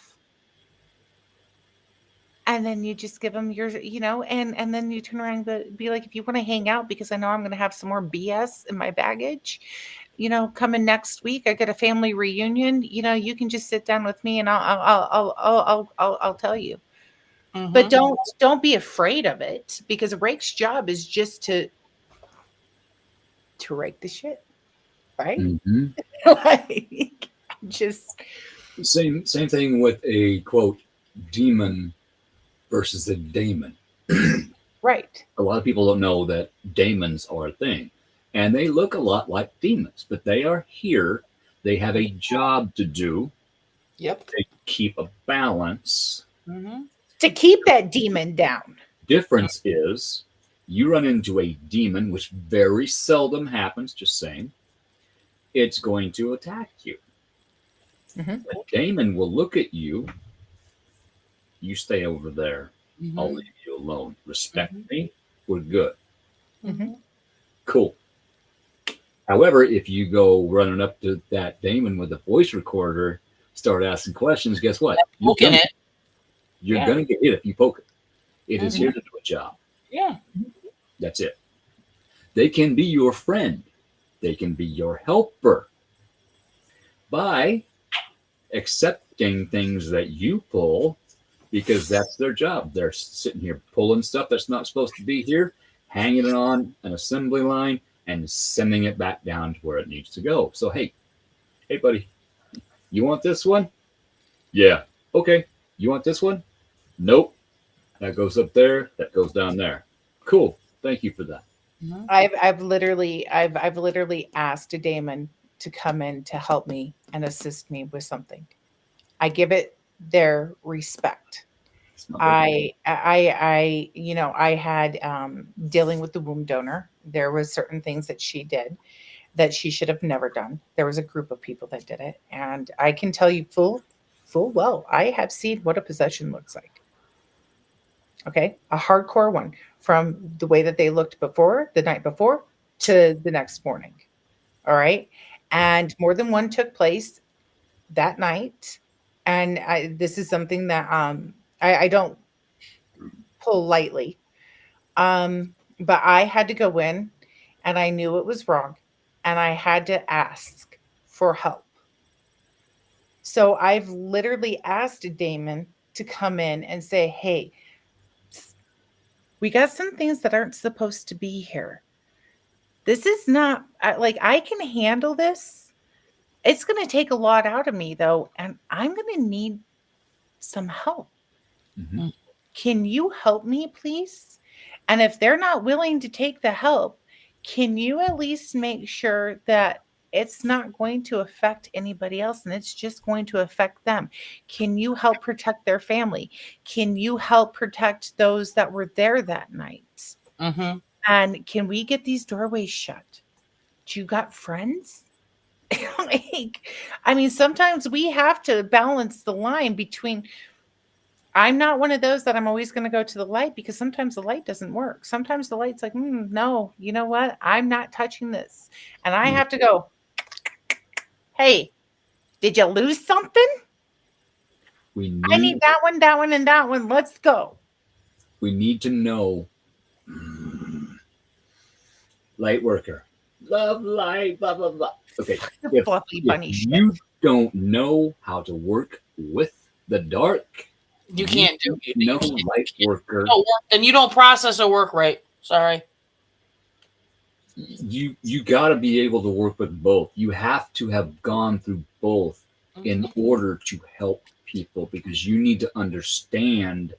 And then you just give them your, and then you turn around and be like, if you want to hang out, because I know I'm going to have some more BS in my baggage, coming next week, I get a family reunion, you can just sit down with me and I'll tell you. But don't be afraid of it, because a rake's job is just to rake the shit, right? Mhm. Like, just Same thing with a quote demon versus a daemon. right. A lot of people don't know that daemons are a thing, and they look a lot like demons, but they are here. They have a job to do. Yep. They keep a balance. To keep that demon down. Difference is you run into a demon, which very seldom happens, just saying, it's going to attack you. Mhm. A daemon will look at you. You stay over there. I'll leave you alone. Respect me. We're good. Mhm. Cool. However, if you go running up to that daemon with a voice recorder, start asking questions, guess what? Poking it. You're Yeah. going to get hit if you poke it. It is here to do a job. Yeah. That's it. They can be your friend. They can be your helper by accepting things that you pull, because that's their job. They're sitting here pulling stuff that's not supposed to be here, hanging it on an assembly line, and sending it back down to where it needs to go. So, hey, buddy, you want this one? Yeah. Okay. You want this one? Nope. That goes up there. That goes down there. Cool. Thank you for that. I've literally asked a daemon to come in to help me and assist me with something. I give it their respect. I had dealing with the womb donor. There was certain things that she did that she should have never done. There was a group of people that did it, and I can tell you full well, I have seen what a possession looks like. Okay, a hardcore one, from the way that they looked before, the night before, to the next morning. All right, and more than one took place that night. And this is something that I don't pull lightly. But I had to go in, and I knew it was wrong, and I had to ask for help. So I've literally asked Damon to come in and say, hey, we got some things that aren't supposed to be here. This is not like, I can handle this. It's going to take a lot out of me, though, and I'm going to need some help. Mhm. Can you help me, please? And if they're not willing to take the help, can you at least make sure that it's not going to affect anybody else and it's just going to affect them? Can you help protect their family? Can you help protect those that were there that night? And can we get these doorways shut? Do you got friends? Like, I mean, sometimes we have to balance the line between. I'm not one of those that I'm always going to go to the light, because sometimes the light doesn't work. Sometimes the light's like, no, you know what? I'm not touching this. And I have to go, hey, did you lose something? I need that one, and that one. Let's go. We need to know. Light worker. Love light, blah, blah, blah. Okay. The fluffy bunny shit. You don't know how to work with the dark, You can't do it. No light worker. And you don't process or work right. Sorry. You got to be able to work with both. You have to have gone through both in order to help people, because you need to understand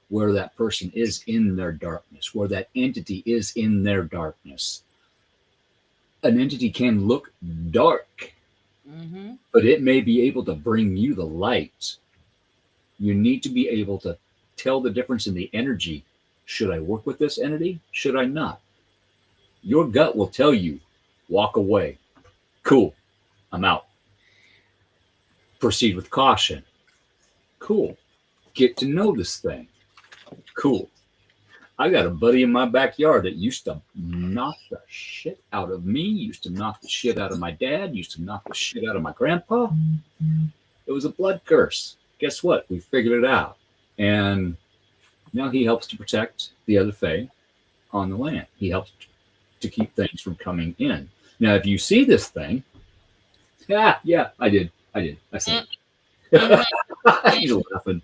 where that person is in their darkness, where that entity is in their darkness. An entity can look dark, but it may be able to bring you the light. You need to be able to tell the difference in the energy. Should I work with this entity? Should I not? Your gut will tell you, walk away. Cool, I'm out. Proceed with caution. Cool. Get to know this thing. Cool. I got a buddy in my backyard that used to knock the shit out of me, used to knock the shit out of my dad, used to knock the shit out of my grandpa. It was a blood curse. Guess what? We figured it out. And now he helps to protect the other fae on the land. He helps to keep things from coming in. Now, if you see this thing, I did. I said it. He's laughing.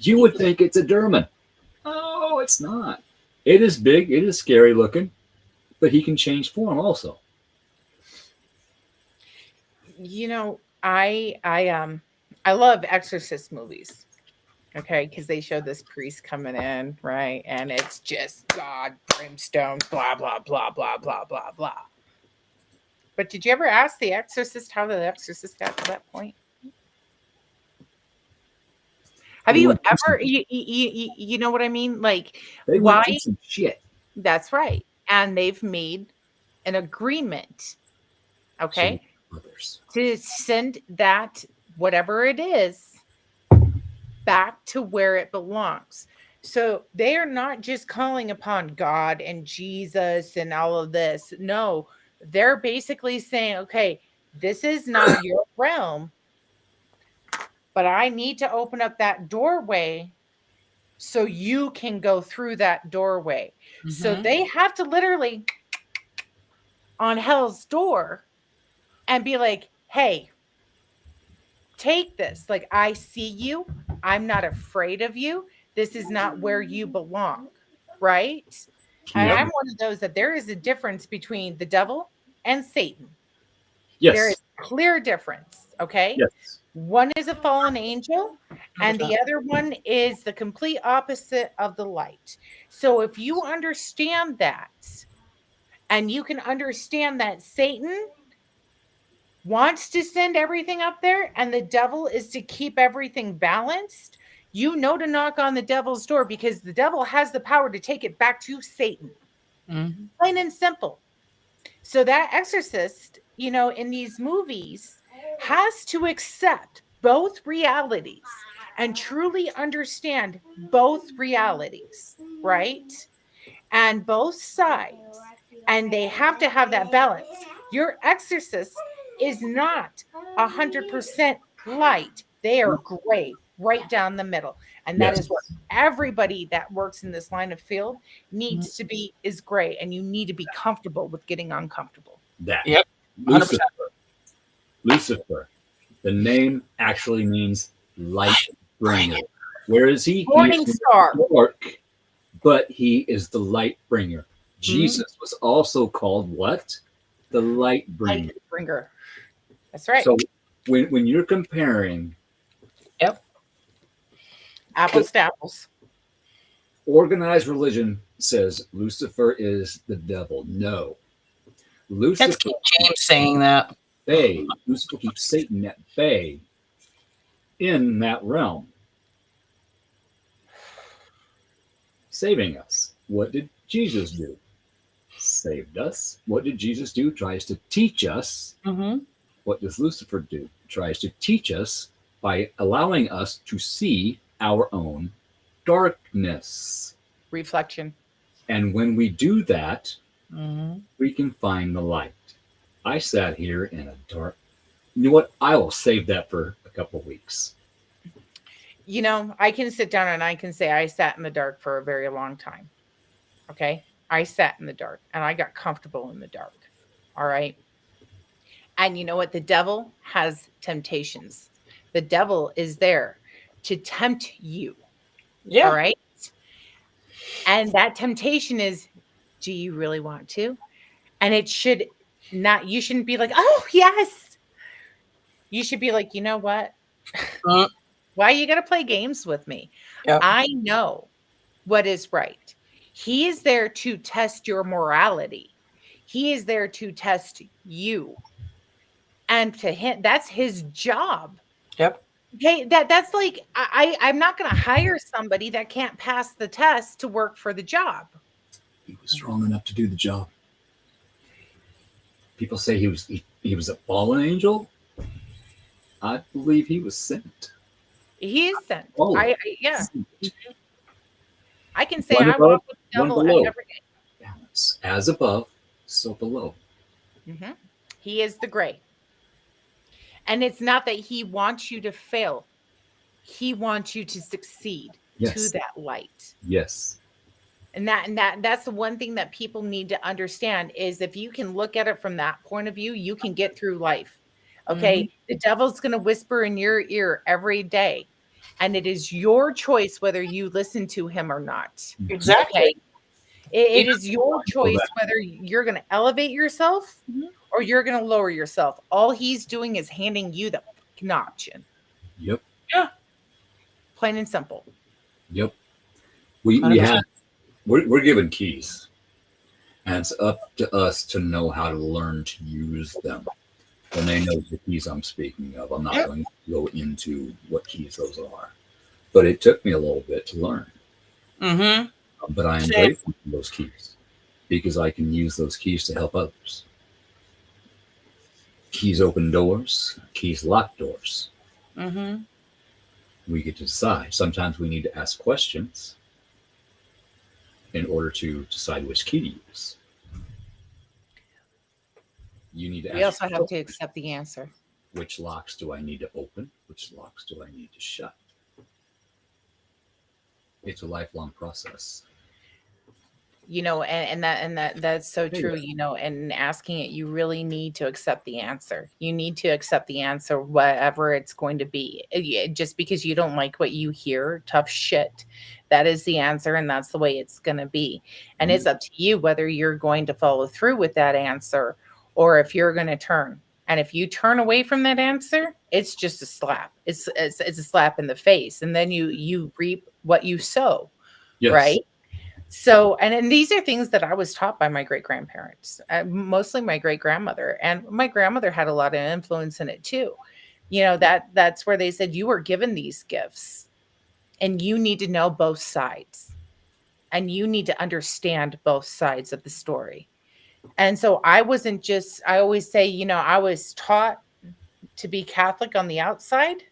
You would think it's a German. Oh, it's not. It is big. It is scary looking, but he can change form also. You know, I love exorcist movies. Okay, because they show this priest coming in, right? And it's just God, brimstone, blah, blah, blah, blah, blah, blah, blah. But did you ever ask the exorcist how the exorcist got to that point? Have They you went through ever, some- you know what I mean? Like, They why? went through some shit. That's right. And they've made an agreement, okay, So others. to send that, whatever it is, back to where it belongs. So they are not just calling upon God and Jesus and all of this. No, they're basically saying, okay, this is not your realm, but I need to open up that doorway so you can go through that doorway. So Mhm. they have to literally on hell's door and be like, hey, take this. Like, I see you. I'm not afraid of you. This is not where you belong. Right. And Yep. I'm one of those that there is a difference between the devil and Satan. There is Yes. a clear difference. Okay. Yes. One is a fallen angel, and 100%. the other one is the complete opposite of the light. So if you understand that, and you can understand that Satan wants to send everything up there and the devil is to keep everything balanced, you know to knock on the devil's door because the devil has the power to take it back to Satan. Mhm. Plain and simple. So that exorcist, you know, in these movies has to accept both realities and truly understand both realities, right? And both sides. And they have to have that balance. Your exorcist is not 100% light. They are gray right down the middle. And that Yes. is what everybody that works in this line of field needs to be is gray. And you need to be comfortable with getting uncomfortable. That. Yep. 100%. Lucifer. Lucifer. The name actually means light bringer. Where is he? Morning He is star. dark, but he is the light bringer. Jesus was also called what? The light bringer. Light bringer. That's right. So when you're comparing Yep. Apples to apples. organized religion says Lucifer is the devil. No. Lucifer That's King James saying that. bay. Lucifer keeps Satan at bay in that realm. Saving us. What did Jesus do? Saved us. What did Jesus do? Tries to teach us. Mm-hmm. What does Lucifer do? Tries to teach us by allowing us to see our own darkness. Reflection. And when we do that, Mm-hmm. we can find the light. I sat here in a dark. You know what? I will save that for a couple of weeks. You know, I can sit down and I can say I sat in the dark for a very long time. Okay. I sat in the dark and I got comfortable in the dark. All right. And you know what? The devil has temptations. The devil is there to tempt you. Yeah. All right. And that temptation is, do you really want to? And it should not, you shouldn't be like, oh, yes. You should be like, you know what? Uh, Why you got to play games with me? Yep. I know what is right. He is there to test your morality. He is there to test you. And to him, that's his job. Yep. Okay, that's like I'm not going to hire somebody that can't pass the test to work for the job. He was strong enough to do the job. People say he was a fallen angel. I believe he was sent. He is sent. Oh, Yeah, sent. I can say One I above, walk with the one devil below. every day. Balance. As above, so below. Mm-hmm. He is the gray. And it's not that he wants you to fail. He wants you to succeed Yes. to that light. Yes. And that's the one thing that people need to understand is if you can look at it from that point of view, you can get through life. Okay. The devil's going to whisper in your ear every day. And it is your choice whether you listen to him or not. Exactly. Okay. It is your that. choice whether you're going to elevate yourself or you're going to lower yourself. All he's doing is handing you the fucking option. Yep. Yeah. Plain and simple. Yep. We 100%. have we're given keys, and it's up to us to know how to learn to use them. Renee knows the keys I'm speaking of. I'm not Yep. going to go into what keys those are, but it took me a little bit to learn. Mm-hmm. But I am Same. grateful for those keys because I can use those keys to help others. Keys open doors. Keys lock doors. Mm-hmm. We get to decide. Sometimes we need to ask questions in order to decide which key to use. You need to We ask also have to accept the answer. which locks do I need to open? Which locks do I need to shut? It's a lifelong process. You know, and that's so Yeah. true, you know, and asking it, you really need to accept the answer. You need to accept the answer, whatever it's going to be. Just because you don't like what you hear, tough shit. That is the answer, and that's the way it's going to be. And it's up to you whether you're going to follow through with that answer or if you're going to turn. And if you turn away from that answer, it's just a slap. It's a slap in the face, and then you reap what you sow, Yes. right? So, and these are things that I was taught by my great grandparents, mostly my great grandmother, and my grandmother had a lot of influence in it too. You know, that's where they said you were given these gifts and you need to know both sides and you need to understand both sides of the story. And so I wasn't just, I always say, you know, I was taught to be Catholic on the outside,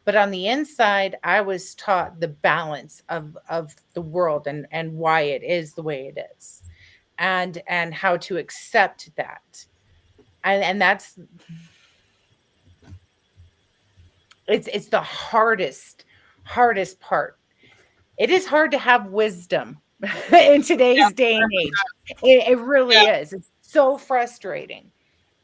but on the inside, I was taught the balance of the world and why it is the way it is, and how to accept that, and that's it's the hardest part. It is hard to have wisdom in today's day and age. It really is. It's so frustrating,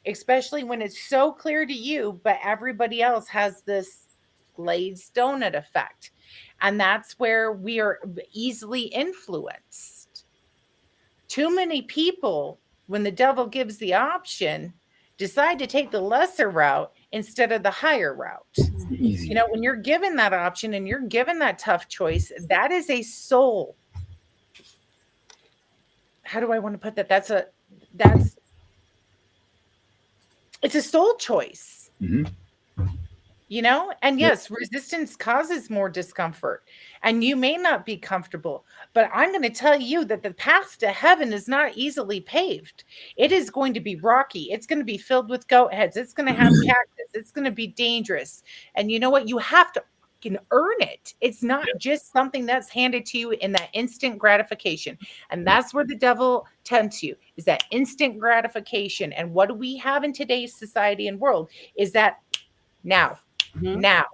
especially when it's so clear to you, but everybody else has this glazed donut effect. And that's where we are easily influenced. Too many people, when the devil gives the option, decide to take the lesser route instead of the higher route. Easy. You know, when you're given that option and you're given that tough choice, that is a soul. How do I want to put that? It's a soul choice. Mm-hmm. You know, and yes, resistance causes more discomfort and you may not be comfortable, but I'm going to tell you that the path to heaven is not easily paved. It is going to be rocky. It's going to be filled with goat heads. It's going to have cactus. It's going to be dangerous. And you know what? You have to fucking earn it. It's not just something that's handed to you in that instant gratification. And that's where the devil tempts you, is that instant gratification. And what do we have in today's society and world is that now. Now,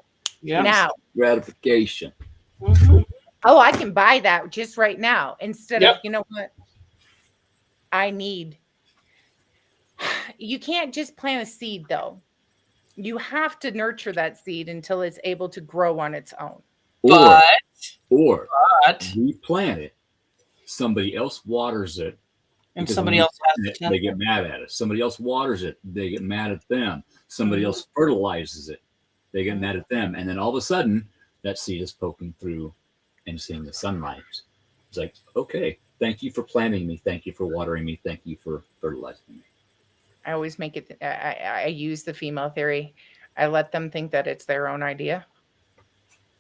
gratification. Oh, I can buy that just right now instead of, you know what? I need. You can't just plant a seed though. You have to nurture that seed until it's able to grow on its own. Or we plant it, somebody else waters it, and somebody else has it, they get mad at us. Somebody else waters it, they get mad at them. Somebody else fertilizes it, they get mad at them. And then all of a sudden, that seed is poking through and seeing the sunlight. It's like, okay, thank you for planting me. Thank you for watering me. Thank you for fertilizing me. I always make it, I use the female theory. I let them think that it's their own idea.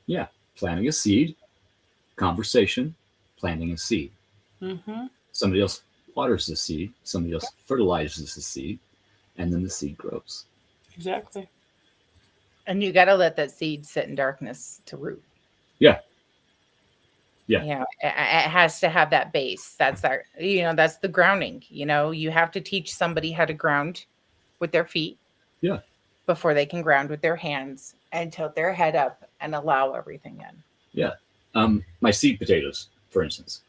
Yeah. Planting a seed, conversation, planting a seed. Somebody else waters the seed. Somebody else fertilizes the seed. And then the seed grows. Exactly. And you got to let that seed sit in darkness to root. Yeah. It has to have that base. That's our, you know, that's the grounding. You know, you have to teach somebody how to ground with their feet. Yeah. Before they can ground with their hands and tilt their head up and allow everything in. Yeah. My seed potatoes, for instance,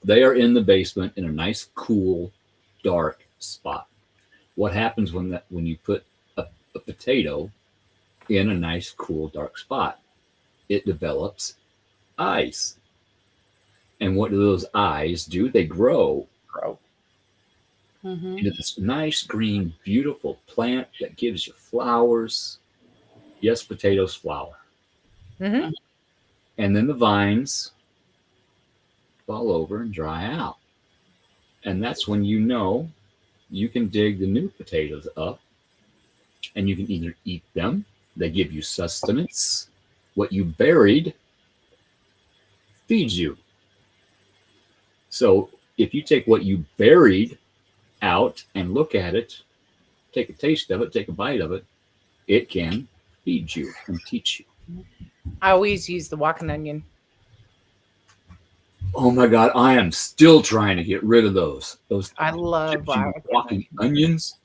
they are in the basement in a nice, cool, dark spot. What happens when you put a potato in a nice, cool, dark spot? it develops eyes. And what do those eyes do? They grow Mm-hmm. into this nice, green, beautiful plant that gives you flowers. Yes, potatoes flower. Mm-hmm. And then the vines fall over and dry out. And that's when you know you can dig the new potatoes up and you can either eat them, they give you sustenance. What you buried feeds you. So if you take what you buried out and look at it, take a taste of it, take a bite of it, it can feed you and teach you. I always use the walking onion. Oh my God, I am still trying to get rid of those. Those I love walking onions.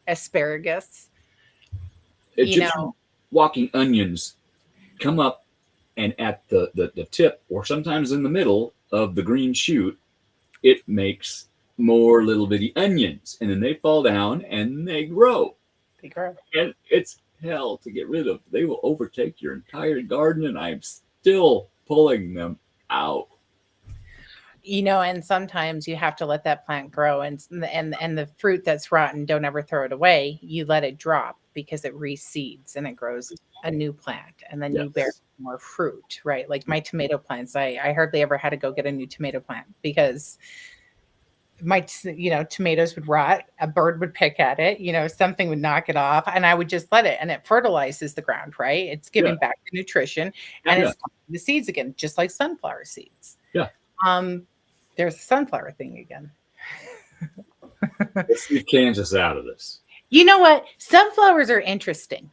Asparagus. Egyptian walking onions come up and at the tip or sometimes in the middle of the green shoot, it makes more little bitty onions. And then they fall down and they grow. They grow. And it's hell to get rid of. They will overtake your entire garden, and I'm still pulling them out. And sometimes you have to let that plant grow, and the fruit that's rotten, don't ever throw it away. You let it drop because it reseeds and it grows a new plant, and then you bear more fruit, right? Like my tomato plants, I hardly ever had to go get a new tomato plant because my tomatoes would rot, a bird would pick at it, something would knock it off, and I would just let it, and it fertilizes the ground, right? It's giving back the nutrition, and it's the seeds again, just like sunflower seeds. There's a sunflower thing again. Let's leave Kansas out of this. You know what? Sunflowers are interesting.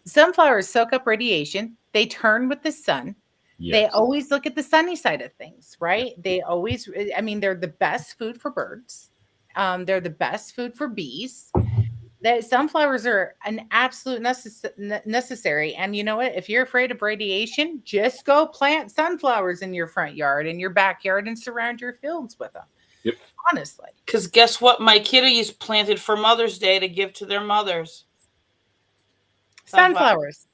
Sunflowers soak up radiation. They turn with the sun. Yes. They always look at the sunny side of things, right? They always, they're the best food for birds. They're the best food for bees. Sunflowers are an absolute necessary. And you know what? If you're afraid of radiation, just go plant sunflowers in your front yard, in your backyard, and surround your fields with them. Yep. Honestly. Because guess what? My kiddies planted for Mother's Day to give to their mothers. Sunflowers.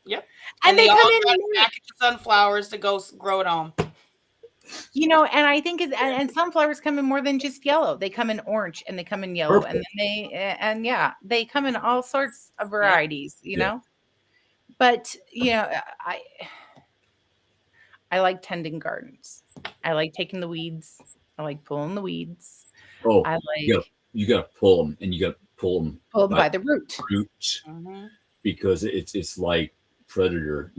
Yep. And they all come got in a package of sunflowers to go grow at home. And I think and sunflowers come in more than just yellow. They come in orange and they come in yellow. Purple. And then they come in all sorts of varieties, you know. But I like tending gardens. I like taking the weeds. I like pulling the weeds. Oh, I like you got to pull them, and you got to pull them by the root. Mm-hmm. Because it's like predator,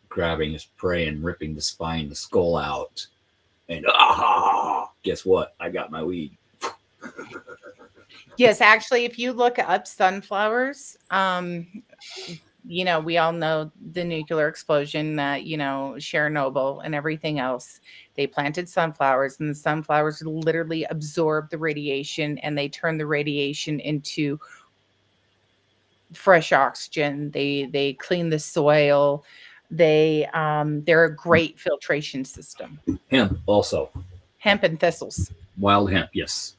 grabbing his prey and ripping the spine, the skull out. And guess what? I got my weed. Yes, actually, if you look up sunflowers, we all know the nuclear explosion that, Chernobyl and everything else. They planted sunflowers, and the sunflowers literally absorb the radiation, and they turn the radiation into fresh oxygen. They clean the soil. They're a great filtration system. Hemp also. Hemp and thistles. Wild hemp, yes.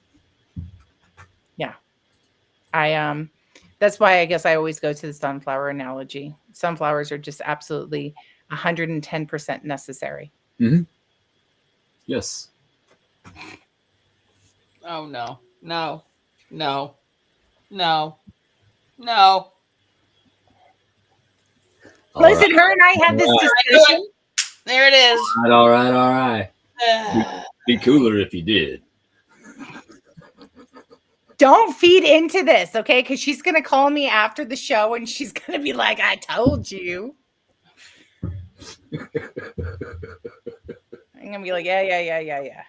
Yeah. That's why I guess I always go to the sunflower analogy. Sunflowers are just absolutely 110% necessary. Mm-hmm. Yes. Oh, no. No. No. No. No. Listen, her and I had this discussion. There it is. All right. Be cooler if you did. Don't feed into this, okay? Because she's going to call me after the show and she's going to be like, I told you. I'm going to be like, yeah.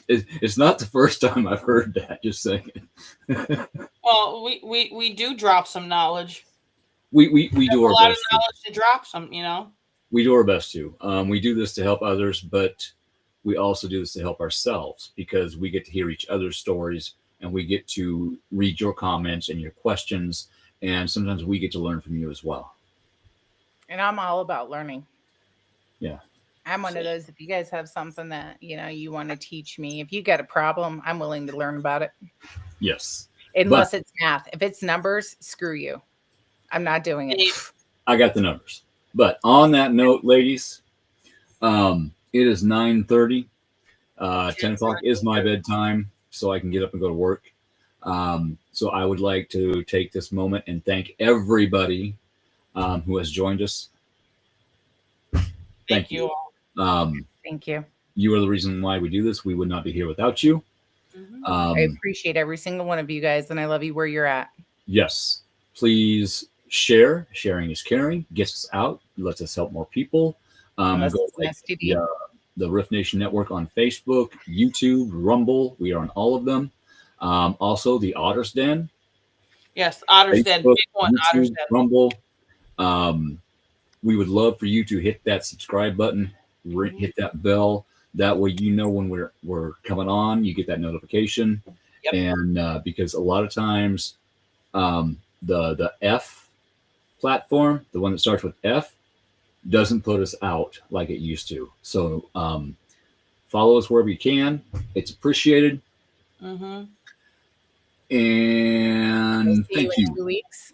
It's not the first time I've heard that, just saying. Well, we do drop some knowledge. We do our best. A lot of knowledge to drop some, We do our best to. We do this to help others, but we also do this to help ourselves because we get to hear each other's stories and we get to read your comments and your questions. And sometimes we get to learn from you as well. And I'm all about learning. Yeah. I'm one of those, if you guys have something that, you want to teach me, if you got a problem, I'm willing to learn about it. Yes. Unless it's math. If it's numbers, screw you. I'm not doing it. I got the numbers. But on that note, ladies, it is 9:30. 10 o'clock is my bedtime, so I can get up and go to work. So I would like to take this moment and thank everybody who has joined us. Thank you. Thank you. You are the reason why we do this. We would not be here without you. I appreciate every single one of you guys, and I love you where you're at. Yes. Please share. Sharing is caring. Gets us out. Lets us help more people. Unless Go it's an like STD. the Riff Nation Network on Facebook, YouTube, Rumble. We are on all of them. Also, the Otter's Den. Yes, Otter's Den. Facebook, Big one, Otter's YouTube, Den. Rumble. We would love for you to hit that subscribe button, hit that bell. That way, you know when we're coming on. You get that notification. Yep. And because a lot of times, the F platform, the one that starts with F, doesn't put us out like it used to. So follow us wherever you can. It's appreciated. And thank you. 2 weeks.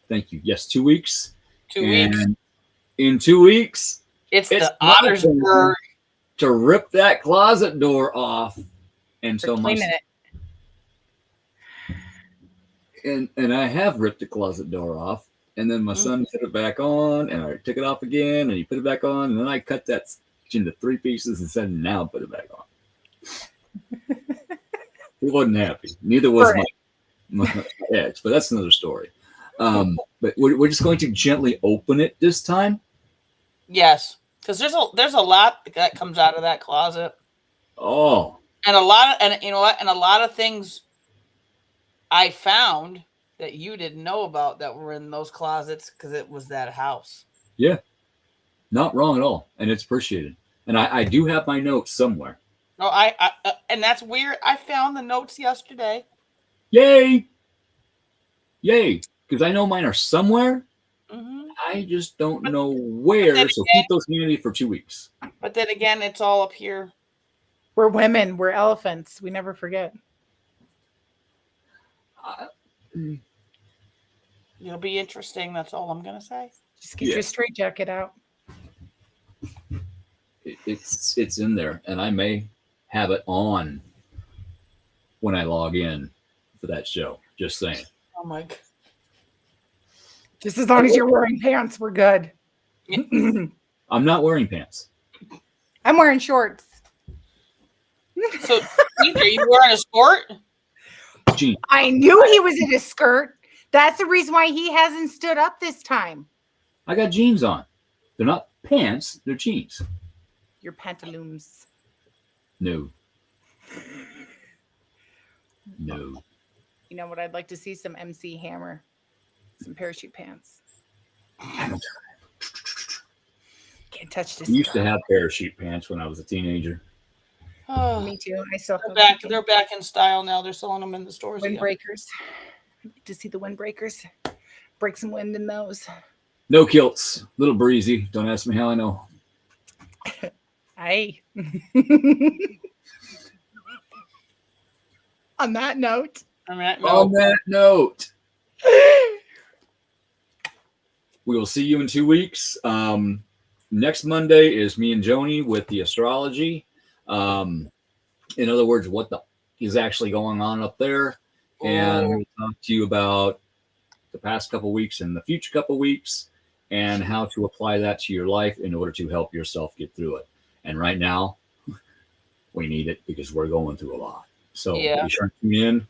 Thank you. Yes, 2 weeks. 2 weeks. And in 2 weeks, It's the my Otter's turn Bird. to rip that closet door off until my Cleaning it. and I have ripped the closet door off, and then my son put it back on, and I took it off again, and he put it back on, and then I cut that into 3 pieces and said, "Now put it back on." He wasn't happy. Neither was my ex, but that's another story. But we're just going to gently open it this time. Yes, because there's a lot that comes out of that closet. Oh, and a lot of things I found that you didn't know about that were in those closets because it was that house. Yeah, not wrong at all, and it's appreciated. And I do have my notes somewhere. No, and that's weird. I found the notes yesterday. Yay! Because I know mine are somewhere. I just don't know where. So keep those handy for 2 weeks. But then again, it's all up here. We're women. We're elephants. We never forget. It'll be interesting. That's all I'm gonna say. Just get your straitjacket out. It's in there, and I may have it on when I log in for that show. Just saying. Oh my God. Just as long as you're wearing pants, we're good. I'm not wearing pants. I'm wearing shorts. So, are you wearing a skirt? Jeans. I knew he was in a skirt. That's the reason why he hasn't stood up this time. I got jeans on. They're not pants. They're jeans. Your pantaloons. No. No. You know what? I'd like to see some MC Hammer. Some parachute pants. Can't touch this. I used to have parachute pants when I was a teenager. Oh, me too. I still they're back in style now. They're selling them in the stores. Windbreakers. To see the windbreakers. Break some wind in those. No kilts. Little breezy. Don't ask me how I know. Aye. On that note. We will see you in 2 weeks. Next Monday is me and Joni with the astrology. In other words, what is actually going on up there. And we'll talk to you about the past couple weeks and the future couple weeks and how to apply that to your life in order to help yourself get through it. And right now, we need it because we're going through a lot. So be sure to tune in.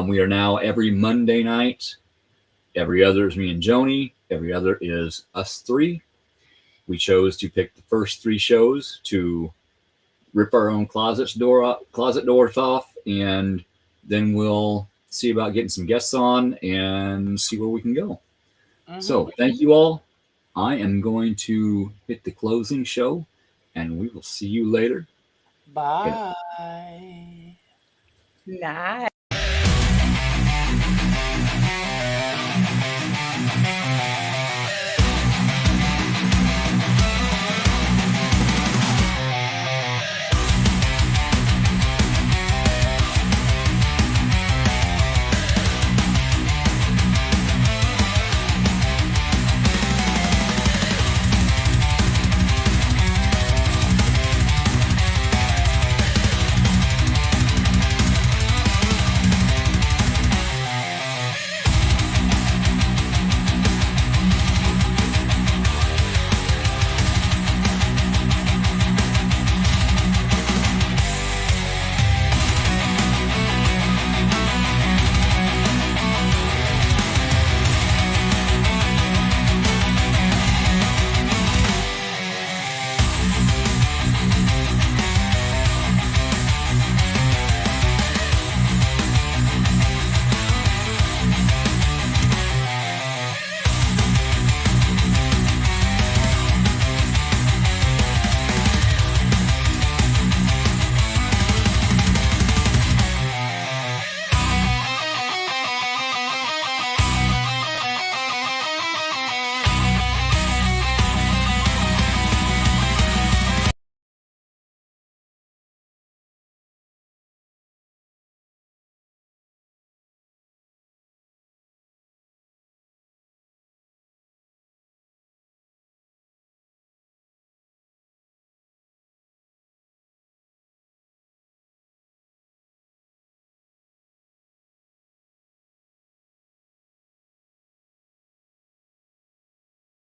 We are now every Monday night. Every other is me and Joni. Every other is us three. We chose to pick the first 3 shows to rip our own closet doors off, and then we'll see about getting some guests on and see where we can go. So thank you all. I am going to hit the closing show, and we will see you later. Bye. Nice.